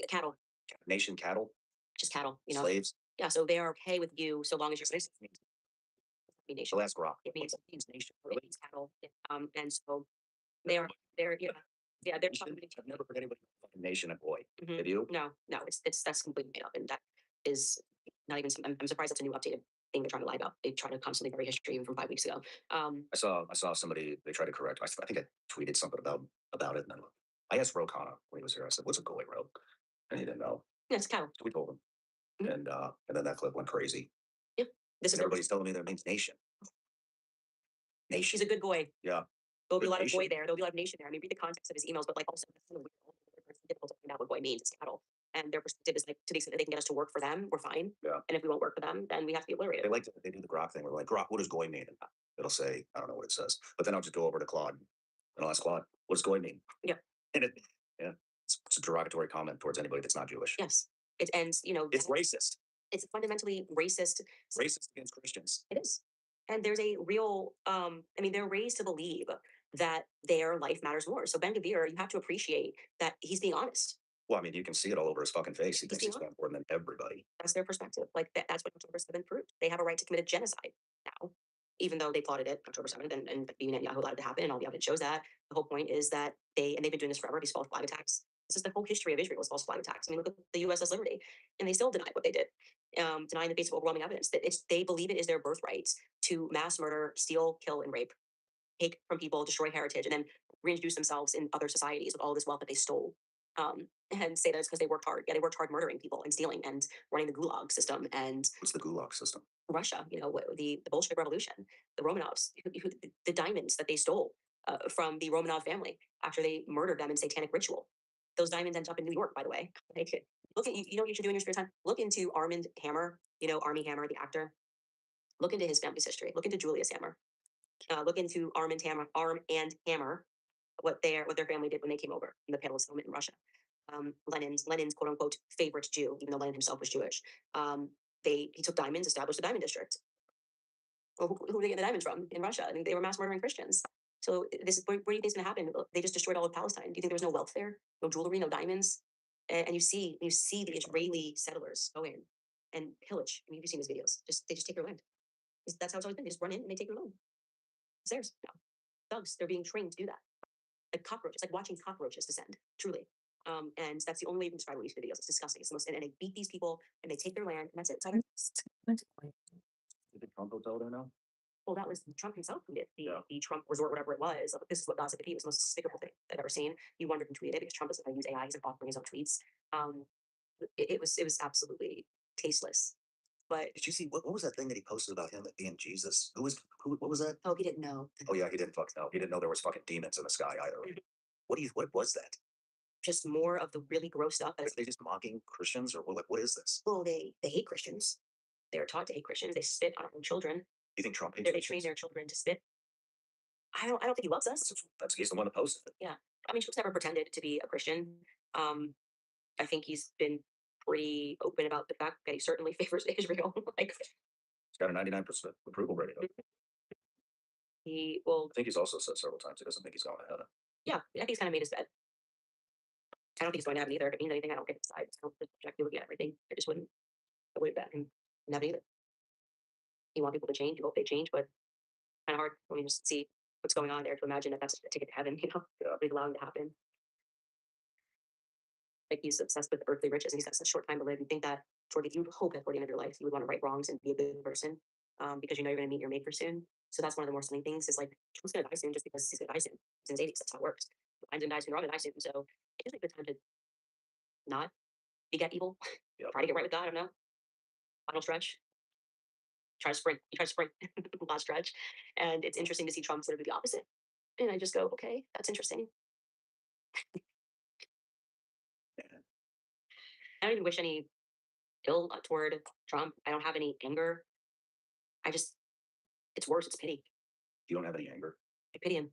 Cattle, Nation cattle, just cattle, you know. slaves. Yeah, so they are okay with you so long as you're mean The nation. last grok. It means nation. it means cattle. And so they're yeah, they're talking to I've never heard anybody call fucking nation a boy. Mhm. Have you? No, it's that's completely made up, and that is not even. I'm surprised that's a new updated thing they're trying to lie about. They try to constantly bury history even from 5 weeks ago. I saw somebody, they tried to correct. I think I tweeted something about it. And then I asked Ro Khanna when he was here. I said, "What's a goy, Ro?" And he didn't know. Yeah, it's cattle. So we told him. Mhm. And then that clip went crazy. This And is everybody's telling me their name's Nation. Nation. she's a good boy. Yeah. There'll be a Good lot of boy nation. there. There'll be a lot of nation there. I mean, read the context of his emails, but like also it's kind of weird. It's difficult to find out what boy means. It's cattle, and their perspective is like to the extent that they can get us to work for them, we're fine. Yeah. And if we won't work for them, then we have to be obliterated. They do the grok thing. We're like, grok, what does goy mean? And it'll say, I don't know what it says. But then I'll just go over to Claude and I'll ask Claude, what does goy mean? Yeah. And it's a derogatory comment towards anybody that's not Jewish. Yes. It ends, It's racist. it's fundamentally racist. Racist against Christians. It is. And there's a real, I mean, they're raised to believe that their life matters more. So Ben Gavir, you have to appreciate that he's being honest. Well, I mean, you can see it all over his fucking face. He He's thinks being he's more important than everybody. That's their perspective. Like that's what October 7th proved. They have a right to commit a genocide now, even though they plotted it October 7th and Bibi Netanyahu allowed it to happen, and all the evidence shows that. The whole point is that they've been doing this forever. These false flag attacks. This is the whole history of Israel is false flag attacks. I mean, look at the USS Liberty, and they still denied what they did, denying the basic overwhelming evidence that they believe it is their birthright to mass murder, steal, kill, and rape, take from people, destroy heritage, and then reintroduce themselves in other societies with all this wealth that they stole. And say that it's because they worked hard. Yeah, they worked hard murdering people and stealing and running the gulag system and What's the gulag system? Russia, the Bolshevik Revolution, the Romanovs, the diamonds that they stole from the Romanov family after they murdered them in satanic ritual. Those diamonds end up in New York, by the way. Like, look at you know what you should do in your spare time? Look into Armand Hammer, Army Hammer, the actor. Look into his family's history. Look into Julius Hammer. Look into Arm and Hammer, what their family did when they came over in the Panelist settlement in Russia. Lenin's quote unquote favorite Jew, even though Lenin himself was Jewish. He took diamonds, established a diamond district. Well, who did they get the diamonds from in Russia? I mean, they were mass murdering Christians. So this is where do you think it's going to happen? They just destroyed all of Palestine. Do you think there was no wealth there, no jewelry, no diamonds? And you see the Israeli settlers go in and pillage. I mean, you've seen these videos. They just take your land. That's how it's always been. They just run in and they take your land. It's theirs. No. Thugs. They're being trained to do that. Like cockroaches, like watching cockroaches descend. Truly. And that's the only way you can describe these videos. It's disgusting. It's the most, and they beat these people and they take their land and that's it. It's all theirs. Is the Trump hotel there now? Well, that was Trump himself who did Yeah. the Trump resort, whatever it was. This is what Gossip Pete was the most despicable thing I've ever seen. He wondered and tweeted it because Trump doesn't know how to use AI. He's like offering his own tweets. It was absolutely tasteless. But Did you see what was that thing that he posted about him being Jesus? What was that? oh, he didn't know. Oh yeah, he didn't fucking know. He didn't know there was fucking demons in the sky either. What was that? Just more of the really gross stuff. Are they just mocking Christians or what is this? Well, they hate Christians. They're taught to hate Christians. They spit on our own children. You think Trump hates They train Christians? their children to spit. I don't think he loves us. He's the one that posted it. I mean, Trump's never pretended to be a Christian. I think he's been pretty open about the fact that he certainly favors Israel. Like He's got a 99% approval rating. he will, I think he's also said several times he doesn't think he's going to heaven. yeah, I think he's kind of made his bed. I don't think he's going to heaven either. If it means anything, I don't get to decide. I don't objectively looking at everything. I just wouldn't. I wouldn't bet him in heaven either. You want people to change. You hope they change, but kind of hard when you just see what's going on there to imagine that that's a ticket to heaven. We'd allow him to happen. Like he's obsessed with earthly riches and he's got such a short time to live. You think that if you hope that toward the end of your life, you would want to right wrongs and be a good person because you know you're going to meet your maker soon. So that's one of the more stunning things is like, Trump's going to die soon just because he's going to die soon. He's in his 80s. That's how it works. I'm going to die soon. You're going to die soon. So it's a good time to not beget evil. Yep. Try to get right with God. I don't know. Final stretch. Try to sprint. You try to sprint last stretch. And it's interesting to see Trump sort of do the opposite. And I just go, okay, that's interesting. I don't even wish any ill toward Trump. I don't have any anger. It's worse. It's pity. You don't have any anger. I pity him.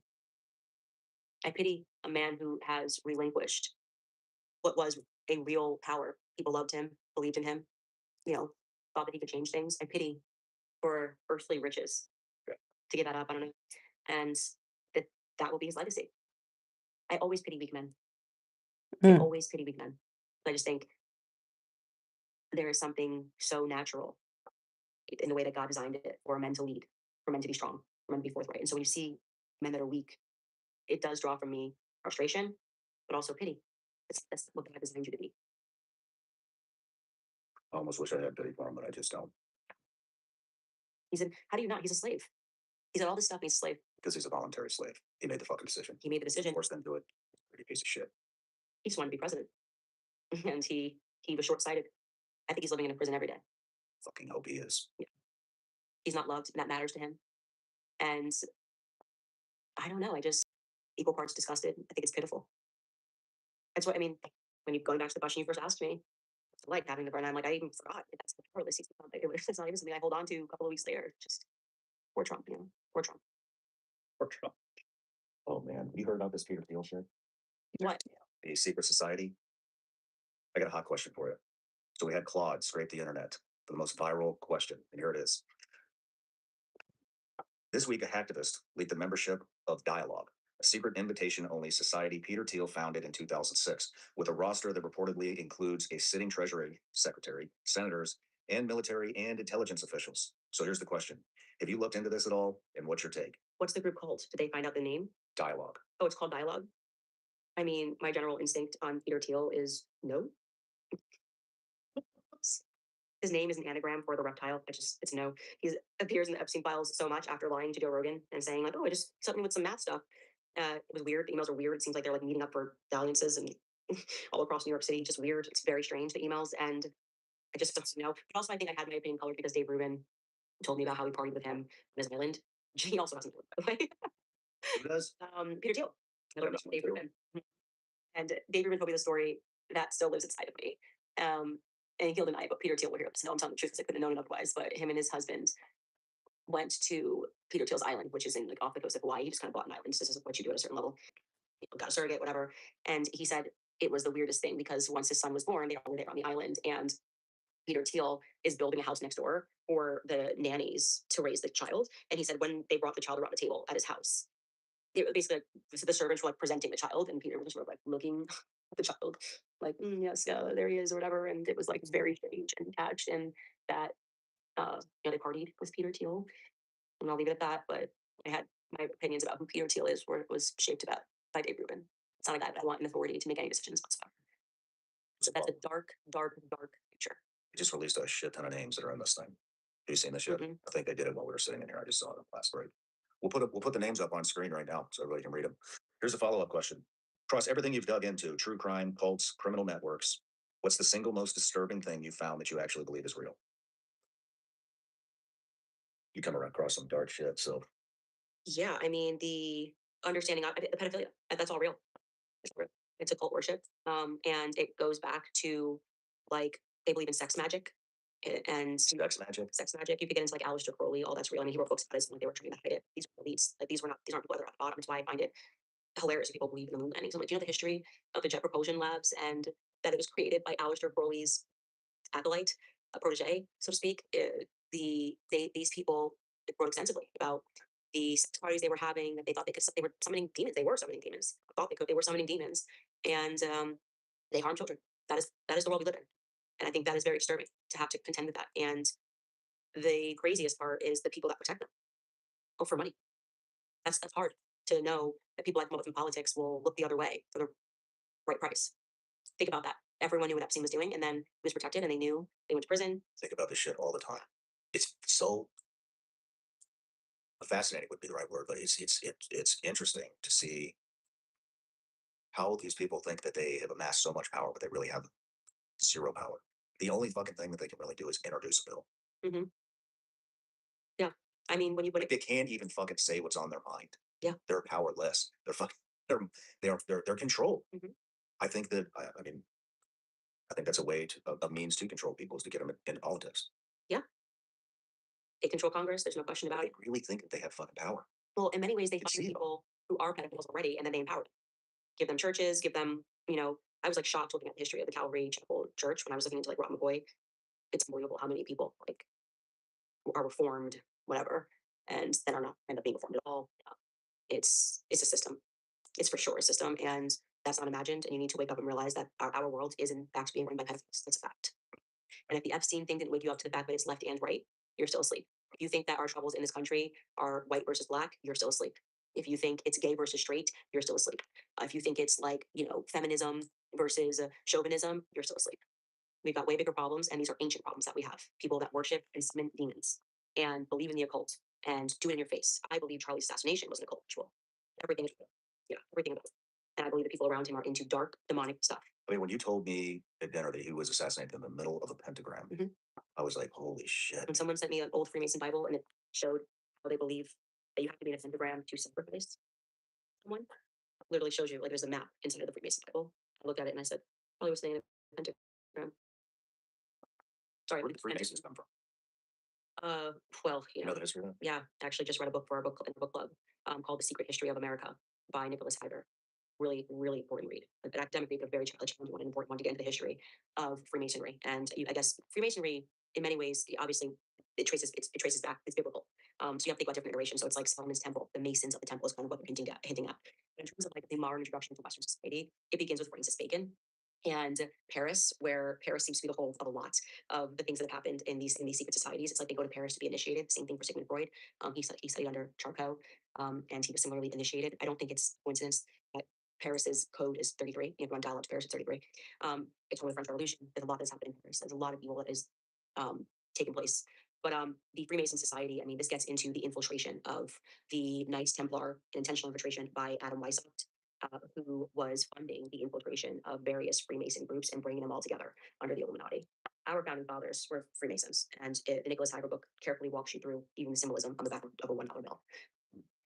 I pity a man who has relinquished what was a real power. People loved him, believed in him, thought that he could change things. I pity for earthly riches to give that up. I don't know. And that will be his legacy. I always pity weak men. I always pity weak men. I just think there is something so natural in the way that God designed it for men to lead. for men to be strong, for men to be forthright. And so when you see men that are weak, it does draw from me frustration, but also pity. That's what God designed you to be. I almost wish I had pity for him, but I just don't, He said, how do you not? He's a slave. He's got all this stuff and he's a slave. because he's a voluntary slave. He made the fucking decision. He made the decision. Forced them to do it. Pretty piece of shit. He just wanted to be president. And he was short-sighted. I think he's living in a prison every day. Fucking hope he is. He's not loved, and that matters to him. And I don't know, I just equal parts disgusted. I think it's pitiful. That's what I mean. When you going back to the question you first asked me, what's it like having the burn, I'm like, I even forgot that that's the powerless. It's not even something I hold on to a couple of weeks later. Just poor Trump, you know, poor Trump. Or Trump. Oh man, you heard about this Peter Thiel shit? What? The secret society? I got a hot question for you. So we had Claude scrape the internet for the most viral question, and here it is. This week, a hacktivist leaked the membership of Dialogue, a secret invitation-only society Peter Thiel founded in 2006, with a roster that reportedly includes a sitting Treasury Secretary, senators, and military and intelligence officials. So here's the question. Have you looked into this at all, and what's your take? What's the group called? Did they find out the name? Dialogue. Oh, it's called Dialogue. I mean, my general instinct on Peter Thiel is no. His name is an anagram for the reptile. It's no. He appears in the Epstein files so much after lying to Joe Rogan and saying like, oh, I just something with some math stuff. It was weird. The emails are weird. It seems like they're like meeting up for dalliances and all across New York City. Just weird. It's very strange, the emails. And I just don't know. But also I think I had my opinion colored because Dave Rubin told me about how he partied with him on his island. He also hasn't, by the way. Who does? Peter Thiel. I don't know Dave Thiel. Rubin. And Dave Rubin told me the story that still lives inside of me. And he'll deny it, but Peter Thiel will hear this. No, I'm telling the truth because I couldn't have known it otherwise. But him and his husband went to Peter Thiel's island, which is in like off the coast of Hawaii. He just kind of bought an island. This is what you do at a certain level. You know, got a surrogate, whatever. And he said it was the weirdest thing because once his son was born, they were there on the island, and Peter Thiel is building a house next door for the nannies to raise the child. And he said when they brought the child around the table at his house, they were basically the servants were like presenting the child, and Peter was sort of like looking at the child, like yes, there he is, or whatever. And it was like very strange and attached, and that you know, they partied with Peter Thiel, and I'll leave it at that. But I had my opinions about who Peter Thiel is was shaped about by Dave Rubin. It's not a guy that I want in authority to make any decisions whatsoever. So that's a dark, dark, dark picture. They just released a shit ton of names that are in this thing. Have you seen this yet? Mhm. I think they did it while we were sitting in here. I just saw it last break. We'll put the names up on screen right now so everybody can read them. Here's a follow-up question. Across everything you've dug into, true crime, cults, criminal networks, what's the single most disturbing thing you found that you actually believe is real? You come across some dark shit, so Yeah, I mean the understanding of the pedophilia. That's all real. It's real. It's a cult worship, and it goes back to like they believe in sex magic, and sex magic. sex magic. You could get into like Aleister Crowley, all that's real. I mean, he wrote books about it. Like they were trying to hide it. These were elites. Like these aren't people that are at the bottom. It's why I find it hilarious when people believe in the moon landings. I'm like, do you know the history of the Jet Propulsion Labs and that it was created by Aleister Crowley's acolyte, a protege, so to speak. These people wrote extensively about the sex parties they were having. That they thought they were summoning demons. They were summoning demons. Thought they could. They were summoning demons, and they harm children. That is the world we live in, and I think that is very disturbing to have to contend with that. And the craziest part is the people that protect them. Oh, for money. That's hard to know that people like come up in politics will look the other way for the right price. Think about that. Everyone knew what Epstein was doing, and then he was protected, and they knew they went to prison. Think about this shit all the time. It's so fascinating would be the right word, but it's interesting to see how these people think that they have amassed so much power, but they really have zero power. The only fucking thing that they can really do is introduce a bill. Hmm. Yeah, I mean, when Like they can't even fucking say what's on their mind. Yeah. They're powerless. They're fucking. They're controlled. Mhm. I think that I mean, I think that's a way to a means to control people is to get them into politics. they control Congress, there's no question about They it. really think that they have fucking power. Well, in many ways, they It's find evil. people who are pedophiles already, and then they empower them. Give them churches, give them, you know, I was like shocked looking at the history of the Calvary Chapel Church when I was looking into like Rob McCoy. It's unbelievable how many people like are reformed, whatever, and then are not end up being reformed at all. It's a system. It's for sure a system, and that's not imagined. And you need to wake up and realize that our world is in fact being run by pedophiles. That's a fact. And if the Epstein thing didn't wake you up to the fact that it's left and right, you're still asleep. If you think that our troubles in this country are white versus black, you're still asleep. If you think it's gay versus straight, you're still asleep. If you think it's like, feminism versus chauvinism, you're still asleep. We've got way bigger problems, and these are ancient problems that we have. People that worship and summon demons and believe in the occult and do it in your face. I believe Charlie's assassination was an occult ritual. Everything is real. Yeah, everything about it. And I believe the people around him are into dark, demonic stuff. I mean, when you told me at dinner that he was assassinated in the middle of a pentagram, Mhm. I was like, holy shit. When someone sent me an old Freemason Bible and it showed how they believe that you have to be in a pentagram to sacrifice someone, literally shows you like there's a map inside of the Freemason Bible. I looked at it and I said, probably was staying in a pentagram. Sorry, Where did the Freemasons come from? well, You know the history of that? yeah, actually just read a book for our book club called The Secret History of America by Nicholas Hyder. Really, really important read. An academic read, but very challenging one, an important one to get into the history of Freemasonry. And I guess Freemasonry, in many ways, obviously, it traces back. It's biblical. So you have to think about different iterations. So it's like Solomon's Temple, the Masons of the Temple is kind of what they're hinting at. But in terms of like the modern introduction to Western society, it begins with Francis Bacon and Paris, where Paris seems to be the whole of a lot of the things that have happened in these secret societies. It's like they go to Paris to be initiated. Same thing for Sigmund Freud. He studied under Charcot, and he was similarly initiated. I don't think it's coincidence that Paris's code is 33. You have to run dial up to Paris at 33. It's from the French Revolution. There's a lot that's happened in Paris. There's a lot of evil that is taking place. But the Freemason Society, I mean, this gets into the infiltration of the Knights Templar, an intentional infiltration by Adam Weishaupt, who was funding the infiltration of various Freemason groups and bringing them all together under the Illuminati. Our founding fathers were Freemasons, and the Nicholas Hyder book carefully walks you through even the symbolism on the back of a $1 bill.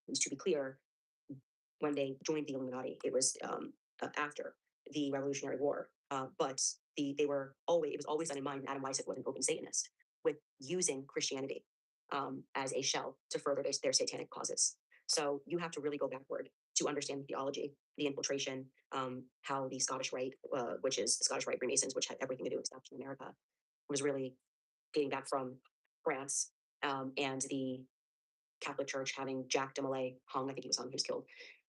And to be clear, when they joined the Illuminati, it was after the Revolutionary War, but it was always done in mind. Adam Weishaupt was an open Satanist with using Christianity as a shell to further their satanic causes. So you have to really go backward to understand the theology, the infiltration, how the Scottish Rite, which is the Scottish Rite Freemasons, which had everything to do with establishing America, was really dating back from France and the Catholic Church having Jack de Molay hung. I think he was hung, he was killed.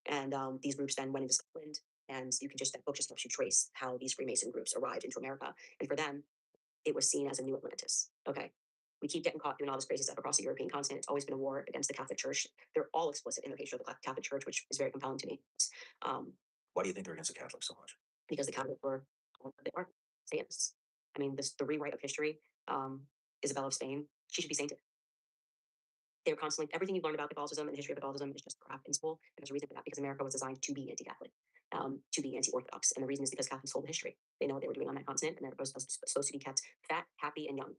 And these groups then went into Scotland, and that book just helps you trace how these Freemason groups arrived into America. And for them, it was seen as a new Atlantis. Okay. We keep getting caught doing all this crazy stuff across the European continent. It's always been a war against the Catholic Church. They're all explicit in their hatred of the Catholic Church, which is very compelling to me. Why do you think they're against the Catholics so much? Because the Catholics they are Satanists. I mean, the rewrite of history, Isabella of Spain, she should be sainted. They're constantly, everything you've learned about Catholicism and the history of Catholicism is just crap in school. And there's a reason for that, because America was designed to be anti-Catholic, to be anti-Orthodox. And the reason is because Catholics hold the history. They know what they were doing on that continent, and they're supposed to be kept fat, happy, and young.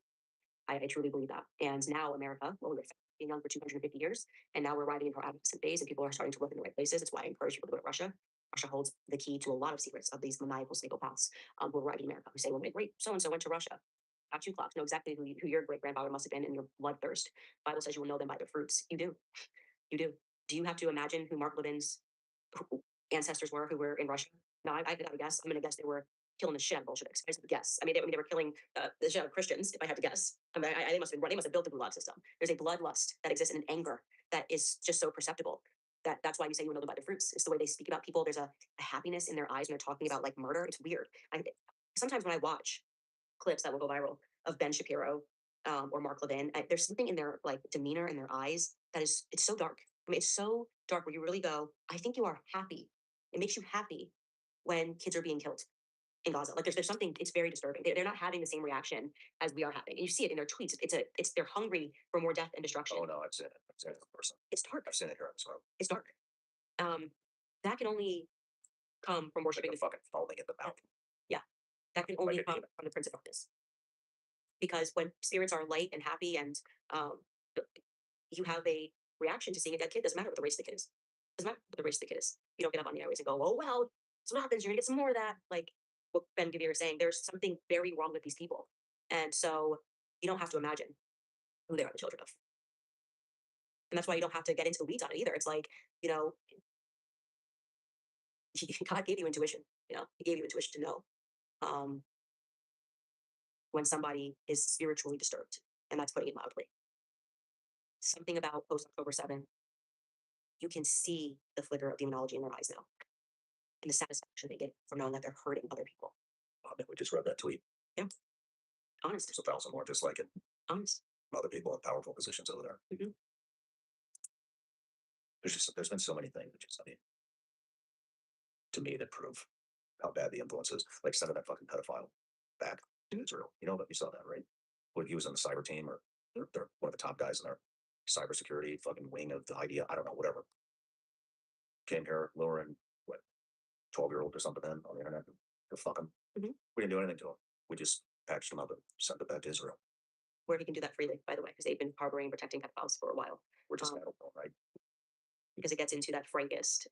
I truly believe that. And now America, well, we were being young for 250 years, and now we're arriving into our adolescent phase, and people are starting to look in the right places. That's why I encourage people to go to Russia. Russia holds the key to a lot of secrets of these maniacal psychopaths who arrive in America, who say, well, my great so-and-so went to Russia. Got two clocks, know exactly who your great-grandfather must have been in your bloodthirst. Bible says you will know them by their fruits. You do. You do. Do you have to imagine who Mark Levin's ancestors were who were in Russia? No, I gotta guess. I'm gonna guess they were killing the shit out of Bolsheviks. I just guess. I mean, they were killing the shit out of Christians, if I had to guess. I mean, they must have built the gulag system. There's a bloodlust that exists and an anger that is just so perceptible. That's why you say you know them by their fruits. It's the way they speak about people. There's a happiness in their eyes when they're talking about like murder. It's weird. Sometimes when I watch clips that will go viral of Ben Shapiro or Mark Levin, there's something in their like demeanor and their eyes that it's so dark. I mean, it's so dark where you really go, I think you are happy. It makes you happy when kids are being killed in Gaza. Like there's something, it's very disturbing. They're not having the same reaction as we are having. And you see it in their tweets. They're hungry for more death and destruction. Oh no, I've seen it. I've seen it in person. It's dark. I've seen it here as well. It's dark. That can only come from Like worshiping a fucking falling in the mountain. that can like only a come demon. from the Prince of Darkness. Because when spirits are light and happy and you have a reaction to seeing a dead kid, doesn't matter what the race of the kid is. Doesn't matter what the race of the kid is. You don't get up on the airways and go, oh well, that's what happens. You're gonna get some more of that. Like what Ben Gavir is saying, there's something very wrong with these people. And so you don't have to imagine who they are the children of. And that's why you don't have to get into the weeds on it either. It's like, God gave you intuition, he gave you intuition to know when somebody is spiritually disturbed, and that's putting it mildly. Something about post October 7th, you can see the flicker of demonology in their eyes now, and the satisfaction they get from knowing that they're hurting other people. Oh, man, we just read that tweet. Yeah, honest, There's 1,000 more just like it. honest. other people in powerful positions over there. Mhm. There's been so many things that just, I mean, to me that prove how bad the influence is. Like sending that fucking pedophile back to Israel. You know, but you saw that, right? When he was on the cyber team, or they're one of the top guys in their cybersecurity fucking wing of the idea. I don't know, whatever. Came here, luring what 12-year-old or something in on the internet to fuck him. Mhm. We didn't do anything to him. We just packaged him up and sent it back to Israel. Where he can do that freely, by the way, because they've been harboring and protecting pedophiles for a while. We're just Um, cattle, right? Because it gets into that Frankist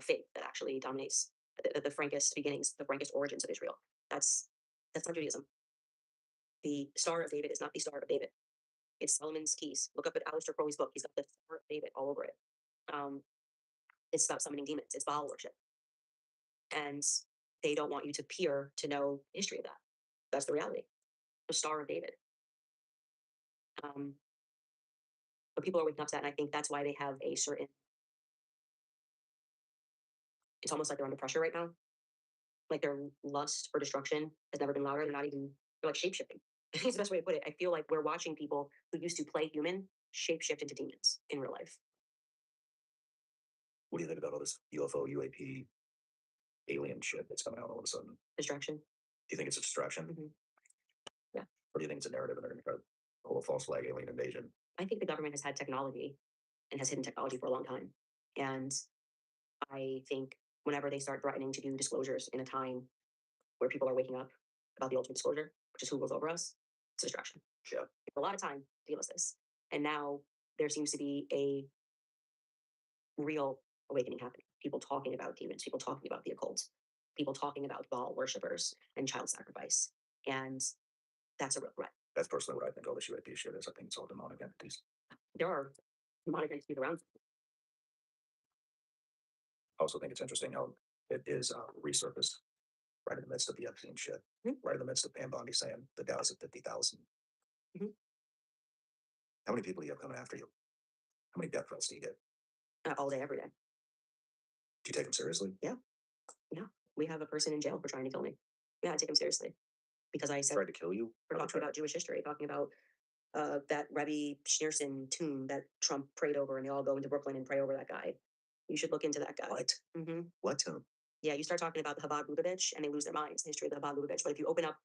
faith that actually dominates the Frankist beginnings, the Frankist origins of Israel. That's not Judaism. The Star of David is not the Star of David. It's Solomon's Keys. Look up at Aleister Crowley's book. He's got the Star of David all over it. It's about summoning demons. It's Baal worship, and they don't want you to peer to know the history of that. That's the reality. The Star of David. But people are waking up to that, and I think that's why they have a certain. It's almost like they're under pressure right now. Like their lust for destruction has never been louder. They're not even. They're like shapeshifting. It's the best way to put it. I feel like we're watching people who used to play human shapeshift into demons in real life. What do you think about all this UFO, UAP, alien shit that's coming out all of a sudden? Do Distraction. you think it's a distraction? Mhm. Or do you think it's a narrative and they're going to try to hold a false flag alien invasion? I think the government has had technology and has hidden technology for a long time. And I think whenever they start threatening to do disclosures in a time where people are waking up about the ultimate disclosure, which is who goes over us, it's a distraction. Yeah. A lot of time to give us this. And now there seems to be a real awakening happening. People talking about demons, people talking about the occult, people talking about Baal worshippers and child sacrifice. And that's a real threat. That's personally what I think all this UAP shit is. I think it's all demonic entities. There are demonic entities around. I also think it's interesting how it is resurfaced right in the midst of the Epstein shit, right in the midst of Pam Bondi saying the Dow's at 50,000. Mhm. How many people do you have coming after you? How many death threats do you get? All day, every day. Do you take them seriously? We have a person in jail for trying to kill me. Yeah, I take him seriously because I said Tried to kill you? we're How they talking tried- about Jewish history, talking about that Rebbe Schneerson tomb that Trump prayed over, and they all go into Brooklyn and pray over that guy. You should look into that guy. What? Hmm. What? Yeah, you start talking about the Chabad Lubavitch, and they lose their minds. The history of the Chabad Lubavitch. But if you open up,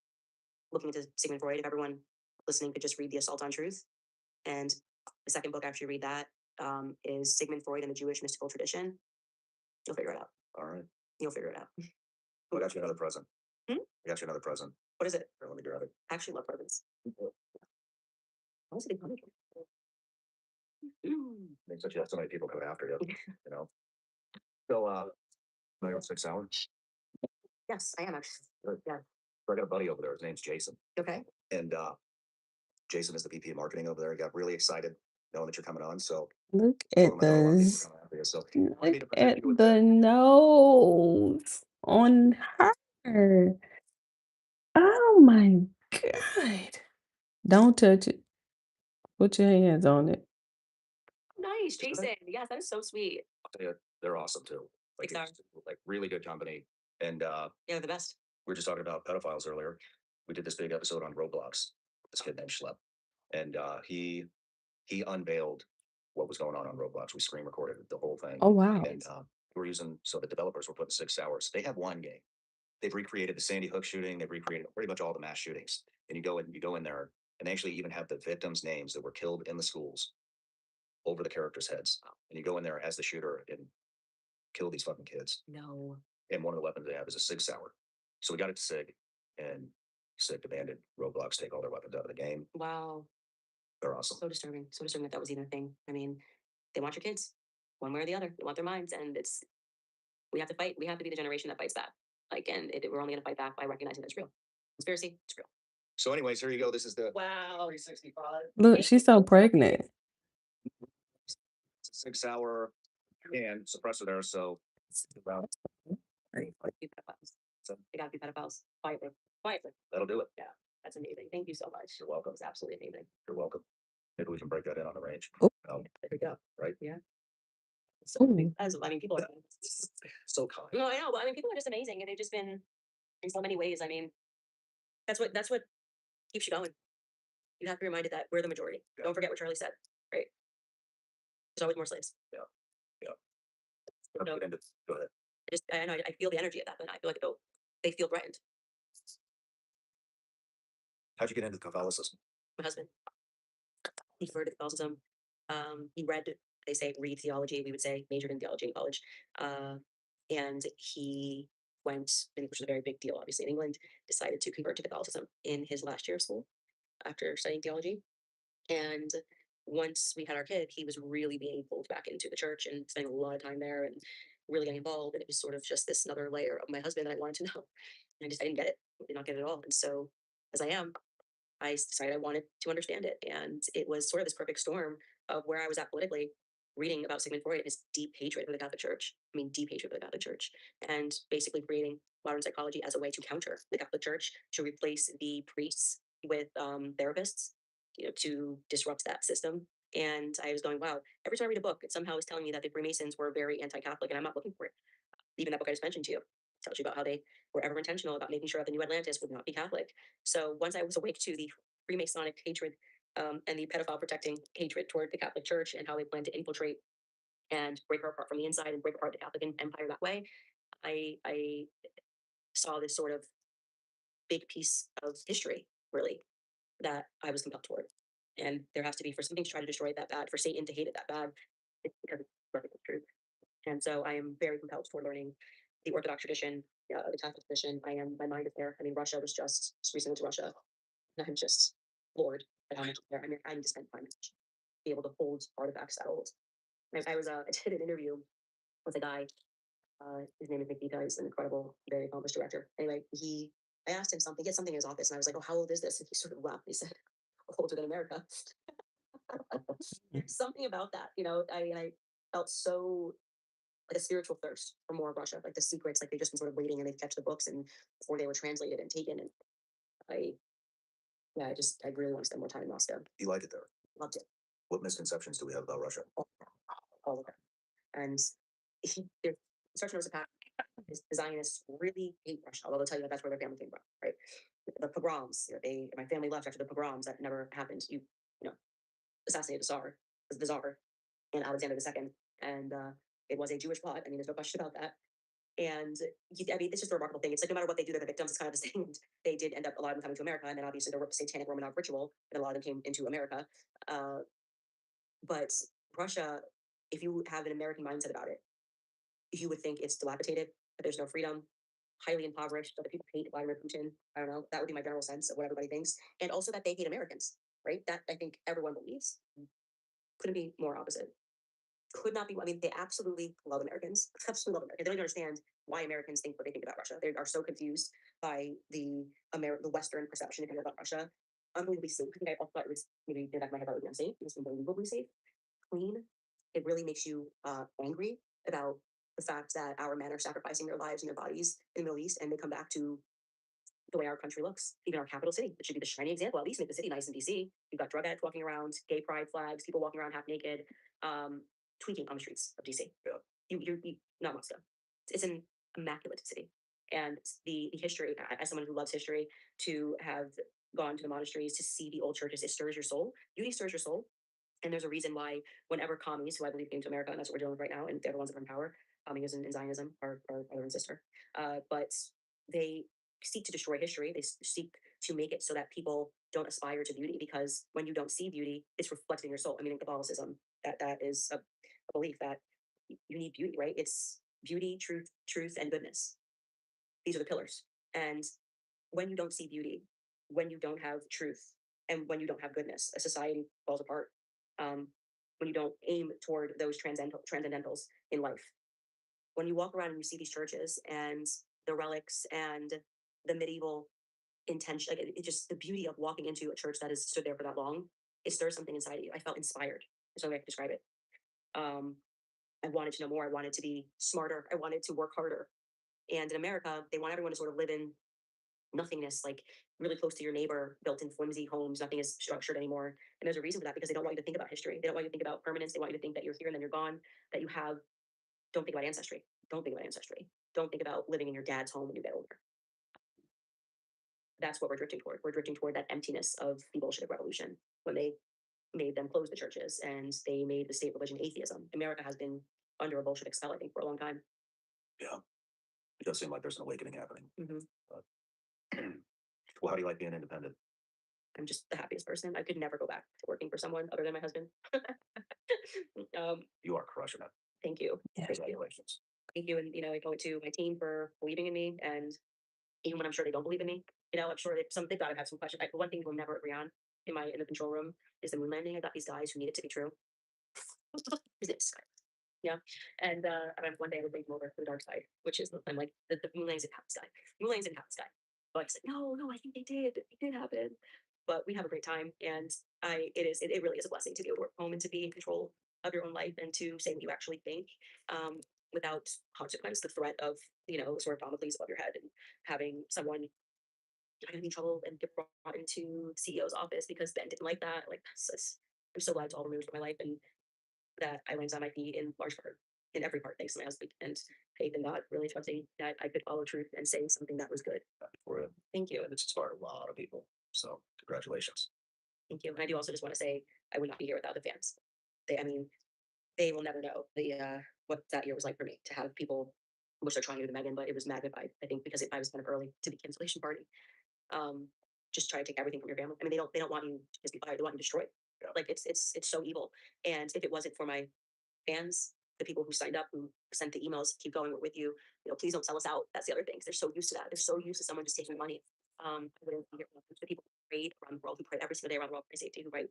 looking into Sigmund Freud, if everyone listening could just read The Assault on Truth, and the second book after you read that is Sigmund Freud and the Jewish mystical tradition. You'll figure it out. All right. You'll figure it out. I got you another present. Hmm? I got you another present. What is it? Here, let me grab it. I actually love presents. Honestly, Mm. Makes such so many people coming after you, you know. So now you're on 6 hours. Yes, I am actually. Good. Yeah. So I got a buddy over there. His name's Jason. Okay. And Jason is the VP of marketing over there. He got really excited knowing that you're coming on. So Look told at him I know a lot of people this. are coming after you. So he wanted me Look to present at you with the that. nose on her. Oh my God. Don't touch it. Put your hands on it. Nice, Jason. Yes, that is so sweet. I'll tell you, they're awesome too. Like, 6 hours. it's, like really good company. And Yeah, they're the best. we were just talking about pedophiles earlier. We did this big episode on Roblox. This kid named Schlep, and he unveiled what was going on Roblox. We screen recorded the whole thing. Oh wow. And we're using, so the developers were putting 6 hours. They have one game. They've recreated the Sandy Hook shooting. They've recreated pretty much all the mass shootings. And you go in there, and they actually even have the victims' names that were killed in the schools over the characters' heads. And you go in there as the shooter and kill these fucking kids. No. And one of the weapons they have is a Sig Sauer. So we got it to Sig, and Sig demanded Roblox take all their weapons out of the game. Wow. They're awesome. So disturbing. So disturbing that was even a thing. I mean, they want your kids one way or the other. They want their minds, and we have to fight. We have to be the generation that fights back. Like, and we're only going to fight back by recognizing that it's real. Conspiracy, it's real. So, anyways, here you go. This is the Wow. 365. Look, she's so pregnant. It's a 6 hour and suppressor there. So about Be pedophiles. So- They gotta be pedophiles. Quietly. Quietly. that'll do it. That's amazing. Thank you so much. You're welcome. It's absolutely amazing. You're welcome. Maybe we can break that in on the range. Oh. There we go. Right? Yeah. So, Ooh. I mean, people are. So kind. No, I know, but I mean, people are just amazing, and they've just been in so many ways. I mean, that's what keeps you going. you have to be reminded that we're the majority. Don't forget what Charlie said, right? There's always more slaves. Don't get into- Go ahead. I know, I feel the energy of that, but I feel like they feel threatened. How'd you get into the Catholicism? My husband, he converted to Catholicism. He read, they say, read theology. We would say majored in theology in college. And he went, which was a very big deal, obviously, in England, decided to convert to Catholicism in his last year of school after studying theology. And once we had our kid, he was really being pulled back into the church and spending a lot of time there and really getting involved. And it was sort of just this another layer of my husband that I wanted to know. And I didn't get it, did not get it at all. And so, as I am, I decided I wanted to understand it. And it was sort of this perfect storm of where I was at politically, reading about Sigmund Freud and his deep hatred for the Catholic Church. I mean, deep hatred for the Catholic Church. And basically creating modern psychology as a way to counter the Catholic Church, to replace the priests with therapists, to disrupt that system. And I was going, wow, every time I read a book, it somehow is telling me that the Freemasons were very anti-Catholic, and I'm not looking for it. Even that book I just mentioned to you tells you about how they were ever intentional about making sure that the new Atlantis would not be Catholic. So once I was awake to the Freemasonic hatred and the pedophile protecting hatred toward the Catholic Church and how they plan to infiltrate and break her apart from the inside and break apart the Catholic Empire that way, I saw this sort of big piece of history, really, that I was compelled toward. And there has to be, for something to try to destroy it that bad, for Satan to hate it that bad, it's because it's perfect truth. And so I am very compelled toward learning the Orthodox tradition, the Catholic tradition. My mind is there. I mean, Russia was just recently to Russia, and I'm just floored at how much there. I mean, I need to spend time to be able to hold artifacts that old. I did an interview with a guy. His name is Nick Vita. He's an incredible, very accomplished director. Anyway, I asked him something. He had something in his office, and I was like, "Oh, how old is this?" And he sort of laughed. He said, "Older than America." There's something about that, I felt so like a spiritual thirst for more of Russia, like the secrets, like they've just been sort of waiting and they've kept the books and before they were translated and taken. And I, yeah, I really want to spend more time in Moscow. You like it there? Loved it. What misconceptions do we have about Russia? All of it. And there's such knows about the Zionists really hate Russia, although they'll tell you that that's where their family came from, right? The pogroms, my family left after the pogroms. That never happened. You know, assassinated the Tsar, and Alexander II, and it was a Jewish plot. I mean, there's no question about that. And I mean, it's just a remarkable thing. It's like no matter what they do, they're the victims. It's kind of the same. They did end up a lot of them coming to America, and then obviously the satanic Romanov ritual, and a lot of them came into America. But Russia, if you have an American mindset about it, you would think it's dilapidated, that there's no freedom, highly impoverished, that the people hate Vladimir Putin. I don't know. That would be my general sense of what everybody thinks, and also that they hate Americans, right? That I think everyone believes. Couldn't be more opposite. Could not be. I mean, they absolutely love Americans. Absolutely love Americans. They don't even understand why Americans think what they think about Russia. They are so confused by the Western perception if you know about Russia. Unbelievably safe. I think I also thought it was maybe in the back of my head I was going to say it was unbelievably safe, clean. It really makes you angry about the fact that our men are sacrificing their lives and their bodies in the Middle East, and they come back to the way our country looks, even our capital city. It should be the shining example. At least make the city nice in DC. You've got drug addicts walking around, gay pride flags, people walking around half naked, tweaking on the streets of DC. Yeah. You not Moscow. It's an immaculate city. And the history, as someone who loves history, to have gone to the monasteries, to see the old churches, it stirs your soul. Beauty stirs your soul. And there's a reason why whenever commies, who I believe came to America, and that's what we're dealing with right now, and they're the ones that are in power, communism and Zionism are brother and sister. But they seek to destroy history. They seek to make it so that people don't aspire to beauty, because when you don't see beauty, it's reflected in your soul. I mean, in Catholicism, that is a belief that you need beauty, right? It's beauty, truth, and goodness. These are the pillars. And when you don't see beauty, when you don't have truth, and when you don't have goodness, a society falls apart. When you don't aim toward those transcendentals in life. When you walk around and you see these churches and the relics and the medieval intention, like it just the beauty of walking into a church that has stood there for that long, it stirs something inside of you. I felt inspired. There's no way I can describe it. I wanted to know more. I wanted to be smarter. I wanted to work harder. And in America, they want everyone to sort of live in nothingness, like really close to your neighbor, built in flimsy homes. Nothing is structured anymore. And there's a reason for that, because they don't want you to think about history. They don't want you to think about permanence. They want you to think that you're here and then you're gone, that you have, don't think about ancestry. Don't think about ancestry. Don't think about living in your dad's home when you get older. that's what we're drifting toward. We're drifting toward that emptiness of the Bolshevik Revolution when they made them close the churches and they made the state religion atheism. America has been under a Bolshevik spell, I think, for a long time. Yeah. It does seem like there's an awakening happening. Mhm. Well, how do you like being independent? I'm just the happiest person. I could never go back to working for someone other than my husband. You are crushing it. Thank you. Thank you. Congratulations. Thank you. And, you know, I go to my team for believing in me. And even when I'm sure they don't believe in me, you know, I'm sure they've got to have some questions. Like, one thing we'll never agree on in the control room is the moon landing. I got these guys who need it to be true. His name's Sky. Yeah. And I remember one day I would bring him over to the dark side, which is, I'm like, the moon landings didn't have the sky. Moon landings didn't have the sky. But I said, no, I think they did. It did happen. But we have a great time. And it really is a blessing to be able to work home and to be in control of your own life and to say what you actually think, without consequence, the threat of, you know, sort of Damocles above your head and having someone get in trouble and get brought into the CEO's office because Ben didn't like that. Like, I'm so glad it's all removed from my life and that I landed on my feet in large part, in every part, thanks to my husband and faith in God, really trusting that I could follow truth and say something that was good. For it. Thank you. And it's inspired a lot of people. So congratulations. Thank you. And I do also just want to say I would not be here without the fans. They will never know what that year was like for me to have people, which they're trying to do to Megan, but it was magnified, I think, because I was kind of early to the cancellation party. Just try to take everything from your family. I mean, they don't want you to just be fired, they want you destroyed. Yeah. Like it's so evil. And if it wasn't for my fans, the people who signed up, who sent the emails, keep going, we're with you, you know, please don't sell us out. That's the other thing. They're so used to that. They're so used to someone just taking money. I wouldn't be here for the people who prayed around the world, who pray every single day around the world for safety, who write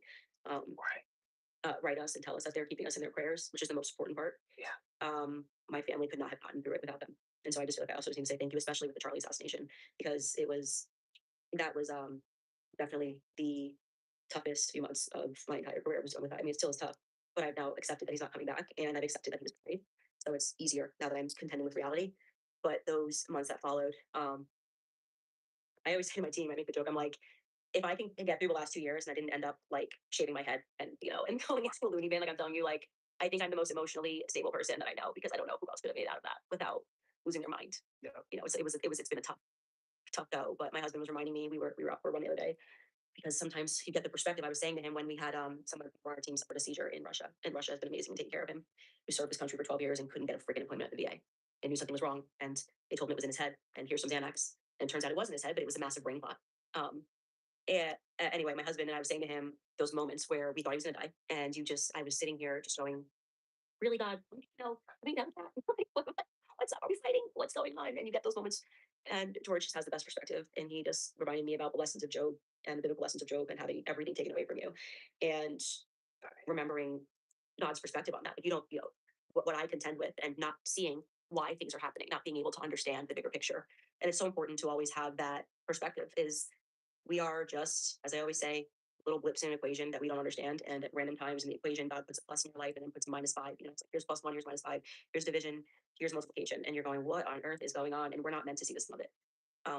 us and tell us that they're keeping us in their prayers, which is the most important part. Yeah. My family could not have gotten through it without them. And so I just feel like I also just need to say thank you, especially with the Charlie assassination, because that was definitely the toughest few months of my entire career was done with that. I mean, it still is tough, but I've now accepted that he's not coming back and I've accepted that he was buried. So it's easier now that I'm contending with reality. But those months that followed, I always say to my team, I make the joke, I'm like, if I can get through the last 2 years and I didn't end up like shaving my head and, you know, and going into a loony bin, like I'm telling you, like, I think I'm the most emotionally stable person that I know because I don't know who else could have made it out of that without losing their mind. Yeah. You know, it's been a tough go, but my husband was reminding me, we were up for one the other day, because sometimes you get the perspective. I was saying to him when we had someone from our team suffered a seizure in Russia, and Russia has been amazing in taking care of him. He served his country for 12 years and couldn't get a freaking appointment at the VA and knew something was wrong. And they told him it was in his head, and here's some Xanax. And it turns out it wasn't his head, but it was a massive brain clot. Anyway, my husband and I was saying to him those moments where we thought he was gonna die, and I was sitting here just going, really, God, you know, are we done with that? What's up? Are we fighting? What's going on? And you get those moments. And George just has the best perspective, and he just reminded me about the lessons of Job and the biblical lessons of Job and having everything taken away from you, and remembering God's perspective on that. Like, you don't, you know, what I contend with, and not seeing why things are happening, not being able to understand the bigger picture. And it's so important to always have that perspective. Is we are just, as I always say, little blips in an equation that we don't understand. And at random times in the equation, God puts a plus in your life and then puts a -5. You know, it's like, here's +1, here's -5, here's division, here's multiplication. And you're going, what on earth is going on? And we're not meant to see this of it.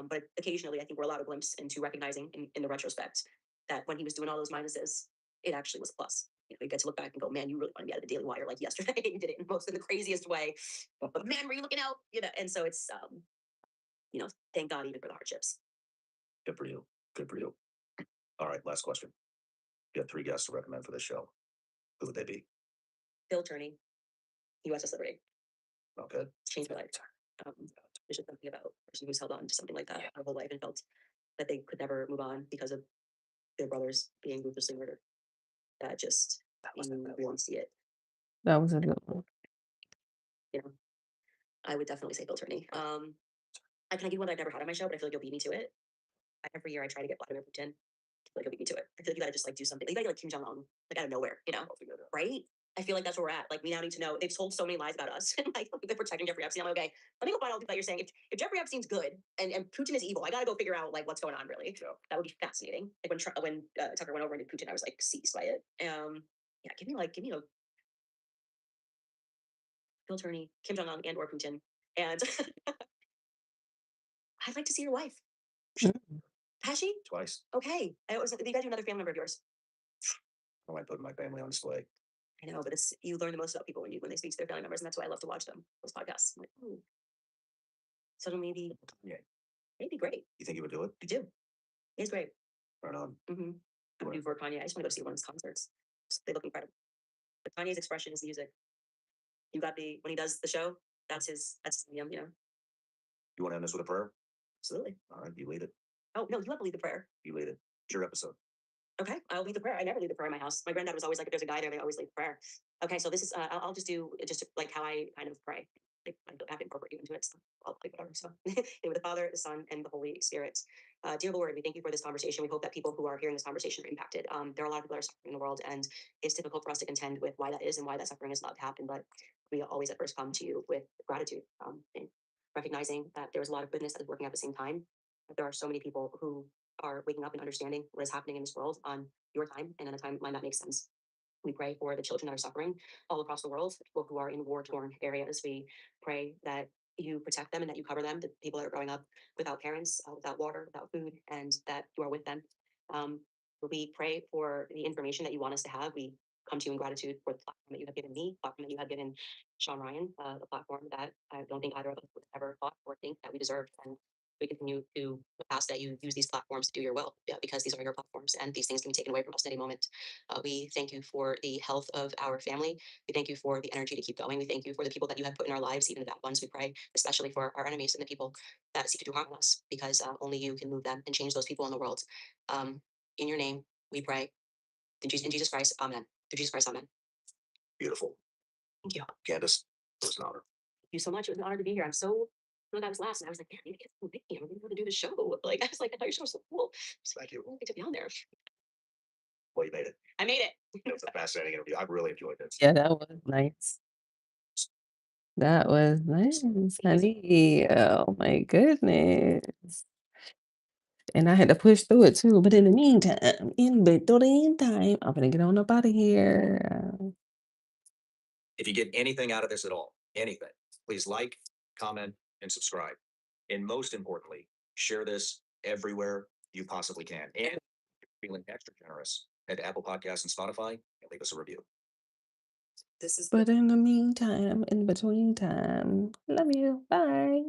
But occasionally I think we're allowed a glimpse into recognizing in the retrospect that when he was doing all those minuses, it actually was a plus. You know, you get to look back and go, man, you really want to be out of the Daily Wire like yesterday. You did it in the craziest way. But man, were you looking out? You know, and so it's you know, thank God even for the hardships. Good for you. Good for you. All right, last question. You have 3 guests to recommend for this show. Who would they be? Phil Turney, USS Liberty, Okay. changed my life. There's just something about a person who's held on to something like that their whole life and felt that they could never move on because of their brothers being ruthlessly murdered. That just, you really see it. That was a good one. You know, I would definitely say Phil Turney. I can give you one that I've never had on my show, but I feel like you'll beat me to it. Every year I try to get Vladimir Putin. I feel like you'll beat me to it. I feel like you gotta just like do something. You gotta get like Kim Jong Un, like out of nowhere, you know? Right? I feel like that's where we're at. Like, we now need to know. They've told so many lies about us, and like they're protecting Jeffrey Epstein. I'm like, okay, let me go find all the people that you're saying. If Jeffrey Epstein's good and Putin is evil, I gotta go figure out like what's going on really. Yeah. That would be fascinating. Like when Tucker went over and did Putin, I was like seized by it. Yeah, give me a Phil Turney, Kim Jong Un, and or Putin, and I'd like to see your wife. Has she? Twice. Okay. You guys do another family member of yours. I might put my family on display. I know, but you learn the most about people when they speak to their family members, and that's why I love to watch them, those podcasts. I'm like, ooh. So maybe Yeah. great. You think you would do it? I do. He's great. Right on. Mm-hmm. I'm Right. due for Kanye. I just want to go see one of his concerts. They look incredible. But Kanye's expression is music. You got when he does the show, that's his medium, you know. You want to end this with a prayer? Absolutely. All right, you lead it. Oh no, you have to lead the prayer. You lead it. It's your episode. Okay, I'll lead the prayer. I never lead the prayer in my house. My granddad was always like, if there's a guy there, they always lead the prayer. Okay, so this is, I'll just do just like how I kind of pray. Like, I don't have to incorporate you into it, so I'll like whatever. So, in the name of the Father, the Son, and the Holy Spirit. Dear Lord, we thank you for this conversation. We hope that people who are hearing this conversation are impacted. There are a lot of people that are suffering in the world, and it's difficult for us to contend with why that is and why that suffering is allowed to happen. But we always at first come to you with gratitude, and recognizing that there is a lot of goodness that is working at the same time. That there are so many people who are waking up and understanding what is happening in this world on your time and in a timeline that makes sense. We pray for the children that are suffering all across the world, people who are in war-torn areas. We pray that you protect them and that you cover them, the people that are growing up without parents, without water, without food, and that you are with them. Um, we pray for the information that you want us to have. We come to you in gratitude for the platform that you have given me, platform that you have given Sean Ryan, the platform that I don't think either of us would ever thought or think that we deserved. And we continue to ask that you use these platforms to do your will, because these are your platforms and these things can be taken away from us at any moment. We thank you for the health of our family. We thank you for the energy to keep going. We thank you for the people that you have put in our lives, even the bad ones. We pray especially for our enemies and the people that seek to do harm to us, because only you can move them and change those people in the world. In your name, we pray. In Jesus Christ, amen. Through Jesus Christ, amen. Beautiful. Thank you. Candace, it was an honor. Thank you so much. It was an honor to be here. I'm so when I was last, and I was like, man, I need to get some Vicky. I'm going to do the show. Like, I was like, I thought your show was so cool. Thank you. They took me on there. Well, you made it. I made it. It was a fascinating interview. I really enjoyed it. Yeah, that was nice. That was nice, honey. Oh my goodness. And I had to push through it too. But in the meantime, I'm gonna get on up out of here. If you get anything out of this at all, anything, please like, comment, and subscribe. And most importantly, share this everywhere you possibly can. And if you're feeling extra generous, head to Apple Podcasts and Spotify and leave us a review. This is But in the meantime, in between time, love you. Bye.